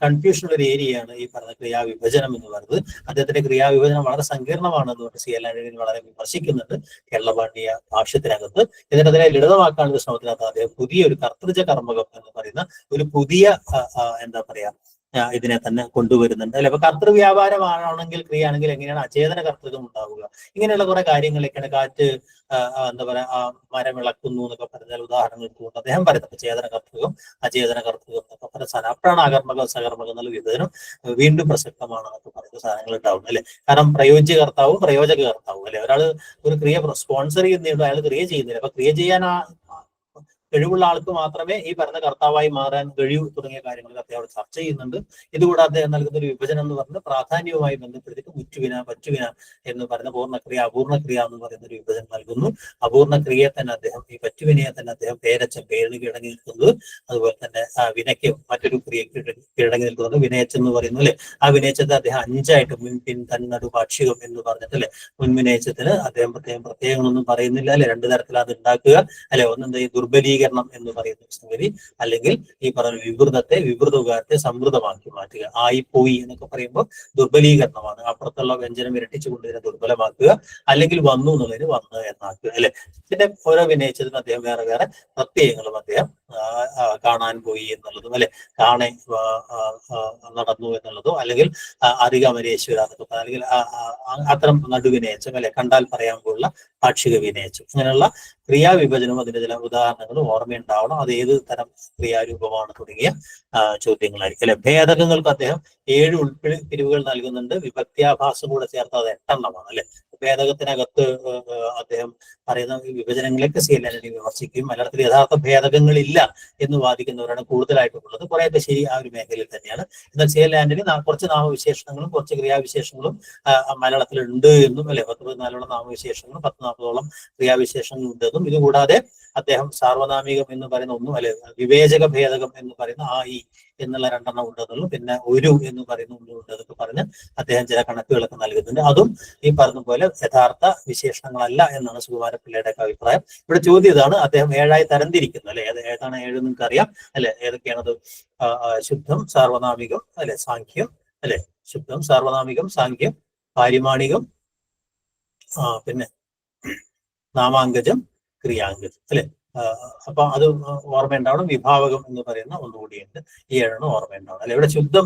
കൺഫ്യൂഷൻ ഉള്ള ഒരു ഏരിയയാണ് ഈ പറഞ്ഞ ക്രിയാവിഭജനം എന്ന് പറയുന്നത്. അദ്ദേഹത്തിന്റെ ക്രിയാവിഭജനം വളരെ സങ്കീർണമാണ് എന്നുകൊണ്ട് CL ആന്റണി വളരെ വിമർശിക്കുന്നുണ്ട് കേരളപാണ്ഡ്യ ഭാഷ്യത്തിനകത്ത്. എന്നിട്ട് അതിനെ ലളിതമാക്കാനുള്ള ശ്രമത്തിനകത്ത് അദ്ദേഹം പുതിയൊരു കർത്തൃജ കർമ്മകം എന്ന് പറയുന്ന ഒരു പുതിയ എന്താ പറയാ ഇതിനെ തന്നെ കൊണ്ടുവരുന്നുണ്ട്, അല്ലെ. അപ്പൊ കർത്തൃവ്യാപാരമാണെങ്കിൽ ക്രിയ ആണെങ്കിൽ എങ്ങനെയാണ് അചേതന കർത്തൃകം ഉണ്ടാവുക, ഇങ്ങനെയുള്ള കുറെ കാര്യങ്ങളിലേക്കാണ്. കാറ്റ് എന്താ പറയാ മരം ഇളക്കുന്നു എന്നൊക്കെ പറഞ്ഞാൽ ഉദാഹരണങ്ങൾ കൊണ്ട് അദ്ദേഹം പറയുന്നത് ചേതന കർത്തൃകം, അചേതന കർത്തൃകം എന്നൊക്കെ പറഞ്ഞ സാധനം. അപ്പോഴാണ് അകർമ്മകം, സകർമ്മകം എന്നുള്ള വിഭജനം വീണ്ടും പ്രസക്തമാണ് എന്നൊക്കെ പറയുന്ന സാധനങ്ങൾ ഉണ്ടാവുന്നത്, അല്ലെ. കാരണം പ്രയോജ്യ കർത്താവും പ്രയോജക കർത്താവും, അല്ലെ. ഒരാൾ ഒരു ക്രിയ സ്പോൺസർ ചെയ്യുന്നുണ്ട്, അയാൾ ക്രിയ ചെയ്യുന്നില്ല. അപ്പൊ ക്രിയ ചെയ്യാൻ കഴിവുള്ള ആൾക്ക് മാത്രമേ ഈ പറഞ്ഞ കർത്താവായി മാറാൻ കഴിയൂ തുടങ്ങിയ കാര്യങ്ങൾ അദ്ദേഹം അവിടെ ചർച്ച ചെയ്യുന്നുണ്ട്. ഇതുകൂടാതെ അദ്ദേഹം നൽകുന്ന ഒരു വിഭജനം എന്ന് പറയുന്നത് പ്രാധാന്യവുമായി ബന്ധപ്പെടുത്തിയിട്ട് മുറ്റുവിന, പറ്റുവിന എന്ന് പറയുന്ന പൂർണ്ണക്രിയ, അപൂർണക്രിയ എന്ന് പറയുന്ന ഒരു വിഭജനം നൽകുന്നു. അപൂർണക്രിയയെ തന്നെ അദ്ദേഹം, ഈ പറ്റുവിനയെ തന്നെ അദ്ദേഹം പേരിന് കീഴടങ്ങി നിൽക്കുന്നത്. അതുപോലെ തന്നെ വിനയ്ക്ക് മറ്റൊരു ക്രിയക്ക് കീഴടങ്ങി നിൽക്കുന്നത് വിനയച്ചൻ എന്ന് പറയുന്നു, അല്ലെ. ആ വിനയച്ചത്തെ അദ്ദേഹം 5ആയിട്ട് മുൻ, പിൻ, തൻ, നടു, പാക്ഷികം എന്ന് പറഞ്ഞിട്ടല്ലേ. മുൻവിനയച്ചത്തിന് അദ്ദേഹം പ്രത്യേകങ്ങളൊന്നും പറയുന്നില്ല, അല്ലെ. 2 തരത്തിൽ അത് ഉണ്ടാക്കുക, അല്ലെ. ഒന്നെന്താ ഈ ദുർബലീകരണം എന്ന് പറയുന്ന സംഗതി, അല്ലെങ്കിൽ ഈ പറഞ്ഞ വിവൃതത്തെ, വിവൃതകാരത്തെ സമൃദ്ധമാക്കി മാറ്റുക. ആയി, പോയി എന്നൊക്കെ പറയുമ്പോൾ ദുർബലീകരണമാണ്. അപ്പുറത്തുള്ള വ്യഞ്ജനം ഇരട്ടിച്ചു കൊണ്ടതിനെ ദുർബലമാക്കുക, അല്ലെങ്കിൽ വന്നു എന്നുള്ളതിന് വന്ന് എന്നാക്കുക, അല്ലെ. പിന്നെ ഓരോ വിനയിച്ചതിന് അദ്ദേഹം വേറെ വേറെ പ്രത്യയങ്ങളും അദ്ദേഹം കാണാൻ പോയി എന്നുള്ളതും, അല്ലെ. കാണെ നടന്നു എന്നുള്ളതോ, അല്ലെങ്കിൽ അധികമരേശ്വര എന്നൊക്കെ, അല്ലെങ്കിൽ അത്തരം നടുവിനയച്ചം, അല്ലെ. കണ്ടാൽ പറയാൻ പോലുള്ള പാക്ഷിക വിനയച്ചം. അങ്ങനെയുള്ള ക്രിയാവിഭജനവും അതിന്റെ ചില ഉദാഹരണങ്ങളും ഓർമ്മയുണ്ടാവണം. അത് ഏത് തരം ക്രിയാരൂപമാണ് തുടങ്ങിയ ചോദ്യങ്ങളായിരിക്കും, അല്ലെ. ഭേദകങ്ങൾക്ക് അദ്ദേഹം 7 ഉൾപ്പിരിവുകൾ നൽകുന്നുണ്ട്. വിഭക്തിയാഭാസം കൂടെ ചേർത്ത് അത് 8 എണ്ണമാണ്, അല്ലെ. ഭേദകത്തിനകത്ത് അദ്ദേഹം പറയുന്ന വിഭജനങ്ങളൊക്കെ സി എൽ ആന്റണി വിമർശിക്കുകയും മലയാളത്തിൽ യഥാർത്ഥ ഭേദകങ്ങളില്ല എന്ന് വാദിക്കുന്നവരാണ് കൂടുതലായിട്ടുള്ളത്. കുറേയൊക്കെ ശരി ആ ഒരു മേഖലയിൽ തന്നെയാണ്. എന്നാൽ സി എൽ ആന്റണി കുറച്ച് നാമവിശേഷണങ്ങളും കുറച്ച് ക്രിയാവിശേഷങ്ങളും മലയാളത്തിൽ ഉണ്ട് എന്നും, അല്ലെ 10-14 നാമവിശേഷങ്ങളും 10-40 ക്രിയാവിശേഷങ്ങളും ഉണ്ടെന്നും, ഇതുകൂടാതെ അദ്ദേഹം സാർവനാമികം എന്ന് പറയുന്ന ഒന്നും, അല്ലെ വിവേചക ഭേദകം എന്ന് പറയുന്ന ആ ഈ എന്നുള്ള 2 ഉണ്ടെന്നുള്ളൂ, പിന്നെ ഒരു എന്ന് പറയുന്ന ഒന്നുണ്ട് എന്നൊക്കെ പറഞ്ഞ് അദ്ദേഹം ചില കണക്കുകളൊക്കെ നൽകുന്നുണ്ട്. അതും ഈ പറഞ്ഞ പോലെ യഥാർത്ഥ വിശേഷണങ്ങളല്ല എന്നാണ് സുകുമാരപിള്ളയുടെ അഭിപ്രായം. ഇവിടെ ചോദ്യം ഇതാണ്, അദ്ദേഹം 7 തരംതിരിക്കുന്നു, അല്ലെ ഏതാണ് 7 നിങ്ങൾക്ക് അറിയാം, അല്ലെ ഏതൊക്കെയാണത്? ശുദ്ധം, സാർവനാമികം, അല്ലെ സാഖ്യം, അല്ലെ ശുദ്ധം, സാർവനാമികം, സാഖ്യം, പാരിമാണികം, പിന്നെ നാമാങ്കജം, ക്രിയാങ്കജം, അല്ലെ. അപ്പൊ അത് ഓർമ്മയുണ്ടാവണം. വിഭാവകം എന്ന് പറയുന്ന ഒന്നുകൂടിയുണ്ട്. ഈ 7 ഓർമ്മയുണ്ടാവണം, അല്ലെ. ഇവിടെ ശുദ്ധം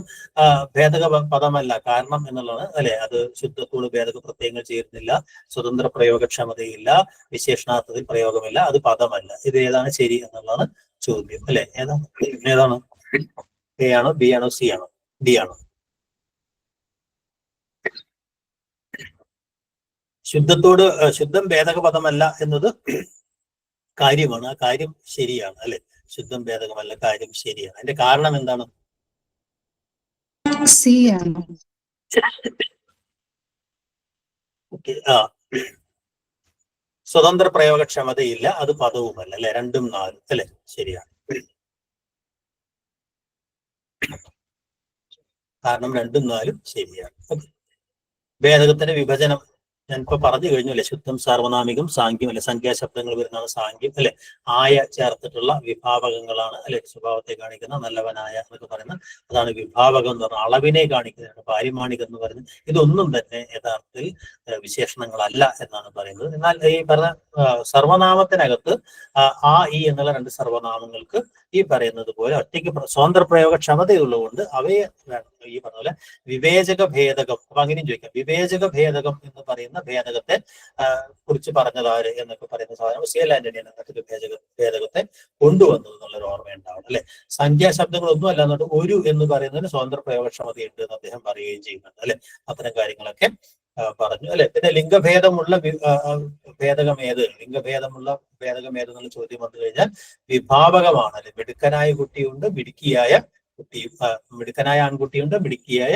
ഭേദക പദമല്ല, കാരണം എന്നുള്ളത്, അല്ലെ അത് ശുദ്ധത്തോട് ഭേദക പ്രത്യയങ്ങൾ ചേരുന്നില്ല, സ്വതന്ത്ര പ്രയോഗക്ഷമതയില്ല, വിശേഷണാർത്ഥത്തിൽ പ്രയോഗമില്ല, അത് പദമല്ല. ഇത് ഏതാണ് ശരി എന്നുള്ളതാണ് ചോദ്യം, അല്ലെ. ഏതാണ്? എ ആണോ, ബി ആണോ, സി ആണോ, ഡി ആണോ? ശുദ്ധം ഭേദക പദമല്ല എന്നത് കാര്യമാണ്. ആ കാര്യം ശരിയാണ്, അല്ലെ. ശുദ്ധം ഭേദകമല്ല, കാര്യം ശരിയാണ്. അതിന്റെ കാരണം എന്താണ്? സി ആണ്. ഓക്കെ. സ്വതന്ത്ര പ്രയോഗക്ഷമതയില്ല, അത് പദവുമല്ല, അല്ലെ. 2ഉം 4ഉം, അല്ലെ ശരിയാണ്. കാരണം 2ഉം 4ഉം ശരിയാണ്. ഭേദകത്തിന്റെ വിഭജനം ഞാനിപ്പോ പറഞ്ഞു കഴിഞ്ഞു, അല്ലെ. ശുദ്ധം, സാർവനാമികം, സാഖ്യം, അല്ലെ സംഖ്യാശബ്ദങ്ങൾ വരുന്നതാണ് സാഖ്യം, അല്ലെ. ആയ ചേർത്തിട്ടുള്ള വിഭാവകങ്ങളാണ്, അല്ലെ സ്വഭാവത്തെ കാണിക്കുന്ന നല്ലവനായ എന്നൊക്കെ പറയുന്ന അതാണ് വിഭാവകം എന്ന് പറഞ്ഞാൽ അളവിനെ കാണിക്കുന്നതാണ്. പാരിമാണികം എന്ന് പറയുന്നത് ഇതൊന്നും തന്നെ യഥാർത്ഥത്തിൽ വിശേഷണങ്ങളല്ല എന്നാണ് പറയുന്നത്. എന്നാൽ ഈ പറഞ്ഞ സർവനാമത്തിനകത്ത് ആ ഈ എന്നുള്ള 2 സർവനാമങ്ങൾക്ക് ഈ പറയുന്നത് പോലെ ഒറ്റയ്ക്ക് സ്വതന്ത്ര പ്രയോഗക്ഷമതയുള്ളതുകൊണ്ട് അവയെ ഈ പറഞ്ഞ പോലെ വിവേചക ഭേദകം, അപ്പൊ അങ്ങനെയും ചോദിക്കാം, വിവേചക ഭേദകം എന്ന് പറയുന്ന ഭേദകത്തെ കുറിച്ച് പറഞ്ഞതാര് എന്നൊക്കെ പറയുന്ന സാധനം സി എൽ ആന്റണി എന്നൊക്കെ ഭേദകത്തെ കൊണ്ടുവന്നത് എന്നുള്ളൊരു ഓർമ്മ ഉണ്ടാവണം, അല്ലെ. സംഖ്യാശബ്ദങ്ങളൊന്നും അല്ല എന്നിട്ട് ഒരു എന്ന് പറയുന്നതിന് സ്വതന്ത്ര പ്രയോഗക്ഷമതയുണ്ട് എന്ന് അദ്ദേഹം പറയുകയും ചെയ്യുന്നുണ്ട്, അല്ലെ. അത്തരം കാര്യങ്ങളൊക്കെ പറഞ്ഞു, അല്ലെ. പിന്നെ ലിംഗഭേദമുള്ള ഭേദകമേത്, ലിംഗഭേദമുള്ള ഭേദകമേത് എന്നുള്ള ചോദ്യം വന്നു കഴിഞ്ഞാൽ വിഭാവകമാണ്, അല്ലെ. മിടുക്കനായ കുട്ടിയുണ്ട്, മിടുക്കിയായ കുട്ടിയും, മിടുക്കനായ ആൺകുട്ടിയുണ്ട്, മിടുക്കിയായ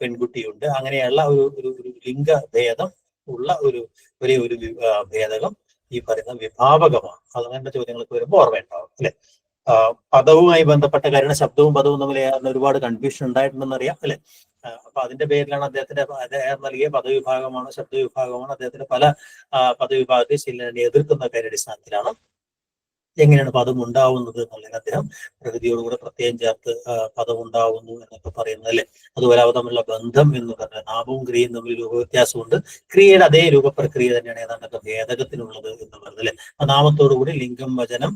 പെൺകുട്ടിയുണ്ട്. അങ്ങനെയുള്ള ഒരു ലിംഗഭേദം ഉള്ള ഒരു ഭേദകം ഈ പറയുന്ന വിഭാവകമാണ്. അങ്ങനത്തെ ചോദ്യങ്ങൾക്ക് വരുമ്പോൾ ഓർമ്മയുണ്ടാവും, അല്ലെ. പദവുമായി ബന്ധപ്പെട്ട കാര്യം ശബ്ദവും പദവും തമ്മിൽ ഒരുപാട് കൺഫ്യൂഷൻ ഉണ്ടായിട്ടുണ്ടെന്ന് അറിയാം, അല്ലെ. അപ്പൊ അതിന്റെ പേരിലാണ് അദ്ദേഹത്തിന്റെ നൽകിയ പദവിഭാഗമാണോ ശബ്ദവിഭാഗമാണോ അദ്ദേഹത്തിന്റെ പല പദവിഭാഗത്തെ ശില്ലിനെ എതിർക്കുന്ന കാര്യടിസ്ഥാനത്തിലാണ് എങ്ങനെയാണ് പദം ഉണ്ടാവുന്നത് എന്നുള്ളത് അദ്ദേഹം പ്രകൃതിയോടുകൂടെ പ്രത്യേകം ചേർത്ത് പദം ഉണ്ടാവുന്നു എന്നൊക്കെ പറയുന്നത്, അല്ലെ. അതുപോലെ അവ തമ്മിലുള്ള ബന്ധം എന്ന് പറഞ്ഞാൽ നാമവും ക്രിയയും തമ്മിൽ രൂപവ്യത്യാസമുണ്ട്, ക്രിയയുടെ അതേ രൂപപ്രക്രിയ തന്നെയാണ് ഏതാണ്ടൊക്കെ ഭേദകത്തിനുള്ളത് എന്ന് പറയുന്നത്, അല്ലെ. ആ നാമത്തോടുകൂടി ലിംഗം, വചനം,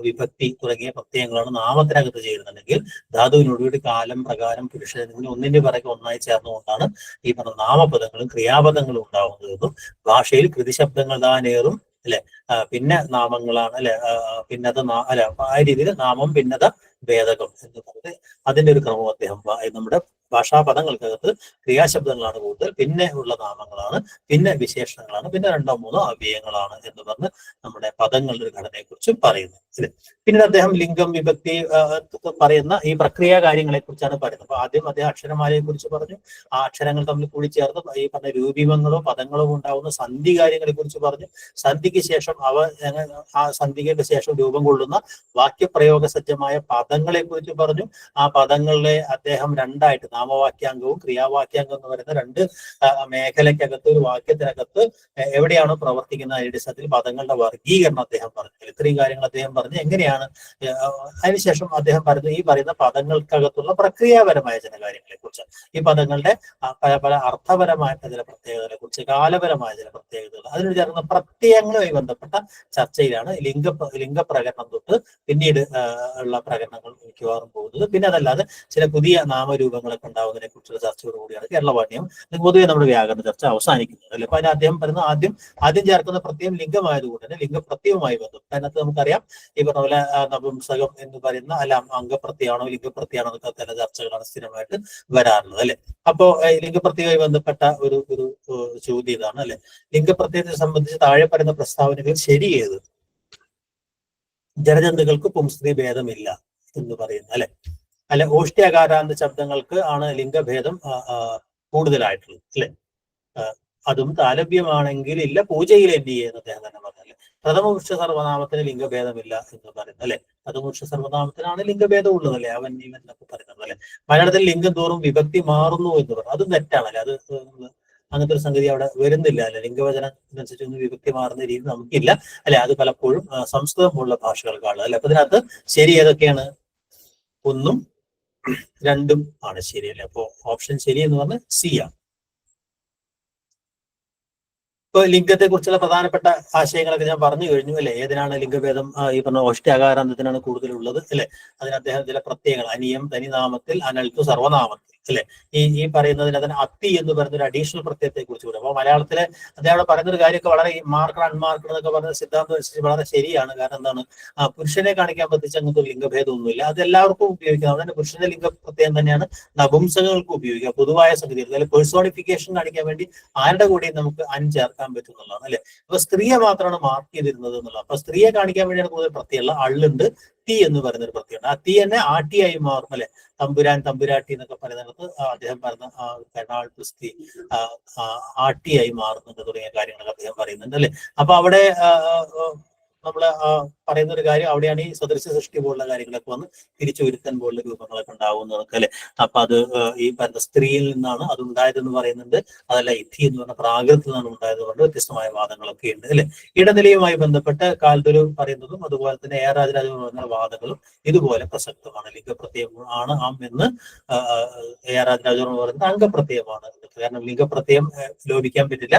വിഭക്തി തുടങ്ങിയ പ്രത്യയങ്ങളാണ് നാമത്തിനകത്ത് ചേരുന്നുണ്ടെങ്കിൽ ധാതുവിനോടുകൂടി കാലം, പ്രകാരം, പുരുഷൻ എന്നിങ്ങനെ ഒന്നിന്റെ പിറകെ ഒന്നായി ചേർന്നുകൊണ്ടാണ് ഈ പറഞ്ഞ നാമപദങ്ങളും ക്രിയാപദങ്ങളും ഉണ്ടാവുന്നതെന്നും ഭാഷയിൽ കൃതിശബ്ദങ്ങൾ താനേറും, അല്ലെ. പിന്നെ നാമങ്ങളാണ്, അല്ലെ. ഭിന്നത അല്ലെ ആ രീതിയിൽ നാമം, ഭിന്നത, ഭേദകം എന്ന് പറഞ്ഞത് അതിന്റെ ഒരു ക്രമം അദ്ദേഹം നമ്മുടെ ഭാഷാപദങ്ങൾക്കകത്ത് ക്രിയാശബ്ദങ്ങളാണ് കൂടുതൽ, പിന്നെ ഉള്ള നാമങ്ങളാണ്, പിന്നെ വിശേഷണങ്ങളാണ്, പിന്നെ 2-3 അവ്യയങ്ങളാണ് എന്ന് പറഞ്ഞ് നമ്മുടെ പദങ്ങളുടെ ഒരു ഘടനയെ കുറിച്ചും പറയുന്നത്. പിന്നീട് അദ്ദേഹം ലിംഗം, വിഭക്തി പറയുന്ന ഈ പ്രക്രിയ കാര്യങ്ങളെ കുറിച്ചാണ് പറയുന്നത്. അപ്പൊ ആദ്യം അദ്ദേഹം അക്ഷരമാലയെ കുറിച്ച് പറഞ്ഞു, ആ അക്ഷരങ്ങൾ തമ്മിൽ കൂടി ചേർന്ന് ഈ പറഞ്ഞ രൂപീമങ്ങളോ പദങ്ങളോ ഉണ്ടാവുന്ന സന്ധി കാര്യങ്ങളെ കുറിച്ച് പറഞ്ഞു. സന്ധിക്ക് ശേഷം ആ സന്ധിക്ക് ശേഷം രൂപം കൊള്ളുന്ന വാക്യപ്രയോഗ സജ്ജമായ പദങ്ങളെ കുറിച്ച് പറഞ്ഞു. ആ പദങ്ങളെ അദ്ദേഹം 2ആയിട്ട് നാമവാക്യാംഗവും ക്രിയാവാക്യാംഗം എന്ന് പറയുന്ന 2 മേഖലയ്ക്കകത്ത് ഒരു വാക്യത്തിനകത്ത് എവിടെയാണോ പ്രവർത്തിക്കുന്ന അടിസ്ഥാനത്തിൽ പദങ്ങളുടെ വർഗീകരണം അദ്ദേഹം പറഞ്ഞു. ഇത്രയും കാര്യങ്ങൾ അദ്ദേഹം പറഞ്ഞു. എങ്ങനെയാണ് അതിനുശേഷം അദ്ദേഹം പറഞ്ഞു ഈ പറയുന്ന പദങ്ങൾക്കകത്തുള്ള പ്രക്രിയാപരമായ ചില കാര്യങ്ങളെ കുറിച്ച്, ഈ പദങ്ങളുടെ പല അർത്ഥപരമായ ചില പ്രത്യേകതകളെ കുറിച്ച്, കാലപരമായ ചില പ്രത്യേകതകൾ, അതിനോട് ചേർന്ന പ്രത്യയങ്ങളുമായി ബന്ധപ്പെട്ട ചർച്ചയിലാണ് ലിംഗപ്രകരണം തൊട്ട് പിന്നീട് ഉള്ള പ്രകടനങ്ങൾ മിക്കവാറും പോകുന്നത്. പിന്നെ അതല്ലാതെ ചില പുതിയ നാമരൂപങ്ങളെ ഉണ്ടാവുന്നതിനെ കുറിച്ചുള്ള ചർച്ചയോടുകൂടിയാണ് കേരളവാണ്യം പൊതുവെ നമ്മുടെ വ്യാകരണ ചർച്ച അവസാനിക്കുന്നത് അല്ലെ. അപ്പൊ അതിന് അദ്ദേഹം പറയുന്നത് ആദ്യം ചേർക്കുന്ന പ്രത്യയം ലിംഗമായതുകൊണ്ട് തന്നെ ലിംഗപ്രത്യവുമായി ബന്ധം. അതിനകത്ത് നമുക്കറിയാം ഈ പറഞ്ഞ പോലെ നപുംസകം എന്ന് പറയുന്ന അല്ല അംഗപ്രത്യമാണോ ലിംഗപ്രത്യമാണോ എന്നൊക്കെ ചില ചർച്ചകളാണ് സ്ഥിരമായിട്ട് വരാറുള്ളത് അല്ലെ. അപ്പോ ലിംഗപ്രത്യവുമായി ബന്ധപ്പെട്ട ഒരു ചോദ്യം ഇതാണ് അല്ലെ. ലിംഗപ്രത്യയത്തെ സംബന്ധിച്ച് താഴെ പറയുന്ന പ്രസ്താവനകൾ ശരി ഏത്? ജലജന്തുക്കൾക്ക് പുംസ്ത്രീ ഭേദമില്ല എന്ന് പറയുന്നു അല്ലെ. ഓഷ്ട്യകാരാന്ത ശബ്ദങ്ങൾക്ക് ആണ് ലിംഗഭേദം കൂടുതലായിട്ടുള്ളത് അല്ലെ. അതും താലഭ്യമാണെങ്കിൽ ഇല്ല പൂജയിൽ എന്ത് ചെയ്യുന്ന അദ്ദേഹം തന്നെ പറഞ്ഞല്ലേ. പ്രഥമപുരുഷ സർവനാമത്തിന് ലിംഗഭേദമില്ല എന്ന് പറയുന്നത് അല്ലെ. പ്രഥമപുരുഷ സർവനാമത്തിനാണ് ലിംഗഭേദം ഉള്ളത് അല്ലെ. അവൻ ഇവൻ എന്നൊക്കെ പറയുന്നത് അല്ലെ. മലയാളത്തിൽ ലിംഗം തോറും വിഭക്തി മാറുന്നു എന്ന് പറയുന്നത് അതും തെറ്റാണല്ലേ. അത് അങ്ങനത്തെ ഒരു സംഗതി അവിടെ വരുന്നില്ല അല്ലെ. ലിംഗവചനം അനുസരിച്ചൊന്നും വിഭക്തി മാറുന്ന രീതി നമുക്കില്ല അല്ലെ. അത് പലപ്പോഴും സംസ്കൃതം പോലുള്ള ഭാഷകൾക്കാണ് അല്ലെ. അപ്പൊ ഇതിനകത്ത് ശരി ഏതൊക്കെയാണ്? 1ഉം 2ഉം ആണ് ശരി അല്ലെ. അപ്പോ ഓപ്ഷൻ ശരി എന്ന് പറഞ്ഞാൽ സി ആണ്. ഇപ്പൊ ലിംഗത്തെ കുറിച്ചുള്ള പ്രധാനപ്പെട്ട ആശയങ്ങളൊക്കെ ഞാൻ പറഞ്ഞു കഴിഞ്ഞു അല്ലെ. ഏതിനാണ് ലിംഗഭേദം ഈ പറഞ്ഞ ഓഷ്ട്യാകാരാന്തത്തിനാണ് കൂടുതലുള്ളത് അല്ലെ. അതിന് അദ്ദേഹം ചില പ്രത്യയങ്ങൾ അനിയം തനിനാമത്തിൽ അനൽത്തു സർവനാമത്തിൽ അല്ലെ. ഈ പറയുന്നതിന് അതിന് അത്തി എന്ന് പറയുന്ന ഒരു അഡീഷണൽ പ്രത്യയത്തെ കുറിച്ച് കൂടെ. അപ്പൊ മലയാളത്തിലെ അദ്ദേഹം പറയുന്ന ഒരു കാര്യമൊക്കെ വളരെ മാർക്കഡ് അൺമാർക്കഡ് എന്നൊക്കെ പറഞ്ഞ സിദ്ധാന്തം അനുസരിച്ച് വളരെ ശരിയാണ്. കാരണം എന്താണ്, പുരുഷനെ കാണിക്കാൻ പറ്റിച്ച അങ്ങനത്തെ ലിംഗഭേദം ഒന്നുമില്ല. അത് എല്ലാവർക്കും ഉപയോഗിക്കാം. അതുതന്നെ പുരുഷന്റെ ലിംഗ പ്രത്യയം തന്നെയാണ് നപുംസകങ്ങൾക്ക് ഉപയോഗിക്കുക. പൊതുവായ സംഗതി അല്ലെങ്കിൽ പേഴ്സോണിഫിക്കേഷൻ കാണിക്കാൻ വേണ്ടി ആരുടെ കൂടെയും നമുക്ക് ചേർക്കാൻ പറ്റുന്നുള്ളതാണ് അല്ലെ. അപ്പൊ സ്ത്രീയെ മാത്രമാണ് മാർക്ക് ചെയ്തിരുന്നത് എന്നുള്ളത്. അപ്പൊ സ്ത്രീയെ കാണിക്കാൻ വേണ്ടിയാണ് കൂടുതൽ പ്രത്യയമുള്ള അള്ളുണ്ട്. തീ എന്ന് പറയുന്ന ഒരു പ്രത്യയമുണ്ട്. ആ തീ തന്നെ ആട്ടിയായി മാറും അല്ലെ. തമ്പുരാൻ തമ്പുരാട്ടി എന്നൊക്കെ പറയുന്നിടത്ത് അദ്ദേഹം പറഞ്ഞ പെണ്ണാൾ സ്ത്രീ ആട്ടിയായി മാറുന്നുണ്ട് തുടങ്ങിയ കാര്യങ്ങളൊക്കെ അദ്ദേഹം പറയുന്നുണ്ട് അല്ലെ. അപ്പൊ അവിടെ നമ്മള് പറയുന്ന ഒരു കാര്യം അവിടെയാണ് ഈ സദൃശ സൃഷ്ടി പോലുള്ള കാര്യങ്ങളൊക്കെ വന്ന് തിരിച്ചു വരുത്താൻ പോലുള്ള രൂപങ്ങളൊക്കെ ഉണ്ടാവുന്നതൊക്കെ അല്ലെ. അപ്പൊ അത് ഈ പറഞ്ഞ സ്ത്രീയിൽ നിന്നാണ് അത് ഉണ്ടായതെന്ന് പറയുന്നുണ്ട്. അതല്ല ഇഥി എന്ന് പറഞ്ഞ പ്രാകൃതത്തിൽ നിന്നാണ് ഉണ്ടായതുകൊണ്ട് വ്യത്യസ്തമായ വാദങ്ങളൊക്കെ ഉണ്ട് അല്ലെ. ഇടനിലയുമായി ബന്ധപ്പെട്ട് കാൽതൊരു പറയുന്നതും അതുപോലെ തന്നെ എ രാജരാജ പറയുന്ന വാദങ്ങളും ഇതുപോലെ പ്രസക്തമാണ്. ലിംഗപ്രത്യയം ആണ് എന്ന് എ രാജരാജ പറയുന്നത് അംഗപ്രത്യയമാണ്. കാരണം ലിംഗപ്രത്യയം ലോപിക്കാൻ പറ്റില്ല.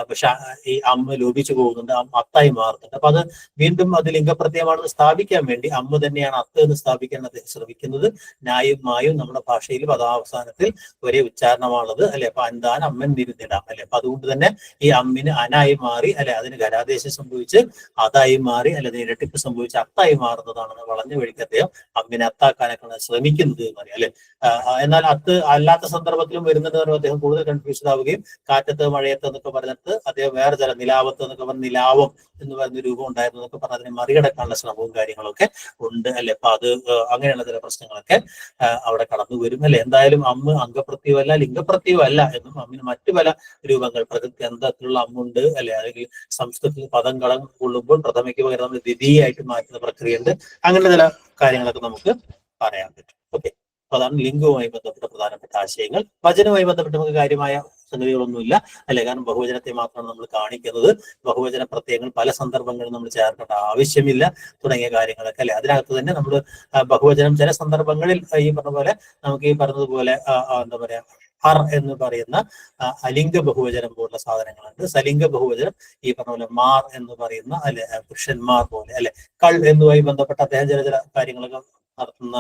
പക്ഷെ ഈ അമ്മ ലോപിച്ചു പോകുന്നുണ്ട്, അത്തായി മാറുന്നുണ്ട്. അപ്പൊ അത് വീണ്ടും അത് ലിംഗപ്രത്യയമാണെന്ന് സ്ഥാപിക്കാൻ വേണ്ടി അമ്മ തന്നെയാണ് അത്ത് എന്ന് സ്ഥാപിക്കാൻ അദ്ദേഹം ശ്രമിക്കുന്നത്. ന്യായും മായും നമ്മുടെ ഭാഷയിൽ പദാവസാനത്തിൽ ഒരേ ഉച്ചാരണമാണുള്ളത് അല്ലെ. അപ്പൊ അന്താൻ അമ്മൻ തിരുന്നിടാം അല്ലെ. അപ്പൊ അതുകൊണ്ട് തന്നെ ഈ അമ്മിന് അനായി മാറി അല്ലെ, അതിന് ഖരാദേശം സംഭവിച്ച് അതായി മാറി അല്ലെ, ഇരട്ടിപ്പ് സംഭവിച്ച് അത്തായി മാറുന്നതാണെന്ന് വളഞ്ഞു വഴിക്ക് അദ്ദേഹം അമ്മിനെ അത്താക്കാനൊക്കെയാണ് ശ്രമിക്കുന്നത് എന്ന് പറയാം അല്ലെ. എന്നാൽ അത്ത് അല്ലാത്ത സന്ദർഭത്തിലും വരുന്നുണ്ടെന്ന് അദ്ദേഹം കൂടുതൽ കൺഫ്യൂഷൻ ആവുകയും കാറ്റത്ത് മഴയത്ത് എന്നൊക്കെ പറഞ്ഞിട്ട് അദ്ദേഹം വേറെ ചില നിലാവത്ത് എന്നൊക്കെ പറഞ്ഞ നിലാവം എന്ന് പറയുന്ന രൂപം ഉണ്ടായിരുന്നു എന്നൊക്കെ പറഞ്ഞ് അതിനെ മറികടക്കാനുള്ള ശ്രമവും കാര്യങ്ങളൊക്കെ ഉണ്ട് അല്ലെ. അപ്പൊ അത് അങ്ങനെയുള്ള ചില പ്രശ്നങ്ങളൊക്കെ അവിടെ കടന്നു വരും അല്ലെ. എന്തായാലും അമ്മ അംഗപ്രത്യവല്ല ലിംഗപ്രത്യവല്ല എന്നും അമ്മിന് മറ്റു പല രൂപങ്ങൾ പ്രകൃതി അന്തത്തിലുള്ള അമ്മുണ്ട് അല്ലെ. അല്ലെങ്കിൽ സംസ്കൃതത്തിൽ പദം കളം കൊള്ളുമ്പോൾ പ്രഥമയ്ക്ക് പകരം നമ്മൾ ദ്വിതീയമായിട്ട് മാറ്റുന്ന പ്രക്രിയ ഉണ്ട്. അങ്ങനെ ചില കാര്യങ്ങളൊക്കെ നമുക്ക് പറയാൻ പറ്റും. ഓക്കെ, അപ്പൊ അതാണ് ലിംഗവുമായി ബന്ധപ്പെട്ട പ്രധാനപ്പെട്ട ആശയങ്ങൾ. വചനവുമായി ബന്ധപ്പെട്ട് നമുക്ക് കാര്യമായ സംഗതികളൊന്നുമില്ല അല്ലെ. കാരണം ബഹുവചനത്തെ മാത്രമാണ് നമ്മൾ കാണിക്കുന്നത്. ബഹുവചന പ്രത്യയങ്ങൾ പല സന്ദർഭങ്ങളിൽ നമ്മൾ ചേർക്കേണ്ട ആവശ്യമില്ല തുടങ്ങിയ കാര്യങ്ങളൊക്കെ അല്ലെ. അതിനകത്ത് തന്നെ നമ്മൾ ബഹുവചനം ചില സന്ദർഭങ്ങളിൽ ഈ പറഞ്ഞ പോലെ നമുക്ക് ഈ പറഞ്ഞതുപോലെ എന്താ പറയാ ഹർ എന്ന് പറയുന്ന അലിംഗ ബഹുവചനം പോലുള്ള സാധനങ്ങളുണ്ട്. സലിംഗ ബഹുവചനം ഈ പറഞ്ഞ പോലെ മാർ എന്ന് പറയുന്ന അല്ലെ പുരുഷന്മാർ പോലെ അല്ലെ. കൾ എന്നുമായി ബന്ധപ്പെട്ട അദ്ദേഹം ചില കാര്യങ്ങളൊക്കെ നടത്തുന്ന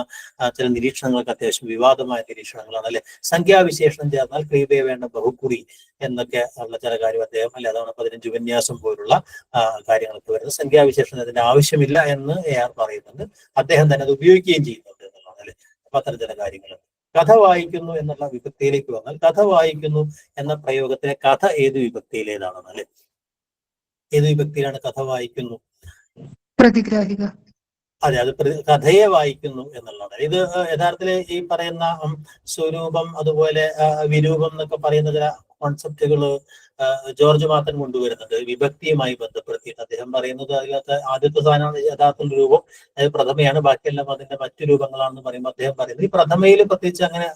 ചില നിരീക്ഷണങ്ങളൊക്കെ അത്യാവശ്യം വിവാദമായ നിരീക്ഷണങ്ങളാണ് അല്ലെ. സംഖ്യാവിശേഷണം ചേർന്നാൽ ക്രിയയെ വേണ്ട ബഹുക്കുറി എന്നൊക്കെ ഉള്ള ചില കാര്യം അദ്ദേഹം അല്ലെ. അതാണ് 15 വിന്യാസം പോലുള്ള കാര്യങ്ങളൊക്കെ വരുന്നത്. സംഖ്യാവിശേഷണം അതിന്റെ ആവശ്യമില്ല എന്ന് AR പറയുന്നുണ്ട്. അദ്ദേഹം തന്നെ അത് ഉപയോഗിക്കുകയും ചെയ്യുന്നുണ്ട് എന്നുള്ളതാണ് അല്ലെ. അപ്പൊ അത്തരം ചില കാര്യങ്ങൾ. കഥ വായിക്കുന്നു എന്നുള്ള വിഭക്തിയിലേക്ക് വന്നാൽ കഥ വായിക്കുന്നു എന്ന പ്രയോഗത്തിലെ കഥ ഏത് വിഭക്തിയിലേതാണെന്ന് അല്ലെ. ഏത് വിഭക്തിയിലാണ് കഥ വായിക്കുന്നു? പ്രതിഗ്രാഹിക. അതെ, അത് കഥയെ വായിക്കുന്നു എന്നുള്ളതാണ്. ഇത് യഥാർത്ഥത്തിൽ ഈ പറയുന്ന സ്വരൂപം അതുപോലെ വിരൂപം എന്നൊക്കെ പറയുന്ന ചില കോൺസെപ്റ്റുകൾ ജോർജ് മാർട്ടൻ കൊണ്ടുവരുന്നുണ്ട് വിഭക്തിയുമായി ബന്ധപ്പെടുത്തിയിട്ട്. അദ്ദേഹം പറയുന്നത് അതിനകത്ത് ആദ്യത്തെ സാധനമാണ് യഥാർത്ഥ രൂപം, അതായത് പ്രഥമയാണ്, ബാക്കിയെല്ലാം അതിന്റെ മറ്റു രൂപങ്ങളാണെന്ന് പറയുമ്പോൾ അദ്ദേഹം പറയുന്നത് ഈ പ്രഥമയിൽ പ്രത്യേകിച്ച് അങ്ങനെ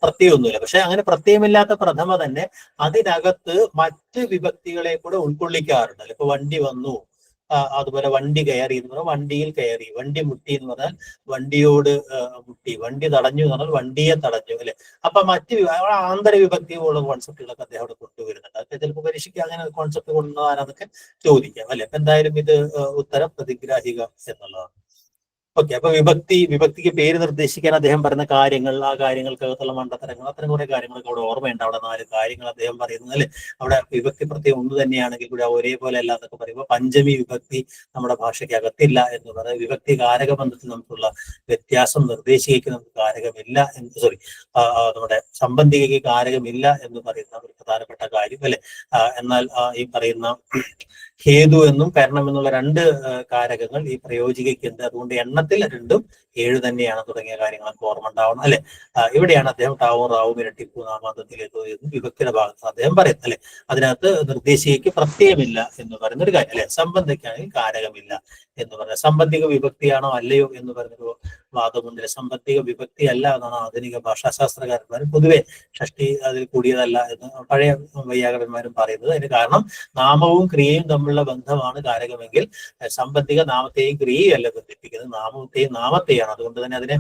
പ്രത്യയമൊന്നുമില്ല. പക്ഷെ അങ്ങനെ പ്രത്യയമില്ലാത്ത പ്രഥമ തന്നെ അതിനകത്ത് മറ്റ് വിഭക്തികളെ കൂടെ ഉൾക്കൊള്ളിക്കാറുണ്ട്. ഇപ്പൊ വണ്ടി വന്നു, അതുപോലെ വണ്ടി കയറി എന്ന് പറഞ്ഞാൽ വണ്ടിയിൽ കയറി, വണ്ടി മുട്ടി എന്ന് പറഞ്ഞാൽ വണ്ടിയോട് മുട്ടി, വണ്ടി തടഞ്ഞു എന്ന് പറഞ്ഞാൽ വണ്ടിയെ തടഞ്ഞു അല്ലെ. അപ്പൊ മറ്റ് ആന്തര വിഭക്തിയുള്ള കോൺസെപ്റ്റുകളൊക്കെ അദ്ദേഹം അവിടെ കൊണ്ടുവരുന്നുണ്ട്. അതൊക്കെ ചിലപ്പോൾ പരീക്ഷയ്ക്ക് അങ്ങനെ കോൺസെപ്റ്റ് കൊണ്ടുവരാനൊക്കെ ചോദിക്കാം അല്ലെ. അപ്പൊ എന്തായാലും ഇത് ഉത്തരം പ്രതിഗ്രാഹിക എന്നുള്ളതാണ്. ഓക്കെ. അപ്പൊ വിഭക്തിക്ക് പേര് നിർദ്ദേശിക്കാൻ അദ്ദേഹം പറയുന്ന കാര്യങ്ങൾ, ആ കാര്യങ്ങൾക്കകത്തുള്ള മണ്ടത്തരങ്ങൾ, അത്തരം കുറെ കാര്യങ്ങളൊക്കെ അവിടെ ഓർമ്മയുണ്ട്. അവിടെ 4 കാര്യങ്ങൾ അദ്ദേഹം പറയുന്നത് അല്ലെ. അവിടെ വിഭക്തി പ്രത്യേകം ഒന്ന് തന്നെയാണെങ്കിൽ കൂടി ഒരേപോലെ അല്ല എന്നൊക്കെ പറയുമ്പോൾ പഞ്ചമി വിഭക്തി നമ്മുടെ ഭാഷയ്ക്ക് അകത്തില്ല എന്ന് പറയുന്നത് വിഭക്തി കാരക ബന്ധത്തിൽ നമുക്കുള്ള വ്യത്യാസം നിർദ്ദേശിക്കുന്ന നമുക്ക് കാരകമില്ല എന്ന് നമ്മുടെ സംബന്ധികയ്ക്ക് കാരകമില്ല എന്ന് പറയുന്ന ഒരു പ്രധാനപ്പെട്ട കാര്യം അല്ലെ. എന്നാൽ ഈ പറയുന്ന ഹേതു എന്നും കാരണം എന്നുള്ള 2 കാരകങ്ങൾ ഈ പ്രയോജികയ്ക്ക് ഉണ്ട്. അതുകൊണ്ട് എണ്ണത്തിൽ രണ്ടും 7 തന്നെയാണ് തുടങ്ങിയ കാര്യങ്ങളൊക്കെ ഓർമ്മ ഉണ്ടാവണം അല്ലെ. ഇവിടെയാണ് അദ്ദേഹം ടാവും റാവും ഇരട്ടിപ്പൂ നാമാന്തത്തിലേതോ എന്ന് വിഭക്തിയുടെ ഭാഗത്ത് അദ്ദേഹം പറയുന്നത് അല്ലെ. അതിനകത്ത് നിർദ്ദേശികയ്ക്ക് പ്രത്യയമില്ല എന്ന് പറയുന്ന ഒരു കാര്യം അല്ലെ. സംബന്ധിക്കാണെങ്കിൽ കാരകമില്ല എന്ന് പറയുന്നത്. സംബന്ധിക വിഭക്തിയാണോ അല്ലയോ എന്ന് പറഞ്ഞൊരു വാദമുണ്ട്. സംബന്ധിക വിഭക്തി അല്ല എന്നാണ് ആധുനിക ഭാഷാശാസ്ത്രകാരന്മാരും പൊതുവെ ഷഷ്ടി അതിൽ കൂടിയതല്ല എന്ന് പഴയ വൈയാകരന്മാരും പറയുന്നത്. അതിന് കാരണം നാമവും ക്രിയയും തമ്മിലുള്ള ബന്ധമാണ് കാരകമെങ്കിൽ സംബന്ധിക നാമത്തെയും ക്രിയയും അല്ല ബന്ധിപ്പിക്കുന്നത്, നാമത്തെയും നാമത്തെയാണ്. അതുകൊണ്ട് തന്നെ അതിനെ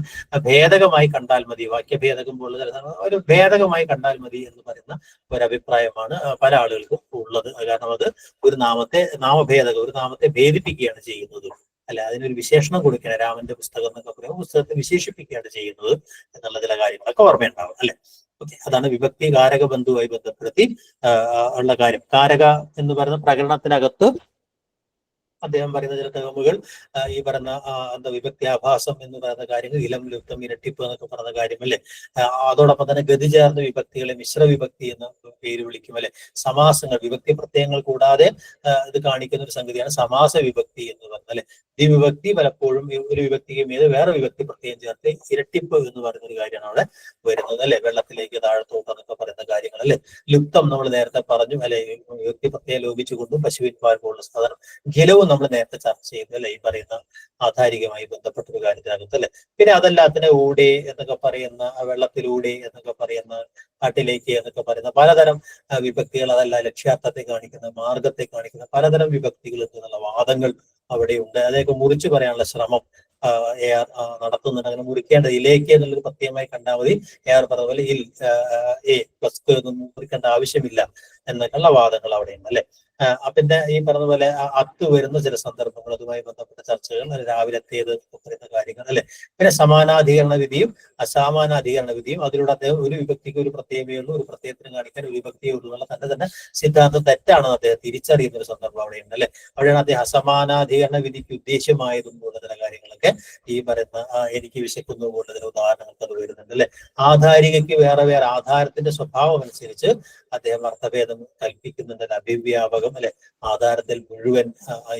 ഭേദകമായി കണ്ടാൽ മതി, വാക്യഭേദകം പോലുള്ള ഒരു ഭേദകമായി കണ്ടാൽ മതി എന്ന് പറയുന്ന ഒരഭിപ്രായമാണ് പല ആളുകൾക്കും ഉള്ളത്. കാരണം അത് ഒരു നാമത്തെ ഭേദിപ്പിക്കുകയാണ് ചെയ്യുന്നത് അല്ലെ. അതിനൊരു വിശേഷണം കൊടുക്കുകയാണ്. രാമന്റെ പുസ്തകം എന്നൊക്കെ പറയുമ്പോൾ പുസ്തകത്തെ വിശേഷിപ്പിക്കുകയാണ് ചെയ്യുന്നത് എന്നുള്ള ചില കാര്യങ്ങളൊക്കെ ഓർമ്മയുണ്ടാവും അല്ലെ. ഓക്കെ. അതാണ് വിഭക്തി കാരക ബന്ധുവായി ബന്ധപ്പെടുത്തി ഉള്ള കാര്യം. കാരക എന്ന് പറയുന്ന പ്രകടനത്തിനകത്ത് അദ്ദേഹം പറയുന്ന ചില ടേമുകൾ ഈ പറയുന്ന വിഭക്തിയാഭാസം എന്ന് പറയുന്ന കാര്യങ്ങൾ, ഇലം, ലുപ്തം, ഇരട്ടിപ്പ് എന്നൊക്കെ പറയുന്ന കാര്യം അല്ലെ. അതോടൊപ്പം തന്നെ ഗതി ചേർന്ന വിഭക്തികളെ മിശ്ര വിഭക്തി എന്ന് പേര് വിളിക്കും അല്ലെ. സമാസങ്ങൾ, വിഭക്തി പ്രത്യയങ്ങൾ കൂടാതെ ഇത് കാണിക്കുന്ന ഒരു സംഗതിയാണ് സമാസ വിഭക്തി എന്ന് പറയുന്നത് അല്ലെ. ദ്വിവിഭക്തി പലപ്പോഴും ഒരു വിഭക്തിക്ക് മീതെ വേറെ വിഭക്തി പ്രത്യയം ചേർത്ത് ഇരട്ടിപ്പ് എന്ന് പറയുന്ന ഒരു കാര്യമാണ് അവിടെ വരുന്നത് അല്ലെ. വെള്ളത്തിലേക്ക് താഴത്തോട്ട് എന്നൊക്കെ പറയുന്ന കാര്യങ്ങൾ അല്ലെ. ലുപ്തം നമ്മൾ നേരത്തെ പറഞ്ഞു അല്ലെ. വിഭക്തി പ്രത്യയം ലോപിച്ചുകൊണ്ടും പശുവിൻ പാൽ പോലുള്ള സാധനം. ജലവും നമ്മൾ നേരത്തെ ചർച്ച ചെയ്തു അല്ലെ. ഈ പറയുന്ന ആധാരികമായി ബന്ധപ്പെട്ട ഒരു കാര്യത്തിനകത്ത് അല്ലെ. പിന്നെ അതല്ലാത്തിന് ഊടെ എന്നൊക്കെ പറയുന്ന, വെള്ളത്തിലൂടെ എന്നൊക്കെ പറയുന്ന, കാട്ടിലേക്ക് എന്നൊക്കെ പറയുന്ന പലതരം വിഭക്തികൾ, അതല്ല ലക്ഷ്യാർത്ഥത്തെ കാണിക്കുന്ന, മാർഗത്തെ കാണിക്കുന്ന പലതരം വിഭക്തികൾ എന്നുള്ള വാദങ്ങൾ അവിടെയുണ്ട്. അതൊക്കെ മുറിച്ചു പറയാനുള്ള ശ്രമം AR നടത്തുന്നുണ്ട്. അങ്ങനെ മുറിക്കേണ്ടത് ഇലേക്ക് എന്നുള്ളൊരു പ്രത്യേകമായി കണ്ടാൽ മതി. AR പറഞ്ഞ പോലെ ഒന്നും മുറിക്കേണ്ട ആവശ്യമില്ല എന്നൊക്കെയുള്ള വാദങ്ങൾ അവിടെയുണ്ട് അല്ലെ. പിന്നെ ഈ പറഞ്ഞ പോലെ അത്ത് വരുന്ന ചില സന്ദർഭങ്ങൾ, അതുമായി ബന്ധപ്പെട്ട ചർച്ചകൾ, രാവിലത്തേത് പറയുന്ന കാര്യങ്ങൾ അല്ലെ. പിന്നെ സമാനാധികരണ വിധിയും അസമാനാധികരണ വിധിയും. അതിലൂടെ അദ്ദേഹം ഒരു വിഭക്തിക്ക് ഒരു പ്രത്യേകമേ ഉള്ളൂ, ഒരു പ്രത്യയത്തിന് കാണിക്കാൻ ഒരു വിഭക്തിയേ ഉള്ളൂ എന്നുള്ള തന്നെ സിദ്ധാന്തം തെറ്റാണെന്ന് അദ്ദേഹം തിരിച്ചറിയുന്ന ഒരു സന്ദർഭം അവിടെയുണ്ട് അല്ലെ. അവിടെയാണ് അദ്ദേഹം അസമാനാധികരണ വിധിക്ക് ഉദ്ദേശ്യമായതും പോലുള്ള ചില കാര്യങ്ങളൊക്കെ ഈ പറയുന്ന എനിക്ക് വിശക്കുന്നു പോലുള്ള ചില ഉദാഹരണങ്ങൾക്ക് അത് വരുന്നുണ്ട് അല്ലെ. ആധാരികയ്ക്ക് വേറെ വേറെ ആധാരത്തിന്റെ സ്വഭാവം അനുസരിച്ച് അദ്ദേഹം അർത്ഥഭേദം കൽപ്പിക്കുന്നുണ്ട്. അഭിവ്യാപകം അല്ലെ. ആധാരത്തിൽ മുഴുവൻ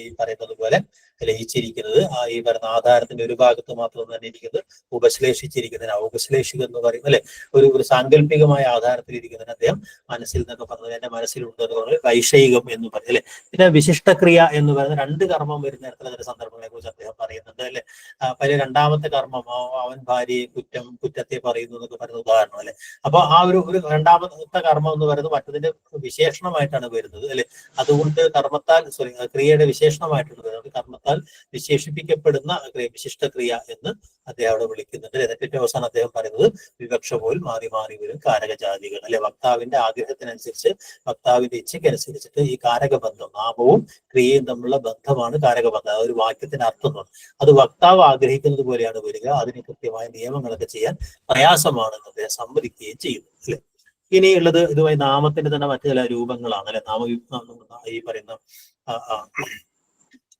ഈ പറയുന്നത് പോലെ ലയിച്ചിരിക്കുന്നത്, ഈ പറയുന്ന ആധാരത്തിന്റെ ഒരു ഭാഗത്ത് മാത്രം തന്നെ ഇരിക്കുന്നത്, ഉപശ്ലേഷിച്ചിരിക്കുന്നതിന് ഔപശ്ലേഷികം എന്ന് പറയും അല്ലെ. ഒരു സാങ്കല്പികമായ ആധാരത്തിൽ ഇരിക്കുന്നതിന് അദ്ദേഹം മനസ്സിൽ നിന്നൊക്കെ പറഞ്ഞത് എന്റെ മനസ്സിലുണ്ട് എന്ന് പറഞ്ഞാൽ വൈഷയികം എന്ന് പറയും അല്ലെ. പിന്നെ വിശിഷ്ടക്രിയ എന്ന് പറയുന്ന 2 കർമ്മം വരുന്ന തരത്തിലുള്ള സന്ദർഭങ്ങളെ കുറിച്ച് അദ്ദേഹം പറയുന്നുണ്ട് അല്ലെ. പല രണ്ടാമത്തെ കർമ്മം അവൻ ഭാര്യയെ കുറ്റത്തെ പറയുന്നു എന്നൊക്കെ പറയുന്ന ഉദാഹരണം അല്ലെ. അപ്പൊ ആ ഒരു രണ്ടാമത്തെ കർമ്മം എന്ന് പറയുന്നത് മറ്റതിന്റെ വിശേഷണമായിട്ടാണ് വരുന്നത് അല്ലെ. അതുകൊണ്ട് ക്രിയയുടെ വിശേഷണമായിട്ടാണ് വരുന്നത്. കർമ്മത്താൽ വിശേഷിപ്പിക്കപ്പെടുന്ന വിശിഷ്ടക്രിയ എന്ന് അദ്ദേഹം അവിടെ വിളിക്കുന്നുണ്ട്. ഏറ്റവും അവസാനം അദ്ദേഹം പറയുന്നത് വിവക്ഷ പോൽ മാറി മാറി വരും കാരകജാതികൾ അല്ലെ. വക്താവിന്റെ ആഗ്രഹത്തിനനുസരിച്ച്, വക്താവിന്റെ ഇച്ഛയ്ക്കനുസരിച്ചിട്ട് ഈ കാരകബന്ധം, നാമവും ക്രിയയും തമ്മിലുള്ള ബന്ധമാണ് കാരകബന്ധം. അതൊരു വാക്യത്തിന്റെ അർത്ഥം. അത് വക്താവ് ആഗ്രഹിക്കുന്നത് പോലെയാണ് വരിക. അതിന് കൃത്യമായ നിയമങ്ങളൊക്കെ ചെയ്യാൻ പ്രയാസമാണെന്ന് അദ്ദേഹം സമ്മതിക്കുകയും ചെയ്യുന്നു അല്ലെ. ഇനിയുള്ളത് ഇതുമായി നാമത്തിന്റെ തന്നെ മറ്റു ചില രൂപങ്ങളാണ് അല്ലെ. ഈ പറയുന്ന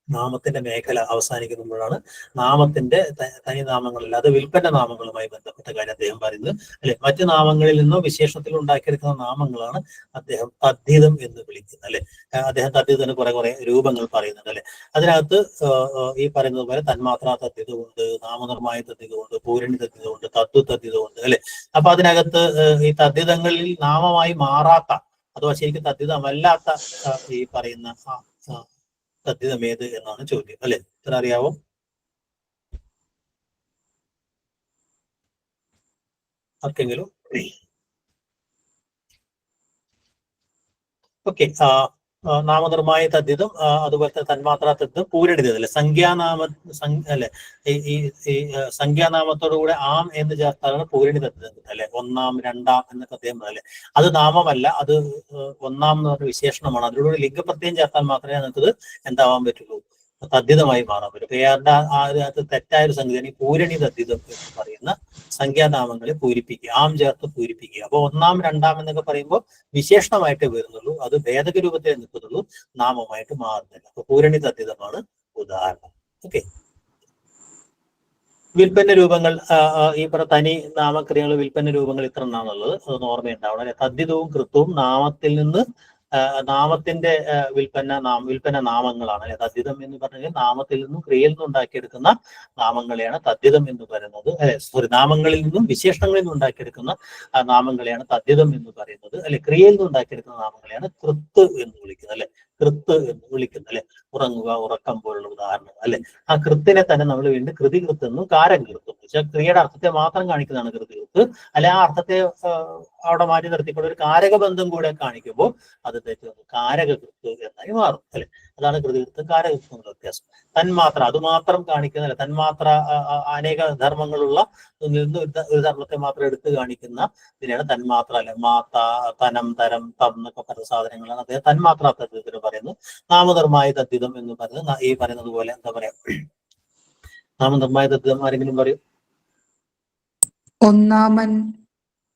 നാമത്തിന്റെ മേഖല അവസാനിക്കുമ്പോഴാണ് നാമത്തിന്റെ തനിനാമങ്ങളല്ലാതെ വിൽപ്പന നാമങ്ങളുമായി ബന്ധപ്പെട്ട കാര്യം അദ്ദേഹം പറയുന്നത് അല്ലെ. മറ്റു നാമങ്ങളിൽ നിന്നോ വിശേഷത്തിൽ ഉണ്ടാക്കിയെടുക്കുന്ന നാമങ്ങളാണ് അദ്ദേഹം തദ്ധിതം എന്ന് വിളിക്കുന്നത് അല്ലെ. അദ്ദേഹം തദ്ധിതത്തിന് കുറെ രൂപങ്ങൾ പറയുന്നുണ്ട് അല്ലെ. അതിനകത്ത് ഈ പറയുന്നത് പോലെ തന്മാത്രാ തദ്ധിതമുണ്ട്, നാമനിർമ്മായ തദ്ധിതമുണ്ട്, പൂരണി തദ്ധിതമുണ്ട്, തദ്വ തദ്ധിതമുണ്ട് അല്ലെ. അപ്പൊ അതിനകത്ത് ഈ തദ്ധിതങ്ങളിൽ നാമമായി മാറാത്ത അഥവാ ശരിക്കും തദ്ധിതമല്ലാത്ത ഈ പറയുന്ന തദ്ധിതമേത് എന്നാണ് ചോദ്യം അല്ലെ. ഇത്ര അറിയാവോ? ആർക്കെങ്കിലും? ഓക്കെ. നാമനിർമ്മായ തദ്ധിതം, അതുപോലെ തന്നെ തന്മാത്രാ തദ്ധിതം, പൂരണിതം അല്ലെ. അല്ലെ ഈ സംഖ്യാനാമത്തോടു കൂടെ ആം എന്ന് ചേർത്താണ് പൂരണി തദ്ധിതം അല്ലെ. ഒന്നാം, രണ്ടാം എന്നൊക്കെ അദ്ദേഹം അല്ലെ. അത് നാമമല്ല, അത് ഒന്നാം എന്ന് പറഞ്ഞ വിശേഷണമാണ്. അതിലൂടെ ലിംഗപ്രത്യയം ചേർത്താൽ മാത്രമേ നമുക്കത് എന്താവാൻ പറ്റുള്ളൂ, തദ്ധിതമായി മാറാൻ പറ്റും. പേരുടെ അതിനകത്ത് തെറ്റായ ഒരു സംഗതിയാണ് ഈ പൂരണി തദ്ധിതം എന്ന് പറയുന്ന സംഖ്യാനാമങ്ങളെ പൂരിപ്പിക്കുക, ആം ചേർത്ത് പൂരിപ്പിക്കുക. അപ്പൊ ഒന്നാം രണ്ടാം എന്നൊക്കെ പറയുമ്പോൾ വിശേഷണമായിട്ടേ വരുന്നുള്ളൂ, അത് ഭേദക രൂപത്തിലേ നിൽക്കുന്നുള്ളൂ, നാമമായിട്ട് മാറുന്നില്ല. അപ്പൊ പൂരണി തദ്ധിതമാണ് ഉദാഹരണം. ഓക്കെ. വിൽപ്പന്ന രൂപങ്ങൾ, ഈ തനി നാമക്രിയകൾ വിൽപ്പന്ന രൂപങ്ങൾ ഇത്ര എണ്ണാന്നുള്ളത് അതൊന്ന് ഓർമ്മയുണ്ടാവണം അല്ലെ. തദ്ധിതവും കൃത്വവും നാമത്തിൽ നിന്ന് നാമത്തിന്റെ വിൽപ്പന നാമങ്ങളാണ് അല്ലെ. തദ്ധിതം എന്ന് പറഞ്ഞാൽ നാമത്തിൽ നിന്നും ക്രിയയിൽ നിന്നും ഉണ്ടാക്കിയെടുക്കുന്ന നാമങ്ങളെയാണ് തദ്ധിതം എന്ന് പറയുന്നത്. നാമങ്ങളിൽ നിന്നും വിശേഷണങ്ങളിൽ നിന്നും ഉണ്ടാക്കിയെടുക്കുന്ന നാമങ്ങളെയാണ് തദ്ധിതം എന്ന് പറയുന്നത് അല്ലെ. ക്രിയയിൽ നിന്നും ഉണ്ടാക്കിയെടുക്കുന്ന നാമങ്ങളെയാണ് കൃത്ത് എന്ന് വിളിക്കുന്നത് അല്ലെ. കൃത്ത് എന്ന് വിളിക്കുന്നത് അല്ലെ. ഉറങ്ങുക, ഉറക്കം പോലുള്ള ഉദാഹരണങ്ങൾ അല്ലെ. ആ കൃത്തിനെ തന്നെ നമ്മൾ വീണ്ടും കൃതികൃത്ത് എന്നും കാരകൃത്തും, ക്രിയയുടെ അർത്ഥത്തെ മാത്രം കാണിക്കുന്നതാണ് കൃതികൃത്ത്. അല്ലെ ആ അർത്ഥത്തെ അവിടെ മാറ്റി നിർത്തിക്കൊണ്ട് ഒരു കാരകബന്ധം കൂടെ കാണിക്കുമ്പോൾ അത് തെറ്റുന്നത് കാരകകൃത്ത് എന്നായി മാറും അല്ലെ. അതാണ് കൃതികൃത്തും കാരകൃത്തും എന്നുള്ള വ്യത്യാസം. തന്മാത്ര അത് മാത്രം കാണിക്കുന്നതല്ല, തന്മാത്ര അനേക ധർമ്മങ്ങളുള്ള ഒരു ധർമ്മത്തെ മാത്രം എടുത്ത് കാണിക്കുന്ന ഇതിനെയാണ് തന്മാത്ര അല്ലെ. മാത്ത, തനം, തരം, തം എന്നൊക്കെ പറഞ്ഞ സാധനങ്ങളാണ് അദ്ദേഹം തന്മാത്ര തദ്ധിതത്തിന് പറയുന്നത്. നാമധർമായ തദ്ധിതം എന്ന് പറയുന്നത് ഈ പറയുന്നത് പോലെ എന്താ പറയാ, നാമധർമായ തദ്ധിതം ആരെങ്കിലും പറയും? ഒന്നാമൻ.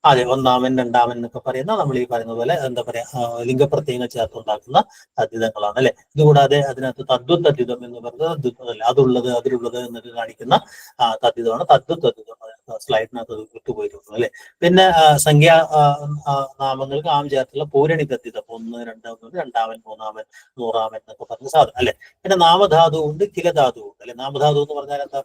അതെ, ഒന്നാമൻ രണ്ടാമൻ എന്നൊക്കെ പറയുന്ന നമ്മൾ ഈ പറയുന്ന പോലെ എന്താ പറയാ ലിംഗപ്രത്യയങ്ങൾ ചേർത്തുണ്ടാക്കുന്ന തദ്ധിതങ്ങളാണ് അല്ലെ. ഇതുകൂടാതെ അതിനകത്ത് തദ്വത് തദ്ധിതം എന്ന് പറയുന്നത് അതുള്ളത് അതിലുള്ളത് എന്നൊക്കെ കാണിക്കുന്ന തദ്ധിതമാണ് തദ്വത് തദ്ധിതം. സ്ലൈഡിനകത്ത് അത് വിട്ടുപോയിരുന്നു അല്ലെ. പിന്നെ സംഖ്യാ നാമങ്ങൾക്ക് ആം ചേർത്തുള്ള പൂരണി തദ്ധിതം, 1, 2, രണ്ടാമൻ, മൂന്നാമൻ, നൂറാമൻ എന്നൊക്കെ പറഞ്ഞ സാധനം അല്ലെ. പിന്നെ നാമധാതു ഉണ്ട്, കിലധാതു ഉണ്ട് അല്ലെ. നാമധാതു എന്ന് പറഞ്ഞാൽ എന്താ,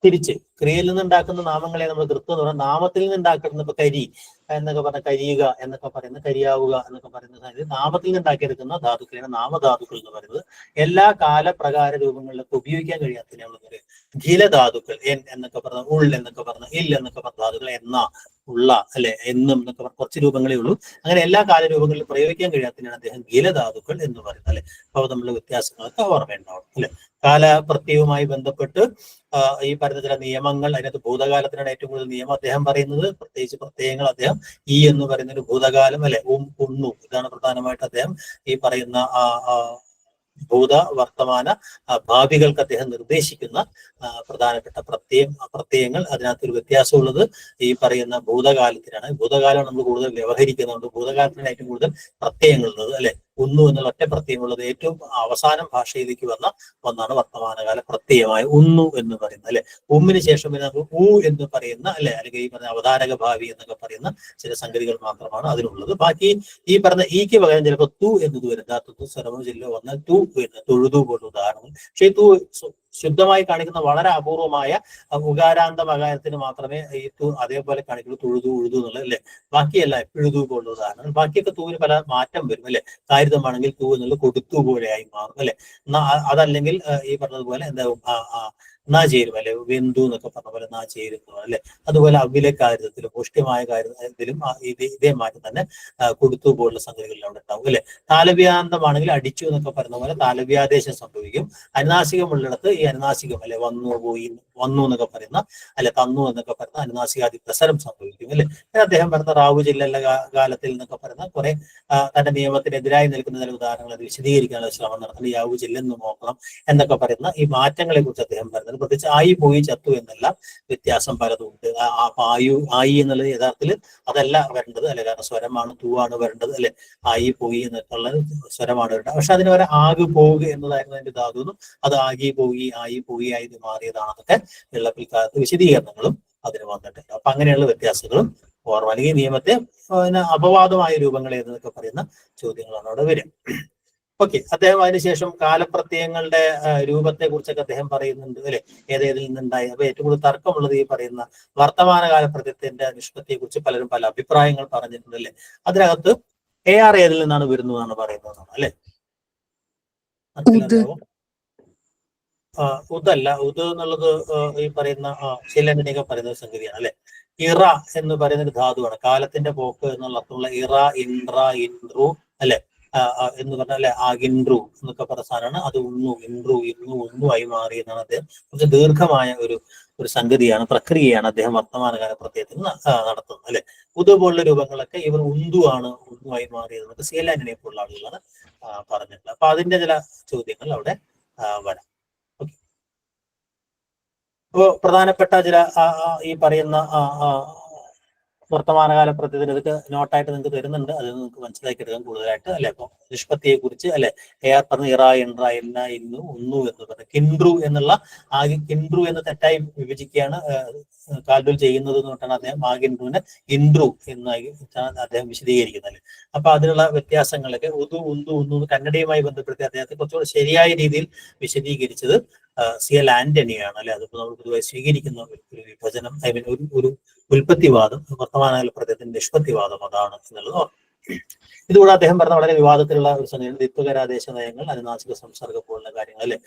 തിരിച്ച് ക്രിയയിൽ നിന്ന് ഉണ്ടാക്കുന്ന നാമങ്ങളെ നമ്മൾ കൃത്യം എന്ന് പറഞ്ഞാൽ നാമത്തിൽ നിന്ന് ഉണ്ടാക്കുന്ന ഇപ്പൊ കരി എന്നൊക്കെ പറഞ്ഞ കരിയുക എന്നൊക്കെ പറയുന്ന കരിയാവുക എന്നൊക്കെ പറയുന്ന നാമത്തിൽ നിന്ന് ഉണ്ടാക്കിയെടുക്കുന്ന ധാതുക്കളാണ് നാമധാതുക്കൾ എന്ന് പറയുന്നത്. എല്ലാ കാലപ്രകാര രൂപങ്ങളിലൊക്കെ ഉപയോഗിക്കാൻ കഴിയാത്തതിനുള്ള ഖിലധാതുക്കൾ, എൻ എന്നൊക്കെ പറഞ്ഞ, ഉൾ എന്നൊക്കെ പറഞ്ഞ, ഇൽ എന്നൊക്കെ പറഞ്ഞ ധാതുക്കൾ, എന്ന, ഉള്ള അല്ലെ, എന്നും എന്നൊക്കെ പറഞ്ഞ കുറച്ച് രൂപങ്ങളേ ഉള്ളൂ. അങ്ങനെ എല്ലാ കാലരൂപങ്ങളിലും പ്രയോഗിക്കാൻ കഴിയാത്തതിനാണ് അദ്ദേഹം ഖിലധാതുക്കൾ എന്ന് പറയുന്നത് അല്ലെ. അപ്പൊ നമ്മൾ വ്യത്യാസങ്ങളൊക്കെ ഓർമ്മയുണ്ടാവും അല്ലെ. കാലപ്രത്യവുമായി ബന്ധപ്പെട്ട് ഈ പറയുന്ന ചില നിയമങ്ങൾ, അതിനകത്ത് ഭൂതകാലത്തിനാണ് ഏറ്റവും കൂടുതൽ നിയമം അദ്ദേഹം പറയുന്നത്. പ്രത്യേകിച്ച് പ്രത്യയങ്ങൾ അദ്ദേഹം ഈ എന്ന് പറയുന്ന ഒരു ഭൂതകാലം അല്ലെ, ഉണ്ണു, ഇതാണ് പ്രധാനമായിട്ട് അദ്ദേഹം ഈ പറയുന്ന ഭൂത വർത്തമാന ഭാവികൾക്ക് അദ്ദേഹം നിർദ്ദേശിക്കുന്ന പ്രധാനപ്പെട്ട പ്രത്യയങ്ങൾ. അതിനകത്തൊരു വ്യത്യാസമുള്ളത് ഈ പറയുന്ന ഭൂതകാലത്തിനാണ്. ഭൂതകാലം നമ്മൾ കൂടുതൽ വ്യവഹരിക്കുന്നുണ്ട്. ഭൂതകാലത്തിനാണ് ഏറ്റവും കൂടുതൽ പ്രത്യയങ്ങളുള്ളത് അല്ലെ. ഉണ്ണു എന്നുള്ള ഒറ്റ പ്രത്യയമുള്ളത് ഏറ്റവും അവസാനം ഭാഷയിലേക്ക് വന്ന ഒന്നാണ് വർത്തമാനകാല പ്രത്യയമായ ഉണ്ണു എന്ന് പറയുന്നത് അല്ലെ. ഉമ്മിന് ശേഷം നമുക്ക് ഊ എന്ന് പറയുന്ന അല്ലെ, അല്ലെങ്കിൽ ഈ പറഞ്ഞ അവതാരക ഭാവി എന്നൊക്കെ പറയുന്ന ചില സംഗതികൾ മാത്രമാണ് അതിനുള്ളത്. ബാക്കി ഈ പറഞ്ഞ ഈക്ക് പകരം ചിലപ്പോൾ തു എന്നത് വരും. ധാതു സർവ്വ ജില്ല വന്നാൽ തു എന്ന്, തൊഴുതു പോലുള്ള ഉദാഹരണം. പക്ഷേ തു ശുദ്ധമായി കാണിക്കുന്ന വളരെ അപൂർവമായ ഉകാരാന്ത മകാരത്തിന് മാത്രമേ ഈ തു അതേപോലെ കാണിക്കുള്ളൂ, തൊഴുതു ഉഴുതു എന്നുള്ളത് അല്ലെ. ബാക്കിയല്ല എഴുതു പോലുള്ള ഉദാഹരണം. ബാക്കിയൊക്കെ തൂവിന് പല മാറ്റം വരും അല്ലെ. കാരിതമാണെങ്കിൽ തൂ എന്നുള്ളത് കൊടുത്തു പോലെയായി മാറും അല്ലെ. അതല്ലെങ്കിൽ ഈ പറഞ്ഞതുപോലെ എന്താ നാ ചേരും അല്ലെ, വെന്തു എന്നൊക്കെ പറഞ്ഞ പോലെ നാ ചേരുന്നു അല്ലെ. അതുപോലെ അവിലെ കാര്യത്തിലും പുഷ്ടിമായ കാര്യത്തിലും ഇതേ മാറ്റം തന്നെ കൊടുത്തു പോലുള്ള സംഗതികളിൽ അവിടെ ഉണ്ടാവും അല്ലെ. താലവ്യാന്തമാണെങ്കിൽ അടിച്ചു എന്നൊക്കെ പറയുന്ന പോലെ താലവ്യാദേശം സംഭവിക്കും. അനുനാസികമുള്ളിടത്ത് ഈ അനുനാസികം അല്ലെ, വന്നു പോയി, വന്നു എന്നൊക്കെ പറയുന്ന അല്ലെ, തന്നു എന്നൊക്കെ പറയുന്ന അനുനാസികാദി പ്രസരം സംഭവിക്കും അല്ലെ. അദ്ദേഹം പറഞ്ഞ റാവു ജില്ലയിലെ കാലത്തിൽ എന്നൊക്കെ പറയുന്ന കുറെ തന്റെ നിയമത്തിനെതിരായി നിൽക്കുന്ന ചില ഉദാഹരണങ്ങൾ അത് വിശദീകരിക്കാനുള്ള ശ്രമം നടത്തുന്നത്. യാവു ജില്ലെന്ന് നോക്കണം എന്നൊക്കെ പറയുന്ന ഈ മാറ്റങ്ങളെ കുറിച്ച് അദ്ദേഹം പറയുന്നത്. പ്രത്യേകിച്ച് ആയി, പോയി, ചത്തു എന്നെല്ലാം വ്യത്യാസം പലതുണ്ട്. ആയി എന്നുള്ളത് യഥാർത്ഥത്തിൽ അതല്ല വരേണ്ടത് അല്ലെ, കാരണം സ്വരമാണ്, തൂവാണ് വരേണ്ടത് അല്ലെ. ആയി, പോയി എന്നൊക്കെയുള്ള സ്വരമാണ് വരേണ്ടത്. പക്ഷെ അതിന് വരെ ആകു, പോവുക എന്നതായിരുന്നു അതിന്റെ ധാതു. അത് ആകി, പോയി, ആയി, പോയി ആയി മാറിയതാണെന്നൊക്കെ ഉള്ള പിൽക്കാലത്ത് വിശദീകരണങ്ങളും അതിന് വന്നിട്ടുണ്ട്. അപ്പൊ അങ്ങനെയുള്ള വ്യത്യാസങ്ങളും ഓർമ്മ, അല്ലെങ്കിൽ നിയമത്തെ അപവാദമായ രൂപങ്ങൾ എന്നൊക്കെ പറയുന്ന ചോദ്യങ്ങളാണ് അവിടെ വരിക. ഓക്കെ. അദ്ദേഹം അതിനുശേഷം കാലപ്രത്യയങ്ങളുടെ രൂപത്തെ കുറിച്ചൊക്കെ അദ്ദേഹം പറയുന്നുണ്ട് അല്ലെ, ഏതേതിൽ നിന്നുണ്ടായി. അപ്പൊ ഏറ്റവും കൂടുതൽ തർക്കമുള്ളത് ഈ പറയുന്ന വർത്തമാനകാല പ്രത്യയത്തിന്റെ നിഷ്പത്തിയെ കുറിച്ച് പലരും പല അഭിപ്രായങ്ങൾ പറഞ്ഞിട്ടുണ്ട് അല്ലെ. അതിനകത്ത് AR ഏതിൽ നിന്നാണ് വരുന്നതെന്നാണ് പറയുന്നതാണ് അല്ലെ. ഉദല്ല, ഉദ് എന്നുള്ളത് ഈ പറയുന്ന ശിലങ്കനെയൊക്കെ പറയുന്ന ഒരു സംഗതിയാണ് അല്ലെ. ഇറ എന്ന് പറയുന്ന ഒരു ധാതുവാണ്. കാലത്തിന്റെ പോക്ക് എന്നുള്ള അർത്ഥമുള്ള ഇറ, ഇൻട്ര, ഇൻട്രു അല്ലെ എന്ന് പറഞ്ഞാൽ അല്ലെ, ആകിൻട്രു എന്നൊക്കെ പറഞ്ഞ സാധനമാണ്. അത് ഉണ്ണു, ഇൻട്രു, ഇന്നു, ഒന്നു ആയി മാറി എന്നാണ് അദ്ദേഹം കുറച്ച് ദീർഘമായ ഒരു ഒരു സംഗതിയാണ്, പ്രക്രിയയാണ് അദ്ദേഹം വർത്തമാനകാല പ്രത്യയത്തിൽ നടത്തുന്നത് അല്ലെ. ഉദു പോലുള്ള രൂപങ്ങളൊക്കെ ഇവർ ഉന്തുവാണ്, ഉന്തുവായി മാറിയത് സി.എൽ. ആന്റണിയെ പോലുള്ള ആളുകളാണ് പറഞ്ഞിട്ടുള്ളത്. അപ്പൊ അതിന്റെ ചില ചോദ്യങ്ങൾ അവിടെ വരാം. ഓക്കെ. അപ്പോ പ്രധാനപ്പെട്ട ചില ഈ പറയുന്ന വർത്തമാനകാല പ്രത്യയത്തിന് ഇതൊക്കെ നോട്ടായിട്ട് നിങ്ങൾക്ക് തരുന്നുണ്ട്, അത് നിങ്ങൾക്ക് മനസ്സിലാക്കി എടുക്കാൻ കൂടുതലായിട്ട് അല്ലെ. അപ്പൊ നിഷ്പത്തിയെ കുറിച്ച് അല്ലെ എആർ പറഞ്ഞ ഇറ, എൻറ, എന്ന, ഇന്നു, ഒന്നു എന്ന് പറഞ്ഞത് കിൻഡ്രു എന്നുള്ള കിൻഡ്രു എന്ന് തെറ്റായി വിഭജിക്കുകയാണ് കാൽഡുൽ ചെയ്യുന്നത് എന്ന് പറഞ്ഞാൽ അദ്ദേഹം കിൻഡ്രുവിനെ ഇൻഡ്രു എന്നായി അദ്ദേഹം വിശദീകരിക്കുന്നത്. അപ്പൊ അതിനുള്ള വ്യത്യാസങ്ങളൊക്കെ ഉദു, ഉന്തു, ഉന്നു കന്നഡയുമായി ബന്ധപ്പെടുത്തി അദ്ദേഹത്തെ കുറച്ചുകൂടി ശരിയായ രീതിയിൽ വിശദീകരിച്ചത് സി.എൽ. ആന്റണിയാണ് അല്ലെ. അതിപ്പോ നമ്മൾ പൊതുവായി സ്വീകരിക്കുന്ന ഒരു വിഭജനം, ഐ മീൻ ഒരു ഉൽപ്പത്തിവാദം, വർത്തമാനകാല പ്രത്യയത്തിന്റെ നിഷ്പത്തിവാദം അതാണ് എന്നുള്ളത്. ഇതുകൂടെ അദ്ദേഹം പറഞ്ഞ വളരെ വിവാദത്തിലുള്ള ഒരു സംഗതിയാണ് ദ്വിത്വകരാദേശ നയങ്ങൾ, അനുനാസിക സംസർഗം പോലുള്ള കാര്യങ്ങൾ അല്ലെ.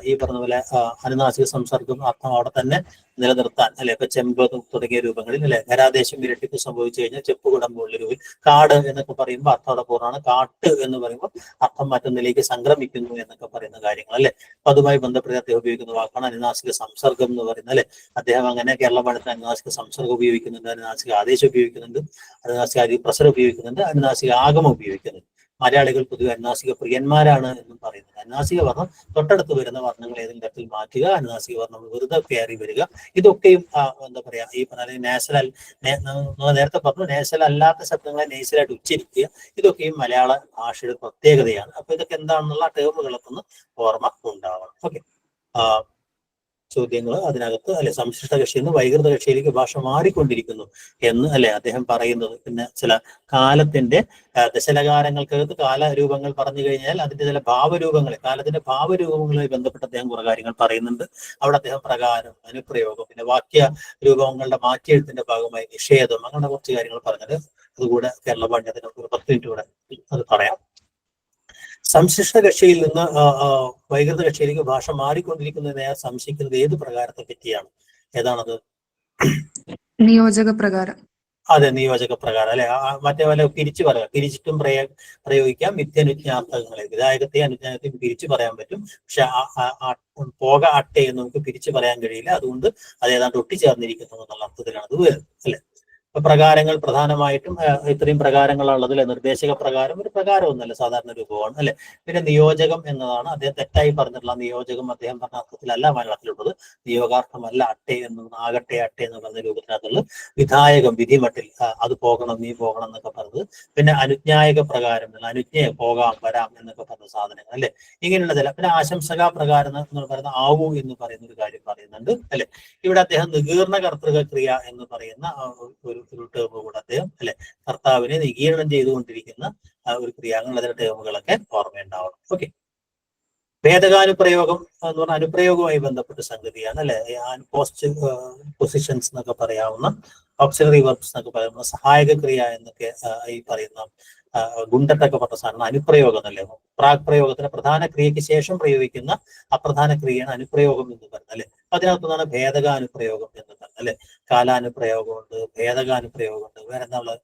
ഈ പറഞ്ഞ പോലെ അനുനാസിക സംസർഗം അർത്ഥം അവിടെ തന്നെ നിലനിർത്താൻ അല്ലെ. ഇപ്പൊ ചെമ്പ് തുടങ്ങിയ രൂപങ്ങളിൽ അല്ലെ ഘരാദേശം ഇരട്ടിപ്പ് സംഭവിച്ചു കഴിഞ്ഞാൽ ചെപ്പുകുടം പോലുള്ള രൂപയിൽ കാട് എന്നൊക്കെ പറയുമ്പോൾ അർത്ഥം അവിടെ പൂർണ്ണമാണ്, കാട്ട് എന്ന് പറയുമ്പോൾ അർത്ഥം മറ്റൊന്നിലേക്ക് സംക്രമിക്കുന്നു എന്നൊക്കെ പറയുന്ന കാര്യങ്ങൾ അല്ലെ. അപ്പൊ അതുമായി ബന്ധപ്പെട്ട് അദ്ദേഹം ഉപയോഗിക്കുന്ന വാക്കാണ് അനുനാസിക സംസർഗം എന്ന് പറയുന്നത് അല്ലെ. അദ്ദേഹം അങ്ങനെ കേരള പഠനത്തിൽ അനുനാസിക സംസർഗം ഉപയോഗിക്കുന്നുണ്ട്, അനുനാസിക ആദേശം ഉപയോഗിക്കുന്നുണ്ട്, അനുനാസിക അതിപ്രസരം ഉപയോഗിക്കുന്നുണ്ട്, അനുനാസിക ആഗമം ഉപയോഗിക്കുന്നുണ്ട്. മലയാളികൾ പൊതുവെ അനുനാസിക പ്രിയന്മാരാണ് എന്നും പറയുന്നത്. അനുനാസിക വർണ്ണം തൊട്ടടുത്ത് വരുന്ന വർണ്ണങ്ങൾ ഏതെങ്കിലും തരത്തിൽ മാറ്റുക, അനുനാസിക വർണ്ണം വെറുതെ കയറി വരിക, ഇതൊക്കെയും എന്താ പറയാ ഈ പറഞ്ഞ നേസൽ, നേരത്തെ പറഞ്ഞു നേസൽ അല്ലാത്ത ശബ്ദങ്ങളെ നേസലായിട്ട് ഉച്ചരിക്കുക, ഇതൊക്കെയും മലയാള ഭാഷയുടെ പ്രത്യേകതയാണ്. അപ്പൊ ഇതൊക്കെ എന്താണെന്നുള്ള ടേമുകളൊക്കെ ഒന്ന് ഓർമ്മ ഉണ്ടാവണം. ഓക്കെ. ചോദ്യങ്ങൾ അതിനകത്ത് അല്ലെ. സംശ്ലിഷ്ട കക്ഷിയിൽ നിന്ന് വൈകൃത കക്ഷിയിലേക്ക് ഭാഷ മാറിക്കൊണ്ടിരിക്കുന്നു എന്ന് അല്ലെ അദ്ദേഹം പറയുന്നത്. പിന്നെ ചില കാലത്തിന്റെ ദശലകാരങ്ങൾക്കകത്ത് കാലരൂപങ്ങൾ പറഞ്ഞു കഴിഞ്ഞാൽ അതിന്റെ ചില ഭാവരൂപങ്ങൾ, കാലത്തിന്റെ ഭാവരൂപങ്ങളുമായി ബന്ധപ്പെട്ട് അദ്ദേഹം കുറെ കാര്യങ്ങൾ പറയുന്നുണ്ട്. അവിടെ അദ്ദേഹം പ്രകാരം, അനുപ്രയോഗം, പിന്നെ വാക്യ രൂപങ്ങളുടെ മാറ്റിയെഴുത്തിന്റെ ഭാഗമായി നിഷേധം, അങ്ങനെ കുറച്ച് കാര്യങ്ങൾ പറഞ്ഞത്. അതുകൂടെ കേരള പാണ്ഡ്യത്തിന് ഒരു 10 മിനിറ്റ് കൂടെ അത് പറയാം. സംശ്ലിഷ്ട കക്ഷിയിൽ നിന്ന് വൈകൃത കക്ഷിയിലേക്ക് ഭാഷ മാറിക്കൊണ്ടിരിക്കുന്നതിനെ സംശയിക്കുന്നത് ഏത് പ്രകാരത്തെ പറ്റിയാണ്? ഏതാണത്? നിയോജക പ്രകാരം. അതെ, നിയോജക പ്രകാരം അല്ലെ. മറ്റേ പോലെ തിരിച്ചു പറയാം, തിരിച്ചിട്ടും പ്രയോഗിക്കാം. നിത്യനുജ്ഞാർത്ഥകങ്ങളെ വിധായകത്തെയും അനുജ്ഞാനത്തെയും തിരിച്ചു പറയാൻ പറ്റും. പക്ഷെ പോക അട്ടെ എന്ന് നമുക്ക് തിരിച്ചു പറയാൻ കഴിയില്ല. അതുകൊണ്ട് അത് ഏതാണ്ട് ഒട്ടിച്ചേർന്നിരിക്കുന്നു എന്നുള്ള അർത്ഥത്തിലാണ് അത് വരുന്നത് അല്ലെ. പ്രകാരങ്ങൾ പ്രധാനമായിട്ടും ഇത്രയും പ്രകാരങ്ങളുള്ളത് അല്ലെ. നിർദ്ദേശക പ്രകാരം ഒരു പ്രകാരം ഒന്നല്ല, സാധാരണ രൂപമാണ് അല്ലെ. പിന്നെ നിയോജകം എന്നതാണ് അദ്ദേഹം തെറ്റായി പറഞ്ഞിട്ടുള്ള നിയോജകം അദ്ദേഹം പറഞ്ഞ അർത്ഥത്തിലല്ല മലയാളത്തിലുള്ളത്. നിയോഗാർത്ഥമല്ല അട്ടെ എന്ന്, ആകട്ടെ അട്ടെ എന്ന് പറഞ്ഞ രൂപത്തിനകത്തുള്ളത്. വിധായകം വിധിമട്ടിൽ അത് പോകണം, നീ പോകണം എന്നൊക്കെ പറഞ്ഞത്. പിന്നെ അനുജ്ഞായക പ്രകാരം, അനുജ്ഞ പോകാം വരാം എന്നൊക്കെ പറഞ്ഞ സാധനങ്ങൾ അല്ലെ. ഇങ്ങനെയുള്ള ചില. പിന്നെ ആശംസകാ പ്രകാരം എന്ന് പറയുന്ന ആവു എന്ന് പറയുന്ന ഒരു കാര്യം പറയുന്നുണ്ട് അല്ലെ. ഇവിടെ അദ്ദേഹം നികീർണ കർത്തൃക ക്രിയ എന്ന് പറയുന്ന ഒരു ടേം കൂടെ അദ്ദേഹം അല്ലെ കർത്താവിനെ നികീർണം ചെയ്തുകൊണ്ടിരിക്കുന്ന ഒരു ക്രിയ, അങ്ങനെയുള്ള ടേമുകളൊക്കെ ഓർമ്മയുണ്ടാവണം. ഓക്കെ. ഭേദകാനുപ്രയോഗം എന്ന് പറഞ്ഞാൽ അനുപ്രയോഗവുമായി ബന്ധപ്പെട്ട സംഗതിയാണ് അല്ലെ. പോസ്റ്റ് പൊസിഷൻസ് എന്നൊക്കെ പറയാവുന്ന, ഓക്സിലറി വെർബ്സ് എന്നൊക്കെ പറയുന്ന, സഹായക ക്രിയ എന്നൊക്കെ ഈ പറയുന്ന ഗുണ്ടത്തൊക്കെ പറഞ്ഞ സാധനം അനുപ്രയോഗം എന്നല്ലേ. പ്രാഗ് പ്രയോഗത്തിന് പ്രധാന ക്രിയയ്ക്ക് ശേഷം പ്രയോഗിക്കുന്ന അപ്രധാന ക്രിയയാണ് അനുപ്രയോഗം എന്ന് പറയുന്നത് അല്ലെ. അതിനകത്തുനിന്നാണ് ഭേദകാനുപ്രയോഗം എന്ന് പറയുന്നത് അല്ലെ. കാലാനുപ്രയോഗമുണ്ട്, ഭേദകാനുപ്രയോഗമുണ്ട്, വേറെ എന്താ ഉള്ളത്?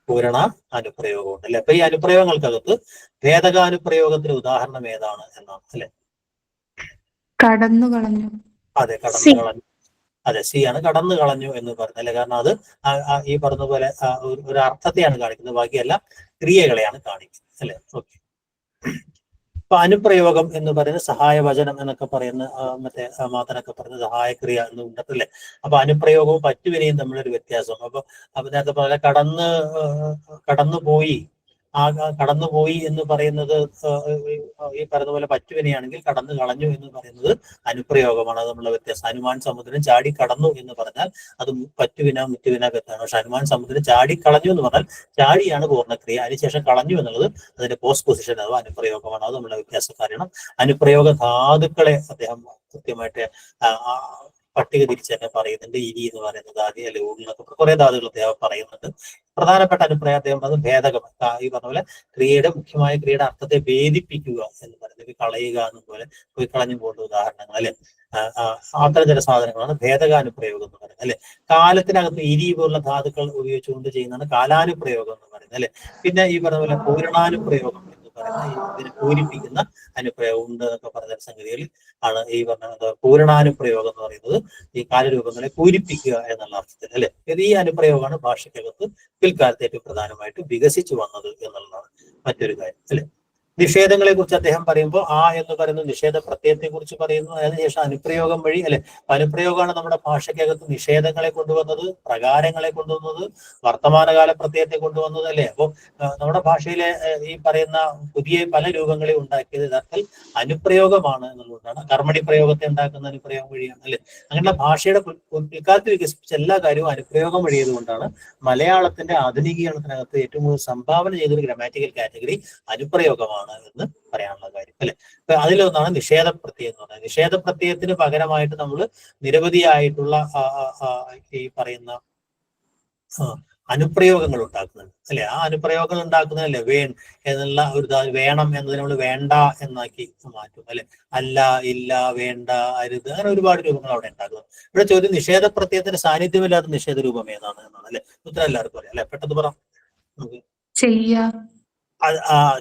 പൂരണ അനുപ്രയോഗമുണ്ട് അല്ലെ. അപ്പൊ ഈ അനുപ്രയോഗങ്ങൾക്കകത്ത് ഭേദകാനുപ്രയോഗത്തിന് ഉദാഹരണം ഏതാണ് എന്നാണ് അല്ലെ. കടന്നു കളഞ്ഞു. അതെ, കടന്നു കളഞ്ഞു. അതെ, സി ആണ്, കടന്നു കളഞ്ഞു എന്ന് പറഞ്ഞല്ലേ. കാരണം അത് ഈ പറഞ്ഞ പോലെ ഒരു അർത്ഥത്തെയാണ് കാണിക്കുന്നത്, ബാക്കിയല്ല ക്രിയകളെയാണ് കാണിക്കുന്നത് അല്ലെ. ഓക്കെ. അപ്പൊ അനുപ്രയോഗം എന്ന് പറയുന്നത് സഹായ വചനം എന്നൊക്കെ പറയുന്ന മറ്റേ മാതനൊക്കെ പറയുന്ന സഹായക്രിയ എന്ന് ഉണ്ടല്ലേ. അപ്പൊ അനുപ്രയോഗവും പറ്റുവിനെയും തമ്മിലൊരു വ്യത്യാസം. അപ്പൊ നേരത്തെ പോലെ കടന്നുപോയി, കടന്നുപോയി എന്ന് പറയുന്നത് ഈ പറയുന്ന പോലെ പറ്റുവിനെയാണെങ്കിൽ കടന്നു കളഞ്ഞു എന്ന് പറയുന്നത് അനുപ്രയോഗമാണ്. അത് നമ്മളെ വ്യത്യാസം. ഹനുമാൻ സമുദ്രം ചാടി കടന്നു എന്ന് പറഞ്ഞാൽ അത് പറ്റുവിന മുറ്റുവിന കത്താണ്. പക്ഷെ ഹനുമാൻ സമുദ്രം ചാടി കളഞ്ഞു എന്ന് പറഞ്ഞാൽ ചാടിയാണ് പൂർണ്ണക്രിയ, അതിനുശേഷം കളഞ്ഞു എന്നുള്ളത് അതിന്റെ പോസ്റ്റ് പൊസിഷൻ അഥവാ അനുപ്രയോഗമാണ്. അത് നമ്മളെ വ്യത്യാസക്കാരണം. അനുപ്രയോഗ ധാതുക്കളെ അദ്ദേഹം കൃത്യമായിട്ട് പട്ടിക തിരിച്ച് തന്നെ പറയുന്നുണ്ട്. ഇരി എന്ന് പറയുന്നത് ആദ്യം അല്ലെ, ഊരിലൊക്കെ കുറെ ധാതുകൾ അദ്ദേഹം പറയുന്നുണ്ട്. പ്രധാനപ്പെട്ട അനുപ്രയം അദ്ദേഹം പറഞ്ഞത് ഭേദകം, ഈ പറഞ്ഞ പോലെ ക്രിയയുടെ മുഖ്യമായ ക്രിയയുടെ അർത്ഥത്തെ ഭേദിപ്പിക്കുക എന്ന് പറയുന്നത്, കളയുക എന്നുപോലെ പോയി കളഞ്ഞു പോകേണ്ട ഉദാഹരണങ്ങൾ അല്ലെ. അത്തരം ചില സാധനങ്ങളാണ് ഭേദകാനുപ്രയോഗം എന്ന് പറയുന്നത് അല്ലെ. കാലത്തിനകത്ത് ഇരി പോലുള്ള ധാതുക്കൾ ഉപയോഗിച്ചുകൊണ്ട് ചെയ്യുന്നതാണ് കാലാനുപ്രയോഗം എന്ന് പറയുന്നത് അല്ലെ. പിന്നെ ഈ പറഞ്ഞ പോലെ പൂരണാനുപ്രയോഗം എന്ന് പറയുന്നത് ഇതിനെ പൂരിപ്പിക്കുന്ന അനുപ്രയോഗം ഉണ്ട് എന്നൊക്കെ പറഞ്ഞ സംഗതികളിൽ ആണ് ഈ പറഞ്ഞ പൂരണാനുപ്രയോഗം എന്ന് പറയുന്നത്. ഈ കാലരൂപങ്ങളെ പൂരിപ്പിക്കുക എന്നുള്ള അർത്ഥത്തിൽ അല്ലെ. ഈ അനുപ്രയോഗമാണ് ഭാഷയ്ക്കകത്ത് പിൽക്കാലത്ത് ഏറ്റവും പ്രധാനമായിട്ട് വികസിച്ചു വന്നത് എന്നുള്ളതാണ് മറ്റൊരു കാര്യം അല്ലെ. നിഷേധങ്ങളെ കുറിച്ച് അദ്ദേഹം പറയുമ്പോൾ ആ എന്ന് പറയുന്ന നിഷേധ പ്രത്യയത്തെ കുറിച്ച് പറയുന്നു. അതിനുശേഷം അനുപ്രയോഗം വഴി അല്ലെ, അനുപ്രയോഗമാണ് നമ്മുടെ ഭാഷയ്ക്കകത്ത് നിഷേധങ്ങളെ കൊണ്ടുവന്നത്, പ്രകാരങ്ങളെ കൊണ്ടുവന്നത്, വർത്തമാനകാല പ്രത്യയത്തെ കൊണ്ടുവന്നത് അല്ലെ. അപ്പോൾ നമ്മുടെ ഭാഷയിലെ ഈ പറയുന്ന പുതിയ പല രൂപങ്ങളെ ഉണ്ടാക്കിയത് യഥാർത്ഥത്തിൽ അനുപ്രയോഗമാണ് എന്നുള്ളതാണ്. കർമ്മണി പ്രയോഗത്തെ ഉണ്ടാക്കുന്ന അനുപ്രയോഗം വഴിയാണ് അല്ലെ. അങ്ങനെയുള്ള ഭാഷയുടെ പിൽക്കാലത്ത് വികസിപ്പിച്ച എല്ലാ കാര്യവും അനുപ്രയോഗം വഴിയതുകൊണ്ടാണ് മലയാളത്തിന്റെ ആധുനികീകരണത്തിനകത്ത് ഏറ്റവും കൂടുതൽ സംഭാവന ചെയ്തൊരു ഗ്രാമാറ്റിക്കൽ കാറ്റഗറി അനുപ്രയോഗമാണ് എന്ന് പറയാനുള്ള കാര്യം അല്ലെ. അപ്പൊ അതിലൊന്നാണ് നിഷേധ പ്രത്യയം എന്ന് പറയുന്നത്. നിഷേധ പ്രത്യയത്തിന് പകരമായിട്ട് നമ്മൾ നിരവധിയായിട്ടുള്ള ഈ പറയുന്ന അനുപ്രയോഗങ്ങൾ ഉണ്ടാക്കുന്നുണ്ട് അല്ലെ. ആ അനുപ്രയോഗങ്ങൾ ഉണ്ടാക്കുന്നതല്ലേ എന്നുള്ള ഒരു വേണം എന്നതിനെ നമ്മൾ വേണ്ട എന്നാക്കി മാറ്റും അല്ലെ. അല്ല, ഇല്ല, വേണ്ട, അരുത്, അങ്ങനെ ഒരുപാട് രൂപങ്ങൾ അവിടെ ഉണ്ടാക്കുന്നത്. ഇവിടെ ചോദ്യം നിഷേധ പ്രത്യയത്തിന് സാന്നിധ്യമില്ലാത്ത നിഷേധ രൂപം ഏതാണ് എന്നാണ് അല്ലെ. ഉത്തരം എല്ലാവർക്കും അറിയാം അല്ലെ. പെട്ടെന്ന് പറ.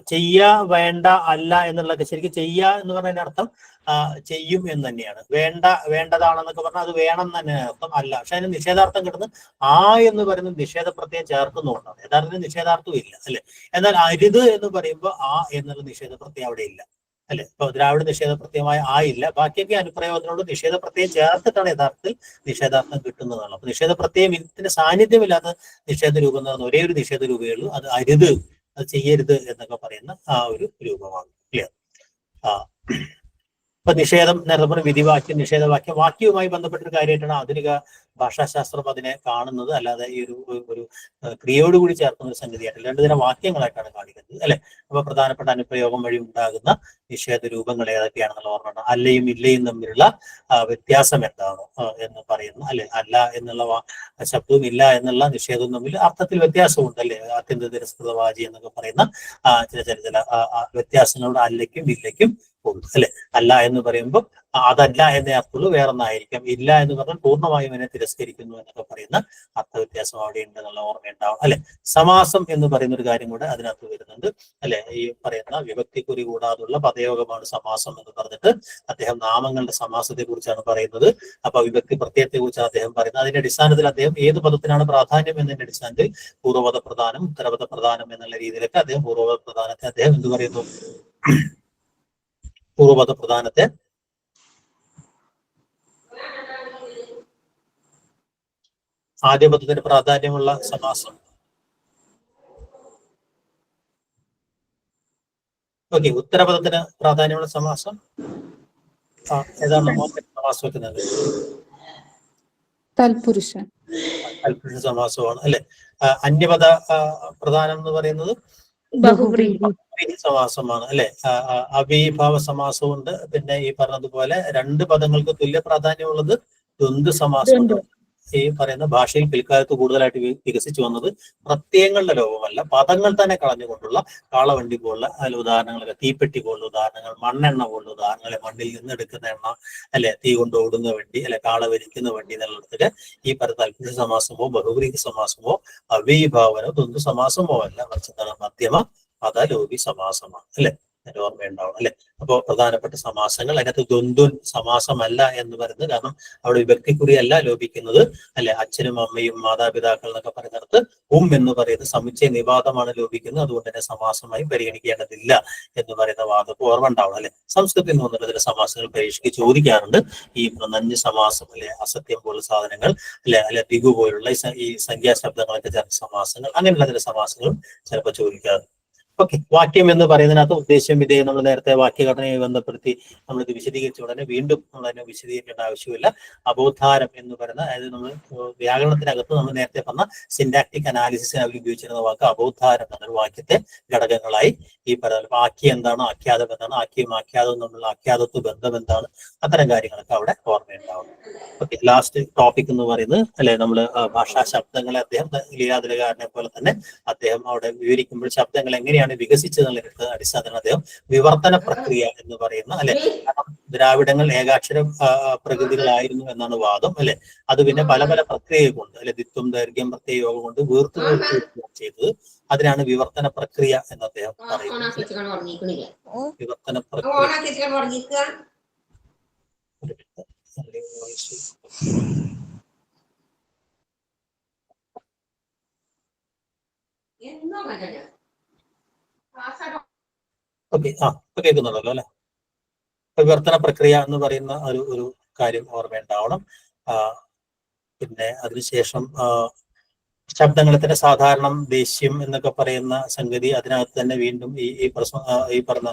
ചെയ്യ, വേണ്ട, അല്ല എന്നുള്ളതൊക്കെ ശരിക്കും ചെയ്യ എന്ന് പറഞ്ഞതിന്റെ അർത്ഥം ചെയ്യും എന്ന് തന്നെയാണ്. വേണ്ടതാണെന്നൊക്കെ പറഞ്ഞാൽ അത് വേണം എന്ന് തന്നെയാണ് അർത്ഥം. അല്ല, പക്ഷെ അതിന് നിഷേധാർത്ഥം കിട്ടുന്നത് ആ എന്ന് പറയുന്നത് നിഷേധ പ്രത്യയം ചേർക്കുന്നതുകൊണ്ടാണ്. യഥാർത്ഥത്തിൽ നിഷേധാർത്ഥവും ഇല്ല അല്ലെ. എന്നാൽ അരുത് എന്ന് പറയുമ്പോൾ ആ എന്നുള്ള നിഷേധ പ്രത്യയം അവിടെ ഇല്ല അല്ലെ. ഇപ്പൊ ദ്രാവിഡ നിഷേധ പ്രത്യയമായ ആ ഇല്ല. ബാക്കിയൊക്കെ അനുപ്രയോഗത്തിനോട് നിഷേധ പ്രത്യയം ചേർത്തിട്ടാണ് യഥാർത്ഥത്തിൽ നിഷേധാർത്ഥം കിട്ടുന്നതാണ്. അപ്പൊ നിഷേധ പ്രത്യയം ഇതിന്റെ സാന്നിധ്യമില്ലാത്ത നിഷേധ രൂപം എന്ന് പറഞ്ഞ ഒരേ ഒരു നിഷേധ രൂപയേ ഉള്ളൂ. അത് അരുത്, അത് ചെയ്യരുത് എന്നൊക്കെ പറയുന്ന ആ ഒരു രൂപമാണ്. ക്ലിയർ. ഇപ്പൊ നിഷേധം നേരത്തെ പറഞ്ഞ വിധിവാക്യം, നിഷേധവാക്യം, വാക്യവുമായി ബന്ധപ്പെട്ടൊരു കാര്യമായിട്ടാണ് ആധുനിക ഭാഷാശാസ്ത്രം അതിനെ കാണുന്നത്. അല്ലാതെ ഈ ഒരു ക്രിയയോടുകൂടി ചേർക്കുന്ന ഒരു സംഗതിയായിട്ട് രണ്ടു തരം വാക്യങ്ങളായിട്ടാണ് കാണിക്കുന്നത് അല്ലെ. അപ്പൊ പ്രധാനപ്പെട്ട അനുപ്രയോഗം വഴി ഉണ്ടാകുന്ന നിഷേധ രൂപങ്ങൾ ഏതൊക്കെയാണെന്നുള്ള ഓർമ്മ. അല്ലയും ഇല്ലയും തമ്മിലുള്ള വ്യത്യാസം എന്താണ് എന്ന് പറയുന്നു അല്ലെ. അല്ല എന്നുള്ള ശബ്ദവും ഇല്ല എന്നുള്ള നിഷേധവും തമ്മിൽ അർത്ഥത്തിൽ വ്യത്യാസമുണ്ട് അല്ലെ. അത്യന്ത തിരസ്കൃതവാചി എന്നൊക്കെ പറയുന്ന ചില വ്യത്യാസങ്ങളുടെ അല്ലയ്ക്കും ഇല്ലയ്ക്കും ഉണ്ട് അല്ലെ. അല്ല എന്ന് പറയുമ്പോൾ അതല്ല എന്നേ അർത്ഥമുള്ളൂ, വേറൊന്നായിരിക്കാം. ഇല്ല എന്ന് പറഞ്ഞാൽ പൂർണ്ണമായും എന്നെ തിരസ്കരിക്കുന്നു എന്നൊക്കെ പറയുന്ന അർത്ഥവ്യത്യാസം അവിടെ ഉണ്ട് എന്നുള്ള ഓർമ്മയുണ്ടാവും അല്ലെ. സമാസം എന്ന് പറയുന്ന ഒരു കാര്യം കൂടെ അതിനകത്ത് വരുന്നുണ്ട് അല്ലെ. ഈ പറയുന്ന വിഭക്തിക്കുറി കൂടാതുള്ള പദയോഗമാണ് സമാസം എന്ന് പറഞ്ഞിട്ട് അദ്ദേഹം നാമങ്ങളുടെ സമാസത്തെ കുറിച്ചാണ് പറയുന്നത്. അപ്പൊ വിഭക്തി പ്രത്യയത്തെ കുറിച്ചാണ് അദ്ദേഹം പറയുന്നത്. അതിന്റെ അടിസ്ഥാനത്തിൽ അദ്ദേഹം ഏത് പദത്തിനാണ് പ്രാധാന്യം എന്നതിന്റെ അടിസ്ഥാനത്തിൽ പൂർവ്വപദ പ്രധാനം, ഉത്തരപദ പ്രധാനം എന്നുള്ള രീതിയിലൊക്കെ അദ്ദേഹം പൂർവ്വപദ പ്രധാനത്തെ അദ്ദേഹം എന്ത് പറയുന്നു, പൂർവ്വപദ പ്രധാനത്തെ ആദ്യ പദത്തിന് പ്രാധാന്യമുള്ള സമാസം. ഓക്കെ, ഉത്തരപദത്തിന് പ്രാധാന്യമുള്ള സമാസം ഏതാണ്? സമാസം വെക്കുന്നത് തൽപുരുഷ സമാസമാണ് അല്ലെ. അന്യപദ പ്രധാനം എന്ന് പറയുന്നത് ബഹുവ്രീഹി സമാസമാണ് അല്ലെ. അവീഭാവ സമാസവും ഉണ്ട്. പിന്നെ ഈ പറഞ്ഞതുപോലെ രണ്ട് പദങ്ങൾക്ക് തുല്യ പ്രാധാന്യമുള്ളത് ദ്വന്ദ്വ സമാസമുണ്ട്. ഈ പറയുന്ന ഭാഷയിൽ പിൽക്കാലത്ത് കൂടുതലായിട്ട് വികസിച്ചു വന്നത് പ്രത്യയങ്ങളുടെ ലോകമല്ല, പദങ്ങൾ തന്നെ കളഞ്ഞുകൊണ്ടുള്ള കാളവണ്ടി പോലുള്ള അതിൽ ഉദാഹരണങ്ങളൊക്കെ, തീപ്പെട്ടി പോലുള്ള ഉദാഹരണങ്ങൾ, മണ്ണെണ്ണ പോലുള്ള ഉദാഹരണങ്ങളെ, മണ്ണിൽ നിന്ന് എടുക്കുന്ന എണ്ണ അല്ലെ, തീ കൊണ്ട് ഓടുന്ന വണ്ടി അല്ലെ, കാള വലിക്കുന്ന വണ്ടി എന്നുള്ളതൊക്കെ ഈ തൽപുരുഷ സമാസമോ ബഹുവ്രീഹി സമാസമോ അവീഭാവനോ ദ്വന്ദ്വ സമാസമോ അല്ല, മറിച്ച് മധ്യമ പദലോപി സമാസമാണ് അല്ലെ. അതിന്റെ ഓർമ്മയുണ്ടാവണം അല്ലെ. അപ്പോൾ പ്രധാനപ്പെട്ട സമാസങ്ങൾ അതിനകത്ത് ദ്വന്ദ്വൻ സമാസമല്ല എന്ന് പറയുന്നത് കാരണം അവിടെ വിഭക്തിക്കുറിയല്ല ലോപിക്കുന്നത് അല്ലെ. അച്ഛനും അമ്മയും മാതാപിതാക്കൾ എന്നൊക്കെ പറയുന്നിടത്ത് എന്ന് പറയുന്നത് സമുച്ചയ നിവാദമാണ് ലോപിക്കുന്നത്. അതുകൊണ്ട് തന്നെ സമാസമായി പരിഗണിക്കേണ്ടതില്ല എന്ന് പറയുന്ന വാദം ഓർമ്മ ഉണ്ടാവണം അല്ലെ. സംസ്കൃതത്തിൽ നിന്ന് വന്നിട്ട് ചില സമാസങ്ങൾ പരീക്ഷയ്ക്ക് ചോദിക്കാറുണ്ട്. ഈ നഞ്ഞ് സമാസം അല്ലെ, അസത്യം പോലുള്ള സാധനങ്ങൾ അല്ലെ ദിഗു പോലുള്ള ഈ സംഖ്യാശബ്ദങ്ങളൊക്കെ ചേർന്ന സമാസങ്ങൾ, അങ്ങനെയുള്ള ചില സമാസങ്ങളും ചിലപ്പോൾ ചോദിക്കാറുണ്ട്. ഓക്കെ, വാക്യം എന്ന് പറയുന്നതിനകത്ത് ഉദ്ദേശ്യം വിധേയം നമ്മൾ നേരത്തെ വാക്യഘടനയെ ബന്ധപ്പെടുത്തി നമ്മളിത് വിശദീകരിച്ച ഉടനെ വീണ്ടും നമ്മൾ അതിനെ വിശദീകരിക്കേണ്ട ആവശ്യമില്ല. അബോധാരം എന്ന് പറയുന്ന, അതായത് നമ്മൾ വ്യാകരണത്തിനകത്ത് നമ്മൾ നേരത്തെ പറഞ്ഞ സിന്റാക്ടിക് അനാലിസിസിന് അവർ ഉപയോഗിച്ചിരുന്ന വാക്ക് അബോധാരം എന്നൊരു വാക്യത്തെ ഘടകങ്ങളായി ഈ പറയുന്നത് ആഖ്യം എന്താണ്, ആഖ്യാതം എന്താണ്, ആഖ്യം ആഖ്യാതവും തമ്മിലുള്ള ആഖ്യാതത്വ ബന്ധം എന്താണ്, അത്തരം കാര്യങ്ങളൊക്കെ അവിടെ ഓർമ്മയുണ്ടാവും. ഓക്കെ, ലാസ്റ്റ് ടോപ്പിക് എന്ന് പറയുന്നത് അല്ലെ, നമ്മൾ ഭാഷാ ശബ്ദങ്ങളെ അദ്ദേഹം ലീലാതിലകാരനെ പോലെ തന്നെ അദ്ദേഹം അവിടെ വിവരിക്കുമ്പോൾ ശബ്ദങ്ങൾ എങ്ങനെയാണ് എങ്ങനെ വികസിച്ചതെന്നുള്ള അടിസ്ഥാനത്തിൽ അദ്ദേഹം വിവർത്തന പ്രക്രിയ എന്ന് പറയുന്ന അല്ലെ, ദ്രാവിഡങ്ങൾ ഏകാക്ഷര പ്രകൃതികളായിരുന്നു എന്നാണ് വാദം അല്ലെ. അത് പിന്നെ പല പല പ്രക്രിയ കൊണ്ട് അല്ലെ, ദിത്വം, ദൈർഘ്യം, പ്രത്യയ യോഗം കൊണ്ട് വീർത്തുകയാണ് ചെയ്തത്. അതിനാണ് വിവർത്തന പ്രക്രിയ എന്ന് അദ്ദേഹം പറയുന്നത്. വിവർത്തന പ്രക്രിയ ഓക്കെ. ഇപ്പൊ കേൾക്കുന്നുണ്ടല്ലോ അല്ലെ. വിവർത്തന പ്രക്രിയ എന്ന് പറയുന്ന ഒരു കാര്യം ഓർമ്മയുണ്ടാവണം. പിന്നെ അതിനുശേഷം ശബ്ദങ്ങൾ തന്നെ സാധാരണ ദേശ്യം എന്നൊക്കെ പറയുന്ന സംഗതി, അതിനകത്ത് തന്നെ വീണ്ടും ഈ പറഞ്ഞ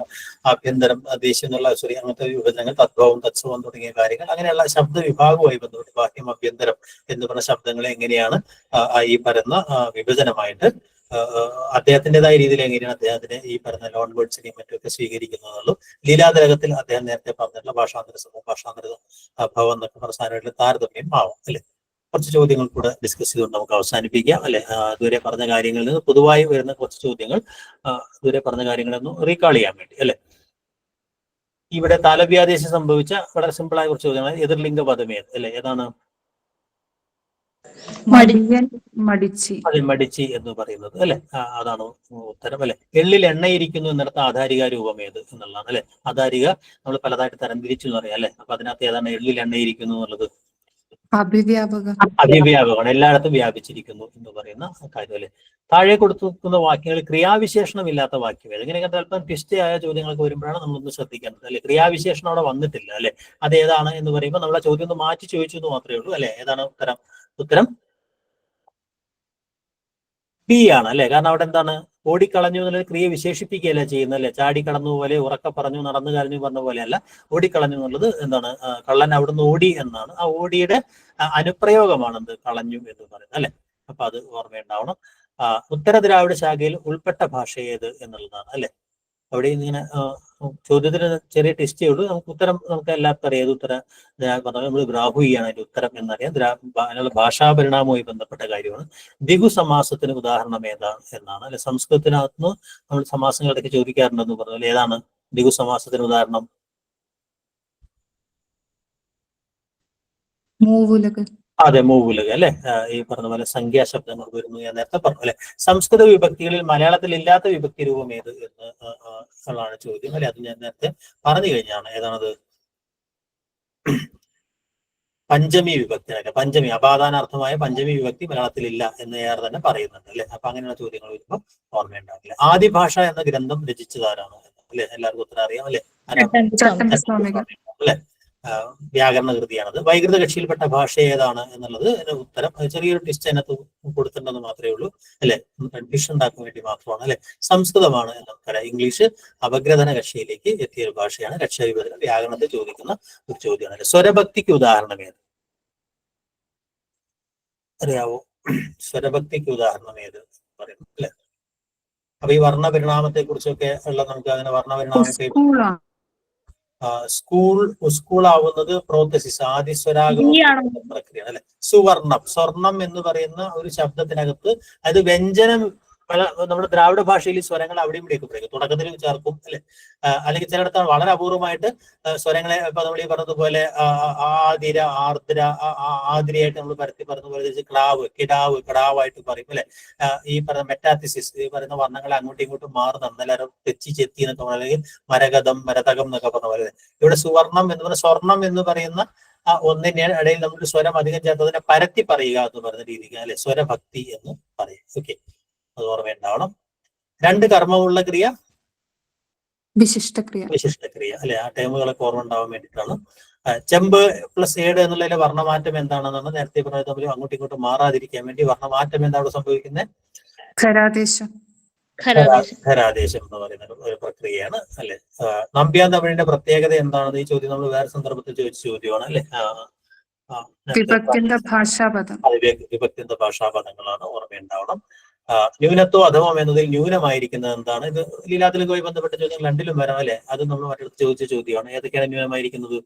ആഭ്യന്തരം, ദേശ്യം എന്നുള്ള അങ്ങനത്തെ വിഭജനങ്ങൾ, തദ്ഭവം, തത്സവം തുടങ്ങിയ കാര്യങ്ങൾ, അങ്ങനെയുള്ള ശബ്ദ വിഭാഗവുമായി ബന്ധപ്പെട്ട് ബാഹ്യം, അഭ്യന്തരം എന്ന് പറഞ്ഞ ശബ്ദങ്ങളെ എങ്ങനെയാണ് ഈ പറയുന്ന വിഭജനമായിട്ട് അദ്ദേഹത്തിൻ്റെതായ രീതിയിൽ എങ്ങനെയാണ് അദ്ദേഹത്തിന് ഈ പറഞ്ഞ ലോൺ വേർഡ്സിനെയും മറ്റുമൊക്കെ സ്വീകരിക്കുന്നതുള്ളൂ. ലീലാതിലകത്തിൽ അദ്ദേഹം നേരത്തെ പറഞ്ഞിട്ടുള്ള ഭാഷാന്തര സമൂഹം, ഭാഷാന്തര ഭവം എന്നൊക്കെ പ്രസ്ഥാനമായിട്ടുള്ള താരതമ്യം ആവും അല്ലെ. കുറച്ച് ചോദ്യങ്ങൾ കൂടെ ഡിസ്കസ് ചെയ്തുകൊണ്ട് നമുക്ക് അവസാനിപ്പിക്കാം അല്ലെ. ഇതുവരെ പറഞ്ഞ കാര്യങ്ങളിൽ നിന്ന് പൊതുവായി വരുന്ന കുറച്ച് ചോദ്യങ്ങൾ ഇതുവരെ പറഞ്ഞ കാര്യങ്ങളൊന്നും റീകാൾ ചെയ്യാൻ വേണ്ടി അല്ലെ. ഇവിടെ താലവ്യാദേശം സംഭവിച്ച വളരെ സിമ്പിൾ ആയ കുറച്ച് ചോദ്യങ്ങൾ. എതിർലിംഗ പദമേത് അല്ലെ, ഏതാണ്? മടിച്ചി എന്ന് പറയുന്നത് അല്ലെ, അതാണ് ഉത്തരം അല്ലെ. എള്ളിൽ എണ്ണയിരിക്കുന്നു എന്നിടത്ത് ആധാരിക രൂപമേത് എന്നുള്ളതാണ് അല്ലെ. ആധാരിക നമ്മൾ പലതായിട്ട് തരംതിരിച്ചു എന്ന് പറയാം അല്ലെ. അപ്പൊ അതിനകത്ത് ഏതാണ് എള്ളിൽ എണ്ണയിരിക്കുന്നു എന്നുള്ളത്? അഭിവ്യാപകമാണ്, എല്ലായിടത്തും വ്യാപിച്ചിരിക്കുന്നു എന്ന് പറയുന്ന കാര്യം അല്ലെ. താഴെ കൊടുത്തിരിക്കുന്ന വാക്യങ്ങൾ ക്രിയാവിശേഷണമില്ലാത്ത വാക്യം ഏത്? ഇങ്ങനെയൊക്കെ അല്പം ട്വിസ്റ്റ് ആയ ചോദ്യങ്ങൾക്ക് വരുമ്പോഴാണ് നമ്മളൊന്ന് ശ്രദ്ധിക്കേണ്ടത് അല്ലെ. ക്രിയാവിശേഷണം അവിടെ വന്നിട്ടില്ല അല്ലെ. അത് ഏതാണ് എന്ന് പറയുമ്പോൾ നമ്മളെ ചോദ്യം ഒന്ന് മാറ്റി ചോദിച്ചു എന്ന് മാത്രമേ ഉള്ളൂ അല്ലെ. ഏതാണ് ഉത്തരം? ഉത്തരം ബി ആണ് അല്ലെ. കാരണം അവിടെ എന്താണ്, ഓടിക്കളഞ്ഞു എന്നുള്ള ക്രിയ വിശേഷിപ്പിക്കുകയല്ല ചെയ്യുന്നത് അല്ലെ. ചാടിക്കടന്നു പോലെ, ഉറക്കെ പറഞ്ഞു, നടന്നു കരഞ്ഞു പറഞ്ഞ പോലെയല്ല. ഓടിക്കളഞ്ഞു എന്നുള്ളത് എന്താണ്, കള്ളൻ അവിടുന്ന് ഓടി എന്നാണ്. ആ ഓടിയുടെ അനുപ്രയോഗമാണ് എന്ത്, കളഞ്ഞു എന്ന് പറയുന്നത് അല്ലെ. അപ്പൊ അത് ഓർമ്മയുണ്ടാവണം. ഉത്തര ദ്രാവിഡ ശാഖയിൽ ഉൾപ്പെട്ട ഭാഷ ഏത് എന്നുള്ളതാണ് അല്ലെ. അവിടെ ഇങ്ങനെ ചോദ്യത്തിന് ചെറിയ ടെസ്റ്റേ ഉള്ളൂ. നമുക്ക് ഉത്തരം നമുക്ക് എല്ലാവർക്കും അറിയാം. ഏത് ഉത്തരം നമ്മൾ ബ്രാഹുയാണ് അതിന്റെ ഉത്തരം എന്നറിയാം. അതിനുള്ള ഭാഷാപരിണാമവുമായി ബന്ധപ്പെട്ട കാര്യമാണ്. ദിഗു സമാസത്തിന് ഉദാഹരണം ഏതാണ് എന്നാണ് അല്ലെ. സംസ്കൃതത്തിനകത്ത് നമ്മൾ സമാസങ്ങളിടയ്ക്ക് ചോദിക്കാറുണ്ടെന്ന് പറഞ്ഞാൽ ഏതാണ് ദിഗു സമാസത്തിന് ഉദാഹരണം? അതെ, മൂവുലക അല്ലെ. ഈ പറഞ്ഞ പോലെ സംഖ്യാശബ്ദങ്ങൾ വരുന്നു ഞാൻ നേരത്തെ പറഞ്ഞു അല്ലെ. സംസ്കൃത വിഭക്തികളിൽ മലയാളത്തിൽ ഇല്ലാത്ത വിഭക്തി രൂപം ഏത് എന്നുള്ളതാണ് ചോദ്യം അല്ലെ. അത് ഞാൻ നേരത്തെ പറഞ്ഞു കഴിഞ്ഞാണ്. ഏതാണത്? പഞ്ചമി വിഭക്തി അല്ലെ. പഞ്ചമി, അപാദാനാർത്ഥമായ പഞ്ചമി വിഭക്തി മലയാളത്തിൽ ഇല്ല എന്ന് ഏറെ തന്നെ പറയുന്നുണ്ട് അല്ലെ. അപ്പൊ അങ്ങനെയുള്ള ചോദ്യങ്ങൾ വരുമ്പോൾ ഓർമ്മയുണ്ടാവില്ല. ആദിഭാഷ എന്ന ഗ്രന്ഥം രചിച്ചതാരാണ് അല്ലെ. എല്ലാവർക്കും ഉത്തരം അറിയാം അല്ലെ. അല്ലെ, വ്യാകരണ കൃതിയാണത്. വൈകൃത കക്ഷിയിൽപ്പെട്ട ഭാഷ ഏതാണ് എന്നുള്ളത് ഉത്തരം ചെറിയൊരു ടിസ്റ്റ് അതിനകത്ത് കൊടുത്തിട്ടുണ്ടെന്ന് മാത്രമേ ഉള്ളൂ അല്ലെ. കൺഫ്യൂഷൻ ഉണ്ടാക്കാൻ വേണ്ടി മാത്രമാണ് അല്ലെ. സംസ്കൃതമാണ് എന്ന് നമുക്കറിയാം. ഇംഗ്ലീഷ് അപഗ്രഥന കക്ഷിയിലേക്ക് എത്തിയ ഒരു ഭാഷയാണ്. രക്ഷാവിഭജനം വ്യാകരണത്തിൽ ചോദിക്കുന്ന ഒരു ചോദ്യമാണ് അല്ലെ. സ്വരഭക്തിക്ക് ഉദാഹരണം ഏത് അറിയാവോ? സ്വരഭക്തിക്ക് ഉദാഹരണം ഏത് പറയുന്നു അല്ലെ. അപ്പൊ ഈ വർണ്ണപരിണാമത്തെ കുറിച്ചൊക്കെ ഉള്ള നമുക്ക് അങ്ങനെ വർണ്ണപരിണാമത്തെ സ്കൂൾ ആവുന്നത് പ്രോത്തസിസ്, ആദിസ്വരാഗം പ്രക്രിയ അല്ലെ. സുവർണം, സ്വർണം എന്ന് പറയുന്ന ഒരു ശബ്ദത്തിനകത്ത് അത് വ്യഞ്ജനം നമ്മുടെ ദ്രാവിഡ ഭാഷയിൽ സ്വരങ്ങൾ അവിടെയും ഇവിടെയൊക്കെ പറയും. തുടക്കത്തിൽ ചേർക്കും അല്ലെ. അല്ലെങ്കിൽ ചിലയിടത്താണ് വളരെ അപൂർവമായിട്ട് സ്വരങ്ങളെ ഇപ്പൊ നമ്മൾ ഈ പറഞ്ഞതുപോലെ ആതിര, ആർദ്ര, ആതിരയായിട്ട് നമ്മൾ പരത്തി പറഞ്ഞ പോലെ ക്ലാവ്, കിടാവ്, കിടാവായിട്ട് പറയും അല്ലെ. ഈ പറയുന്ന മെറ്റാത്തിസിസ്, ഈ പറയുന്ന വർണ്ണങ്ങളെ അങ്ങോട്ടും ഇങ്ങോട്ടും മാറുന്ന നിലരം തെച്ചി ചെത്തി എന്നൊക്കെ പറഞ്ഞ, അല്ലെങ്കിൽ മരകതം, മരതകം എന്നൊക്കെ പറഞ്ഞ പോലെ. ഇവിടെ സുവർണം എന്ന് പറഞ്ഞ സ്വർണം എന്ന് പറയുന്ന ഒന്നിന്റെ ഇടയിൽ നമുക്ക് സ്വരം അധികം ചേർത്തതിനെ പരത്തി പറയുക എന്ന് പറയുന്ന രീതിക്ക് അല്ലെ സ്വരഭക്തി എന്ന് പറയും. ഓക്കെ, അത് ഓർമ്മയുണ്ടാവണം. രണ്ട് കർമ്മമുള്ള ക്രിയ വിശിഷ്ടക്രിയ അല്ലെ. ആ ടേമുകളൊക്കെ ഓർമ്മ ഉണ്ടാവാൻ വേണ്ടിയിട്ടാണ്. ചെമ്പ് പ്ലസ് ഏട് എന്നുള്ളതിലെ വർണ്ണമാറ്റം എന്താണെന്നാണ് നേരത്തെ പറഞ്ഞത്. തമ്മിൽ അങ്ങോട്ടും ഇങ്ങോട്ടും മാറാതിരിക്കാൻ വേണ്ടി വർണ്ണമാറ്റം എന്താണ് സംഭവിക്കുന്നത്? ഖരാദേശം എന്ന് പറയുന്ന ഒരു പ്രക്രിയയാണ് അല്ലെ. നമ്പ്യാർ തമിഴിന്റെ പ്രത്യേകത എന്താണെന്ന് ഈ ചോദ്യം നമ്മൾ വേറെ സന്ദർഭത്തിൽ ചോദിച്ച ചോദ്യമാണ് അല്ലെ. വിഭക്തിന്ത ഭാഷാപദങ്ങളാണ്, ഓർമ്മയുണ്ടാവണം. ന്യൂനത്വം അധമം എന്നതിൽ ന്യൂനമായിരിക്കുന്നത് എന്താണ്? ഇത് ലീലാതിലകവുമായി ബന്ധപ്പെട്ട ചോദ്യങ്ങൾ രണ്ടിലും വരാം അല്ലെ. അത് നമ്മൾ മറ്റടുത്ത് ചോദിച്ച ചോദ്യമാണ്. ഏതൊക്കെയാണ് ന്യൂനമായിരിക്കുന്നത്?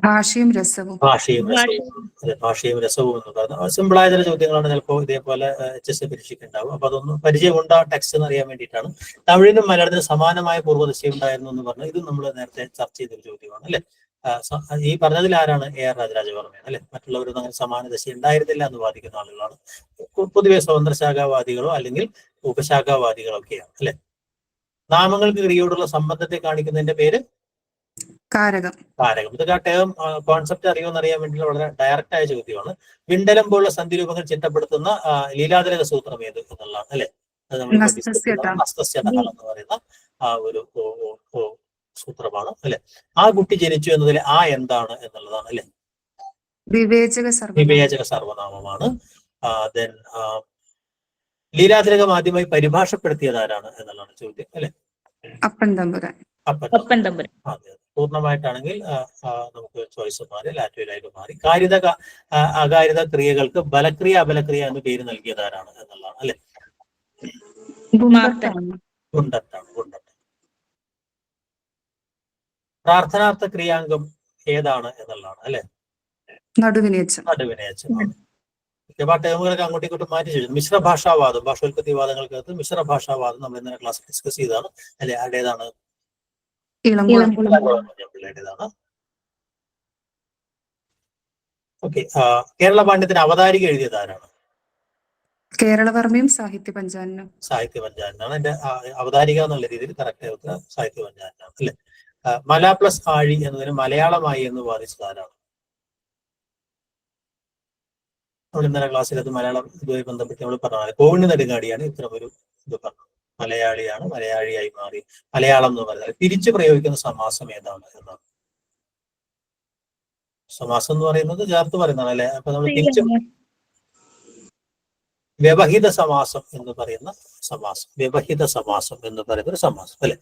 ഭാഷയും രസവും. ഭാഷയും രസവും. അതെ, ഭാഷയും രസവും എന്ന് പറഞ്ഞാൽ സിമ്പിളായ ചില ചോദ്യങ്ങളാണ് ചിലപ്പോൾ ഇതേപോലെ HS പരീക്ഷയ്ക്കുണ്ടാവും. അപ്പൊ അതൊന്ന് പരിചയമുണ്ട് ആ ടെക്സ്റ്റ് എന്ന് അറിയാൻ വേണ്ടിയിട്ടാണ്. തമിഴിനും മലയാളത്തിനും സമാനമായ പൂർവ്വദശ ഉണ്ടായിരുന്നു എന്ന് പറഞ്ഞാൽ ഇത് നമ്മൾ നേരത്തെ ചർച്ച ചെയ്തൊരു ചോദ്യമാണ് അല്ലെ. ഈ പറഞ്ഞതിൽ ആരാണ്? AR രാജരാജവർമ്മയാണ് അല്ലെ. മറ്റുള്ളവരൊന്നും അങ്ങനെ സമാന ദശ ഉണ്ടായിരുന്നില്ല എന്ന് വാദിക്കുന്ന ആളുകളാണ്. പൊതുവെ സ്വതന്ത്രശാഖാവാദികളോ അല്ലെങ്കിൽ ഉപശാഖാവാദികളോ ഒക്കെയാണ് അല്ലെ. നാമങ്ങൾക്ക് ക്രിയയോടുള്ള സംബന്ധത്തെ കാണിക്കുന്നതിന്റെ പേര് കാരകം. കാരകം. ഇതൊക്കെ ആ ടേം കോൺസെപ്റ്റ് അറിയുമെന്ന് അറിയാൻ വേണ്ടിയുള്ള വളരെ ഡയറക്റ്റ് ആയ ചോദ്യമാണ്. വിണ്ടലം പോലുള്ള സന്ധിരൂപങ്ങൾ ചിട്ടപ്പെടുത്തുന്ന ലീലാതിലക സൂത്രം ഏത് എന്നുള്ളതാണ് അല്ലെ. അത് നമ്മൾ നസ്തസ്യതഹ എന്ന് പറയുന്ന ആ ഒരു സൂത്രമാണ് അല്ലെ. ആ കുട്ടി ജനിച്ചു എന്നതിൽ ആ എന്താണ് എന്നുള്ളതാണ് അല്ലെ. വിവേചക സർവനാമമാണ്. ദെൻ ലീലാതിലകം ആദ്യമായി പരിഭാഷപ്പെടുത്തിയത് ആരാണ് എന്നുള്ളതാണ് ചോദ്യം അല്ലെ. അപ്പൻ തമ്പുരാൻ. അതെ, പൂർണ്ണമായിട്ടാണെങ്കിൽ നമുക്ക് ചോയ്സ് മാറി, ലാറ്റോയിലായിട്ട് മാറി. കാരിത അകാരിത ക്രിയകൾക്ക് ബലക്രിയ അബലക്രിയ എന്ന് പേര് നൽകിയത് ആരാണ് എന്നുള്ളതാണ് അല്ലെ. ഗുണ്ടത്താണ്. പ്രാർത്ഥനാർത്ഥ ക്രിയാംഗം ഏതാണ് എന്നുള്ളതാണ് അല്ലെ. നടുവിനേച്ചമാണ്. ആ ടേമുകളൊക്കെ അങ്ങോട്ടും ഇങ്ങോട്ടും മാറ്റി ചോദിച്ചു. മിശ്രഭാഷാവാദം, ഭാഷോൽപത്തിവാദങ്ങൾക്കകത്ത് മിശ്രഭാഷാവാദം നമ്മൾ ഇന്നലെ ക്ലാസ് ഡിസ്കസ് ചെയ്തതാണ് അല്ലെ. ആരുടേതാണ്? പിള്ളയുടേതാണ്. ഓക്കെ. കേരള പാണ്ഡ്യത്തിന് അവതാരിക എഴുതിയത് ആരാണ്? കേരളവർമ്മയും സാഹിത്യ പഞ്ചാനനാണ്. എന്റെ അവതാരിക എന്നുള്ള രീതിയിൽ കറക്റ്റ് ആയിട്ട് സാഹിത്യ പഞ്ചാനനാണ് അല്ലെ. മല പ്ലസ് ആഴി എന്നതിന് മലയാളമായി എന്ന് വാദിച്ചത് ആരാണ്? നമ്മൾ ഇന്നലെ ക്ലാസ്സിൽ അത് മലയാളം ഇതുമായി ബന്ധപ്പെട്ട് നമ്മൾ പറഞ്ഞത് കോവിഡ് നെടുങ്ങാടിയാണ് ഇത്തരമൊരു ഇത് പറഞ്ഞത്. മലയാളിയാണ്, മലയാളിയായി മാറി. മലയാളം എന്ന് പറഞ്ഞാൽ തിരിച്ചു പ്രയോഗിക്കുന്ന സമാസം ഏതാണ് എന്നാണ്. സമാസം എന്ന് പറയുന്നത് ചേർത്ത് പറയുന്നതാണ് അല്ലെ. അപ്പൊ നമ്മൾ തിരിച്ചു വ്യവഹിത സമാസം എന്ന് പറയുന്ന സമാസം, വ്യവഹിത സമാസം എന്ന് പറയുന്ന ഒരു സമാസം അല്ലെ.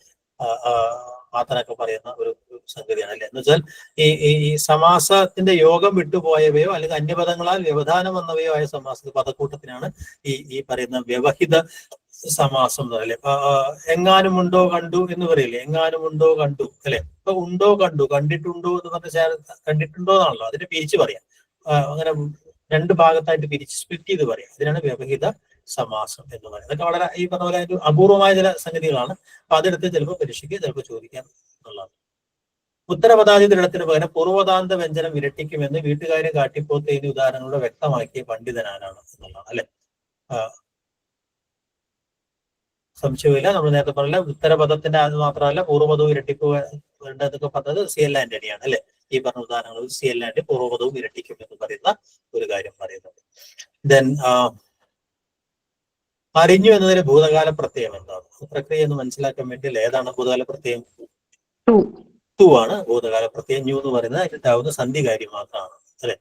മാത്രമൊക്കെ പറയുന്ന ഒരു സംഗതിയാണ് അല്ലെ. എന്ന് വെച്ചാൽ ഈ സമാസത്തിന്റെ യോഗം വിട്ടുപോയവയോ അല്ലെങ്കിൽ അന്യപദങ്ങളാൽ വ്യവധാനം വന്നവയോ ആയ സമാസ പദക്കൂട്ടത്തിനാണ് ഈ പറയുന്ന വ്യവഹിത സമാസം എന്ന് പറയല്ലേ. എങ്ങാനും ഉണ്ടോ കണ്ടു എന്ന് പറയില്ലേ. എങ്ങാനും ഉണ്ടോ കണ്ടു അല്ലെ. ഇപ്പൊ ഉണ്ടോ കണ്ടു, കണ്ടിട്ടുണ്ടോ എന്ന് പറഞ്ഞ കണ്ടിട്ടുണ്ടോ എന്നാണല്ലോ അതിനെ പിരിച്ചു പറയാം. അങ്ങനെ രണ്ട് ഭാഗത്തായിട്ട് പിരിച്ച് സ്പ്ലിറ്റ് ചെയ്ത് പറയാം. ഇതിനാണ് വ്യവഹിത സമാസം എന്ന് പറയുന്നത്. ഇതൊക്കെ വളരെ ഈ പറഞ്ഞ പോലെ ഒരു അപൂർവമായ ചില സംഗതികളാണ്. അപ്പൊ അതെടുത്ത് ചിലപ്പോൾ പരീക്ഷയ്ക്ക് ചിലപ്പോൾ ചോദിക്കാം എന്നുള്ളതാണ്. ഉത്തരപദാതി ദൃഢത്തിന് പകരം പൂർവ്വതാന്ത വ്യഞ്ജനം വിരട്ടിക്കുമെന്ന് വീട്ടുകാരെ കാട്ടിപ്പോത്തേന് ഉദാഹരണങ്ങളുടെ വ്യക്തമാക്കിയ പണ്ഡിതനാരാണ് എന്നുള്ളതാണ് അല്ലെ. സംശയമില്ല. നമ്മൾ നേരത്തെ പറഞ്ഞ ഉത്തരപദത്തിന്റെ അത് മാത്രമല്ല പൂർവ്വപദവും ഇരട്ടിക്കുക എന്നൊക്കെ പറഞ്ഞത് CL ആന്റണിയാണ് അല്ലെ. ഈ പറഞ്ഞ ഉദാഹരണങ്ങൾ CL ആന്റണി പൂർവ്വപദവും ഇരട്ടിക്കും എന്ന് പറയുന്ന ഒരു കാര്യം പറയുന്നത്. ദെൻ അറിഞ്ഞു എന്നതിന് ഭൂതകാല പ്രത്യയം എന്താണ്? പ്രക്രിയ എന്ന് മനസ്സിലാക്കാൻ വേണ്ടി ഏതാണ് ഭൂതകാല പ്രത്യയം? ടു ആണ് ഭൂതകാല പ്രത്യയം. ന്യൂ എന്ന് പറയുന്നത് അതിലുണ്ടാവുന്ന സന്ധി കാര്യം മാത്രമാണ് അല്ലെ.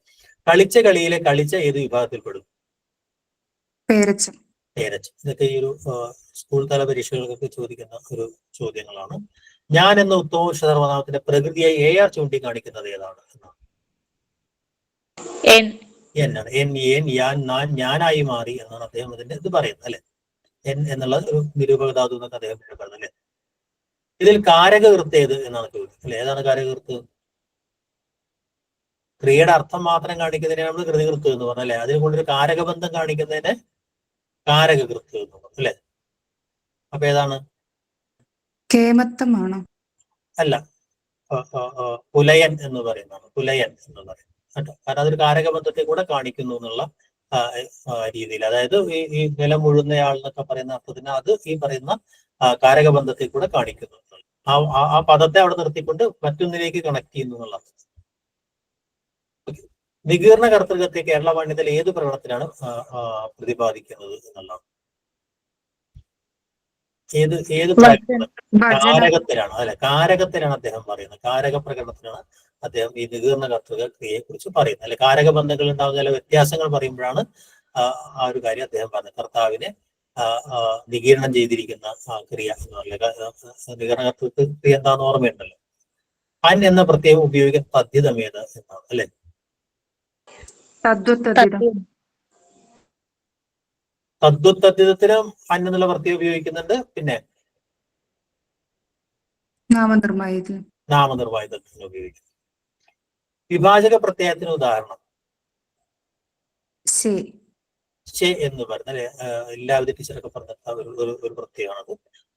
കളിച്ച കളിയിലെ കളിച്ച ഏത് വിഭാഗത്തിൽപ്പെടും? പേരച്ചം. ഇതൊക്കെ ഈ ഒരു സ്കൂൾ തല പരീക്ഷകൾക്കൊക്കെ ചോദിക്കുന്ന ഒരു ചോദ്യങ്ങളാണ്. ഞാൻ എന്ന ഉത്തമ സർവനാമത്തിന്റെ പ്രകൃതിയായി AR ചൂണ്ടിക്കാണിക്കുന്നത് ഏതാണ് എന്നാണ്? എന്നാണ്. എൻ ഞാൻ നാൻ ഞാനായി മാറി എന്നാണ് അദ്ദേഹം അതിന്റെ ഇത് പറയുന്നത് അല്ലെ. എൻ എന്നുള്ള ഒരു നിരൂപക ധാതു എന്നൊക്കെ അദ്ദേഹം പറയുന്നത് അല്ലെ. ഇതിൽ കാരകകൃത്ത് ഏത് എന്നാണ് ചോദിച്ചത് അല്ലെ. ഏതാണ് കാരകകൃത്ത്? ക്രിയയുടെ അർത്ഥം മാത്രം കാണിക്കുന്നതിനെ നമ്മൾ കൃതികൃത്ത് എന്ന് പറഞ്ഞല്ലേ. അതിനെ കൊണ്ടൊരു കാരകബന്ധം കാണിക്കുന്നതിനെ കാരകകൃത്ത് എന്ന് പറഞ്ഞു അല്ലെ. അപ്പൊ ഏതാണ്? കേമത്തമാണോ? അല്ല, പുലയൻ എന്ന് പറയുന്നതാണ്. പുലയൻ എന്ന് പറയും കേട്ടോ. കാരണം അതൊരു കാരകബന്ധത്തെ കൂടെ കാണിക്കുന്നു എന്നുള്ള രീതിയിൽ. അതായത് ഈ നിലം മുഴുന്നയാൾ എന്നൊക്കെ പറയുന്ന അർത്ഥത്തിന് അത് ഈ പറയുന്ന കാരകബന്ധത്തെ കൂടെ കാണിക്കുന്നു. ആ പദത്തെ അവിടെ നിർത്തിക്കൊണ്ട് മറ്റൊന്നിലേക്ക് കണക്ട് ചെയ്യുന്നു എന്നുള്ള. നികീർണ കർത്തൃകത്തെ കേരള പാണ്ഡ്യത്തിൽ ഏത് പ്രകടനത്തിലാണ് പ്രതിപാദിക്കുന്നത് എന്നുള്ളതാണ്. ഏത് കാരകത്തിലാണ് അല്ലെ. കാരകത്തിലാണ് അദ്ദേഹം പറയുന്നത്. കാരക പ്രകടനത്തിലാണ് അദ്ദേഹം ഈ നികീർണ കർത്തൃക ക്രിയയെ കുറിച്ച് പറയുന്നത് അല്ലെ. കാരകബന്ധങ്ങൾ ഉണ്ടാകുന്ന ചില വ്യത്യാസങ്ങൾ പറയുമ്പോഴാണ് ആ ഒരു കാര്യം അദ്ദേഹം പറഞ്ഞത്. കർത്താവിനെ നികീർണം ചെയ്തിരിക്കുന്ന ക്രിയ എന്ന് പറയുന്നത്. നികീർണ കർത്തൃക ക്രിയ എന്താണെന്ന് ഓർമ്മയുണ്ടല്ലോ. അൻ എന്ന പ്രത്യയം ഉപയോഗിക്കാൻ തദ്ധിതമേത് എന്നാണ് അല്ലെ. തദ്വത്തദ്ധിതത്തിനും അൻ എന്നുള്ള പ്രത്യയം ഉപയോഗിക്കുന്നുണ്ട്. പിന്നെ നാമനിർമ്മായത്തിന് ഉപയോഗിക്കുന്നു. വിഭാജക പ്രത്യയത്തിന് ഉദാഹരണം ശേ എന്ന് പറയുന്നത് അല്ലെ. എല്ലാവരും ടീച്ചറൊക്കെ പറഞ്ഞ ഒരു പ്രത്യയമാണത്,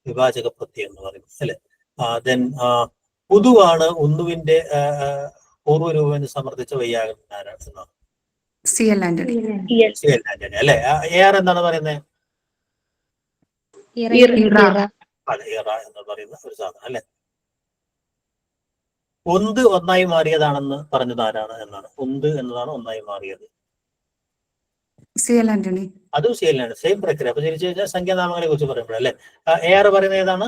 വിഭാജക പ്രത്യയം എന്ന് പറയുന്നത് അല്ലെ. ദെൻ പൊതുവാണ് ഒന്നുവിന്റെ പൂർവ്വരൂപം എന്ന് സമർത്ഥിച്ച വൈയാകരണൻ എന്നാണ് CL ആന്റണി അല്ലെ. AR എന്താണ് പറയുന്നത്? അതെ, ഇറ എന്ന് പറയുന്ന ഒരു സാധനം അല്ലെ. ഒന്ത് ഒന്നായി മാറിയതാണെന്ന് പറഞ്ഞത് ആരാണ് എന്നാണ്. ഒന്ത് എന്നതാണ് ഒന്നായി മാറിയത്. CL ആന്റണി. അതും CL ആണ്. സെയിം പ്രക്രിയ. അപ്പൊ തിരിച്ചു കഴിഞ്ഞാൽ സംഖ്യാനാമങ്ങളെ കുറിച്ച് പറയുമ്പോഴല്ലേ AR പറയുന്നത് ഏതാണ്?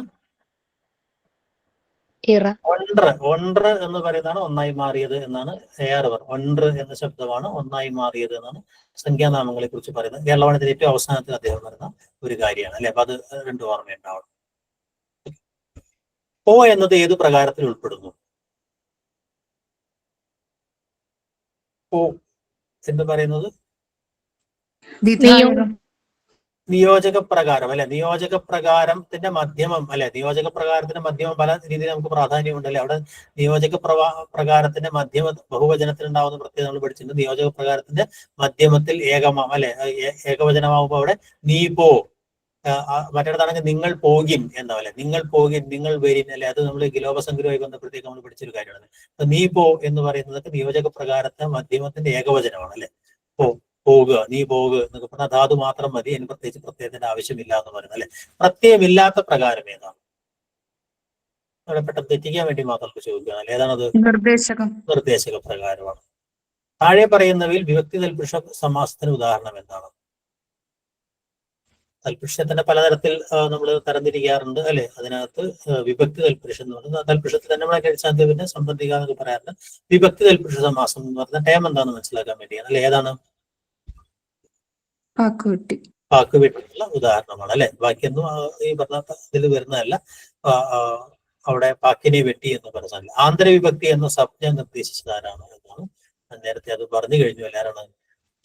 ഒണ്ട്ര എന്ന് പറയുന്നതാണ് ഒന്നായി മാറിയത് എന്നാണ് AR പറയുന്നത്. ഒണ്ട്ര എന്ന ശബ്ദമാണ് ഒന്നായി മാറിയത് എന്നാണ് സംഖ്യാനാമങ്ങളെ കുറിച്ച് പറയുന്നത്. കേരളവാണിന്റെ ഏറ്റവും അവസാനത്തിൽ അദ്ദേഹം പറയുന്ന ഒരു കാര്യമാണ് അല്ലെ. അപ്പൊ അത് രണ്ടും ഓർമ്മയുണ്ടാവണം. ഓ എന്നത് ഏത് പ്രകാരത്തിൽ ഉൾപ്പെടുന്നു? ഓ എന്ന് പറയുന്നത് നിയോജക പ്രകാരം അല്ലെ. നിയോജക പ്രകാരത്തിന്റെ മധ്യമം അല്ലെ. നിയോജക പ്രകാരത്തിന്റെ മധ്യമം പല രീതിയിൽ നമുക്ക് പ്രാധാന്യമുണ്ട് അല്ലെ. അവിടെ നിയോജക പ്രകാരത്തിന്റെ മധ്യമ ബഹുവചനത്തിൽ ഉണ്ടാവുന്ന പ്രത്യേകത നമ്മൾ പഠിച്ചിട്ടുണ്ട്. നിയോജക പ്രകാരത്തിന്റെ മധ്യമത്തിൽ ഏകമാം അല്ലെ, ഏകവചനമാകുമ്പോൾ അവിടെ നീ പോ, മറ്റേടത്താണെങ്കിൽ നിങ്ങൾ പോകിൻ എന്നാവല്ലേ. നിങ്ങൾ പോകിൻ, നിങ്ങൾ വരിൻ അല്ലെ. അത് നമ്മൾ ഗിലോപസംഗ്രഹമായി ബന്ധപ്പെടുത്തേക്ക് നമ്മൾ പഠിച്ചൊരു കാര്യമാണ്. അപ്പൊ നീ പോ എന്ന് പറയുന്നത് നിയോജക പ്രകാരത്തെ മധ്യമത്തിന്റെ ഏകവചനമാണ് അല്ലെ. പോകുക, നീ പോകുക എന്നൊക്കെ പറഞ്ഞാൽ ധാതു മാത്രം മതി, അതിന് പ്രത്യേകിച്ച് പ്രത്യയത്തിന്റെ ആവശ്യമില്ല എന്ന് പറയുന്നത് അല്ലെ. പ്രത്യയമില്ലാത്ത പ്രകാരം ഏതാണ്? അവിടെ പെട്ടെന്ന് തെറ്റിക്കാൻ വേണ്ടി മാത്രം ചോദിക്കുകയാണ് അല്ലെ. ഏതാണത്? നിർദ്ദേശക പ്രകാരമാണ്. താഴെ പറയുന്നവയിൽ വിഭക്തി തൽപുരുഷ സമാസത്തിന് ഉദാഹരണം എന്താണ്? തൽപുരുഷത്തിന്റെ പലതരത്തിൽ നമ്മൾ തരംതിരിക്കാറുണ്ട് അല്ലെ. അതിനകത്ത് വിഭക്തി തൽപുരുഷൻ എന്ന് പറയുന്നത് തൽപുരുഷത്തിൽ തന്നെ നമ്മളെ കഴിച്ചാൽ പിന്നെ സംബന്ധിക എന്നൊക്കെ പറയാറുണ്ട്. വിഭക്തി തൽപുരുഷ സമാസം എന്ന് പറഞ്ഞ ടേം എന്താണെന്ന് മനസ്സിലാക്കാൻ വേണ്ടിയാണ് അല്ലെ. ഏതാണ്? പാക്കുവെട്ടിയുള്ള ഉദാഹരണമാണ് അല്ലെ. ബാക്കിയൊന്നും ഈ പറഞ്ഞ ഇതിൽ വരുന്നതല്ല. അവിടെ പാക്കിനെ വെട്ടി എന്ന് പറഞ്ഞാൽ ആന്തരവിഭക്തി എന്ന സംജ്ഞ നിർദ്ദേശിച്ചതാരാണ് എന്നാണ്. നേരത്തെ അത് പറഞ്ഞു കഴിഞ്ഞു. എല്ലാവരാണ്?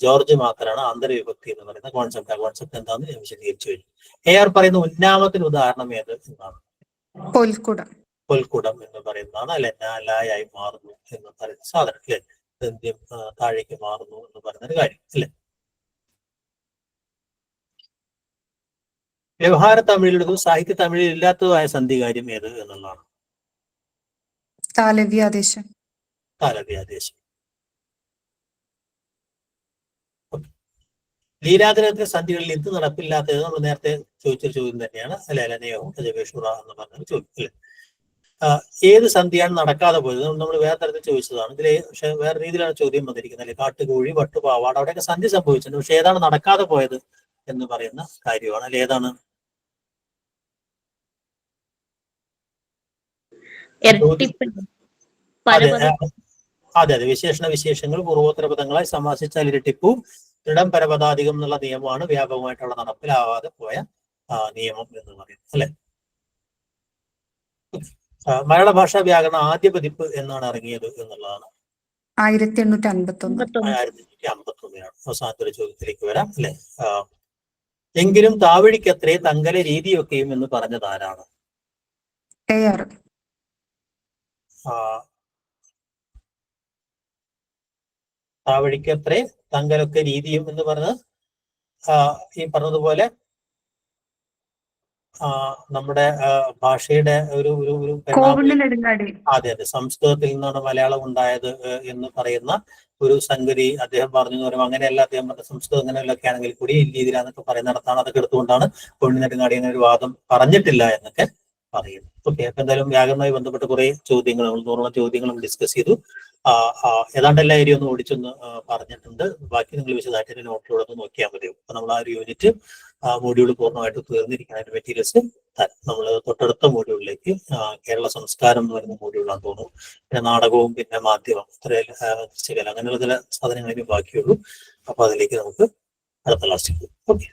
ജോർജ് മാക്കറാണ് ആന്തരവിഭക്തി എന്ന് പറയുന്ന കോൺസെപ്റ്റ്. ആ കോൺസെപ്റ്റ് എന്താണെന്ന് ഞാൻ വിശദീകരിച്ചു കഴിഞ്ഞു. AR പറയുന്ന ഉന്നാമത്തിന് ഉദാഹരണം ഏത് എന്നാണ്? പൊൽക്കുടം എന്ന് പറയുന്നതാണ് അല്ലെ. ലായായി മാറുന്നു എന്ന് പറയുന്ന സാധനം അല്ലെ. ദന്ത്യം താഴേക്ക് മാറുന്നു എന്ന് പറയുന്ന ഒരു കാര്യം അല്ലെ. വ്യവഹാര തമിഴിലുള്ളതും സാഹിത്യ തമിഴിൽ ഇല്ലാത്തതുമായ സന്ധികാര്യം ഏത് എന്നുള്ളതാണ്? താലവ്യാദേശം. ലീലാതിരകത്തിലെ സന്ധികളിൽ ഇത് നടപ്പില്ലാത്തത് നമ്മൾ നേരത്തെ ചോദിച്ചൊരു ചോദ്യം തന്നെയാണ് അല്ലെ. അലനയോ അജവേഷുറ എന്ന് പറഞ്ഞൊരു ചോദ്യം അല്ലെ. ഏത് സന്ധിയാണ് നടക്കാതെ പോയത്? നമ്മൾ വേറെ തരത്തിൽ ചോദിച്ചതാണ്. ഇതിൽ പക്ഷെ വേറെ രീതിയിലാണ് ചോദ്യം വന്നിരിക്കുന്നത് അല്ലെ. കാട്ടുകോഴി, വട്ടുപാവാട, അവിടെയൊക്കെ സന്ധി സംഭവിച്ചിട്ടുണ്ട്. പക്ഷെ ഏതാണ് നടക്കാതെ പോയത് എന്ന് പറയുന്ന കാര്യമാണ് അല്ലെ. ഏതാണ്? അതെ, വിശേഷണ വിശേഷങ്ങൾ പൂർവോത്തര പദങ്ങളായി സമാസിച്ചാൽ ഇരട്ടിപ്പും ദൃഢം പരപദാധികം എന്നുള്ള നിയമമാണ് വ്യാപകമായിട്ടുള്ള നടപ്പിലാവാതെ പോയ നിയമം എന്ന് പറയുന്നത് അല്ലെ. മലയാള ഭാഷാ വ്യാകരണ ആദ്യ പതിപ്പ് എന്നാണ് ഇറങ്ങിയത് എന്നുള്ളതാണ്? 1851. അവസാനത്തെ ചോദ്യത്തിലേക്ക് വരാം അല്ലെ. എങ്കിലും താവഴിക്കത്രേ തങ്കല രീതിയൊക്കെയും എന്ന് പറഞ്ഞത് ആരാണ്? താവഴിക്കത്രേ തങ്കലൊക്കെ രീതിയും എന്ന് പറഞ്ഞത് ഈ പറഞ്ഞതുപോലെ നമ്മുടെ ഭാഷയുടെ ഒരു അതെ, സംസ്കൃതത്തിൽ നിന്നാണ് മലയാളം ഉണ്ടായത് എന്ന് പറയുന്ന ഒരു സംഗതി അദ്ദേഹം പറഞ്ഞു എന്ന് പറയുമ്പോൾ അങ്ങനെയല്ല. അദ്ദേഹം പറഞ്ഞ സംസ്കൃതം അങ്ങനെയൊക്കെ ആണെങ്കിൽ കൂടി ഈ രീതിയിലാന്നൊക്കെ പറയുന്നിടത്താണ്. അതൊക്കെ എടുത്തുകൊണ്ടാണ് പൊന്നിനെടുങ്ങാടി അങ്ങനെ ഒരു വാദം പറഞ്ഞിട്ടില്ല എന്നൊക്കെ പറയുന്നു. ഓക്കെ, അപ്പൊ എന്തായാലും വ്യാകരണവുമായി ബന്ധപ്പെട്ട് കുറെ ചോദ്യങ്ങൾ നമ്മൾ 100 ചോദ്യങ്ങളും ഡിസ്കസ് ചെയ്തു. ഏതാണ്ട് എല്ലാ ഏരിയ ഒന്ന് ഓടിച്ചൊന്ന് പറഞ്ഞിട്ടുണ്ട്. ബാക്കി നിങ്ങൾ വിശദമായിട്ട് നോട്ടിലൂടെ ഒന്ന് നോക്കിയാൽ മതിയോ. അപ്പൊ നമ്മൾ ആ ഒരു യൂണിറ്റ് മോഡ്യൂൾ പൂർണ്ണമായിട്ട് തീർന്നിരിക്കാനായിട്ട് മെറ്റീരിയൽസ് നമ്മൾ തൊട്ടടുത്ത മോഡ്യൂളിലേക്ക് കേരള സംസ്കാരം എന്ന് പറയുന്ന മോഡ്യൂളാണ് തോന്നുന്നു. പിന്നെ നാടകവും പിന്നെ മാധ്യമം അങ്ങനെയുള്ള ചില സാധനങ്ങളൊക്കെ ബാക്കിയുള്ളൂ. അപ്പൊ അതിലേക്ക് നമുക്ക് അടുത്ത ക്ലാസ്സിൽ. ഓക്കെ.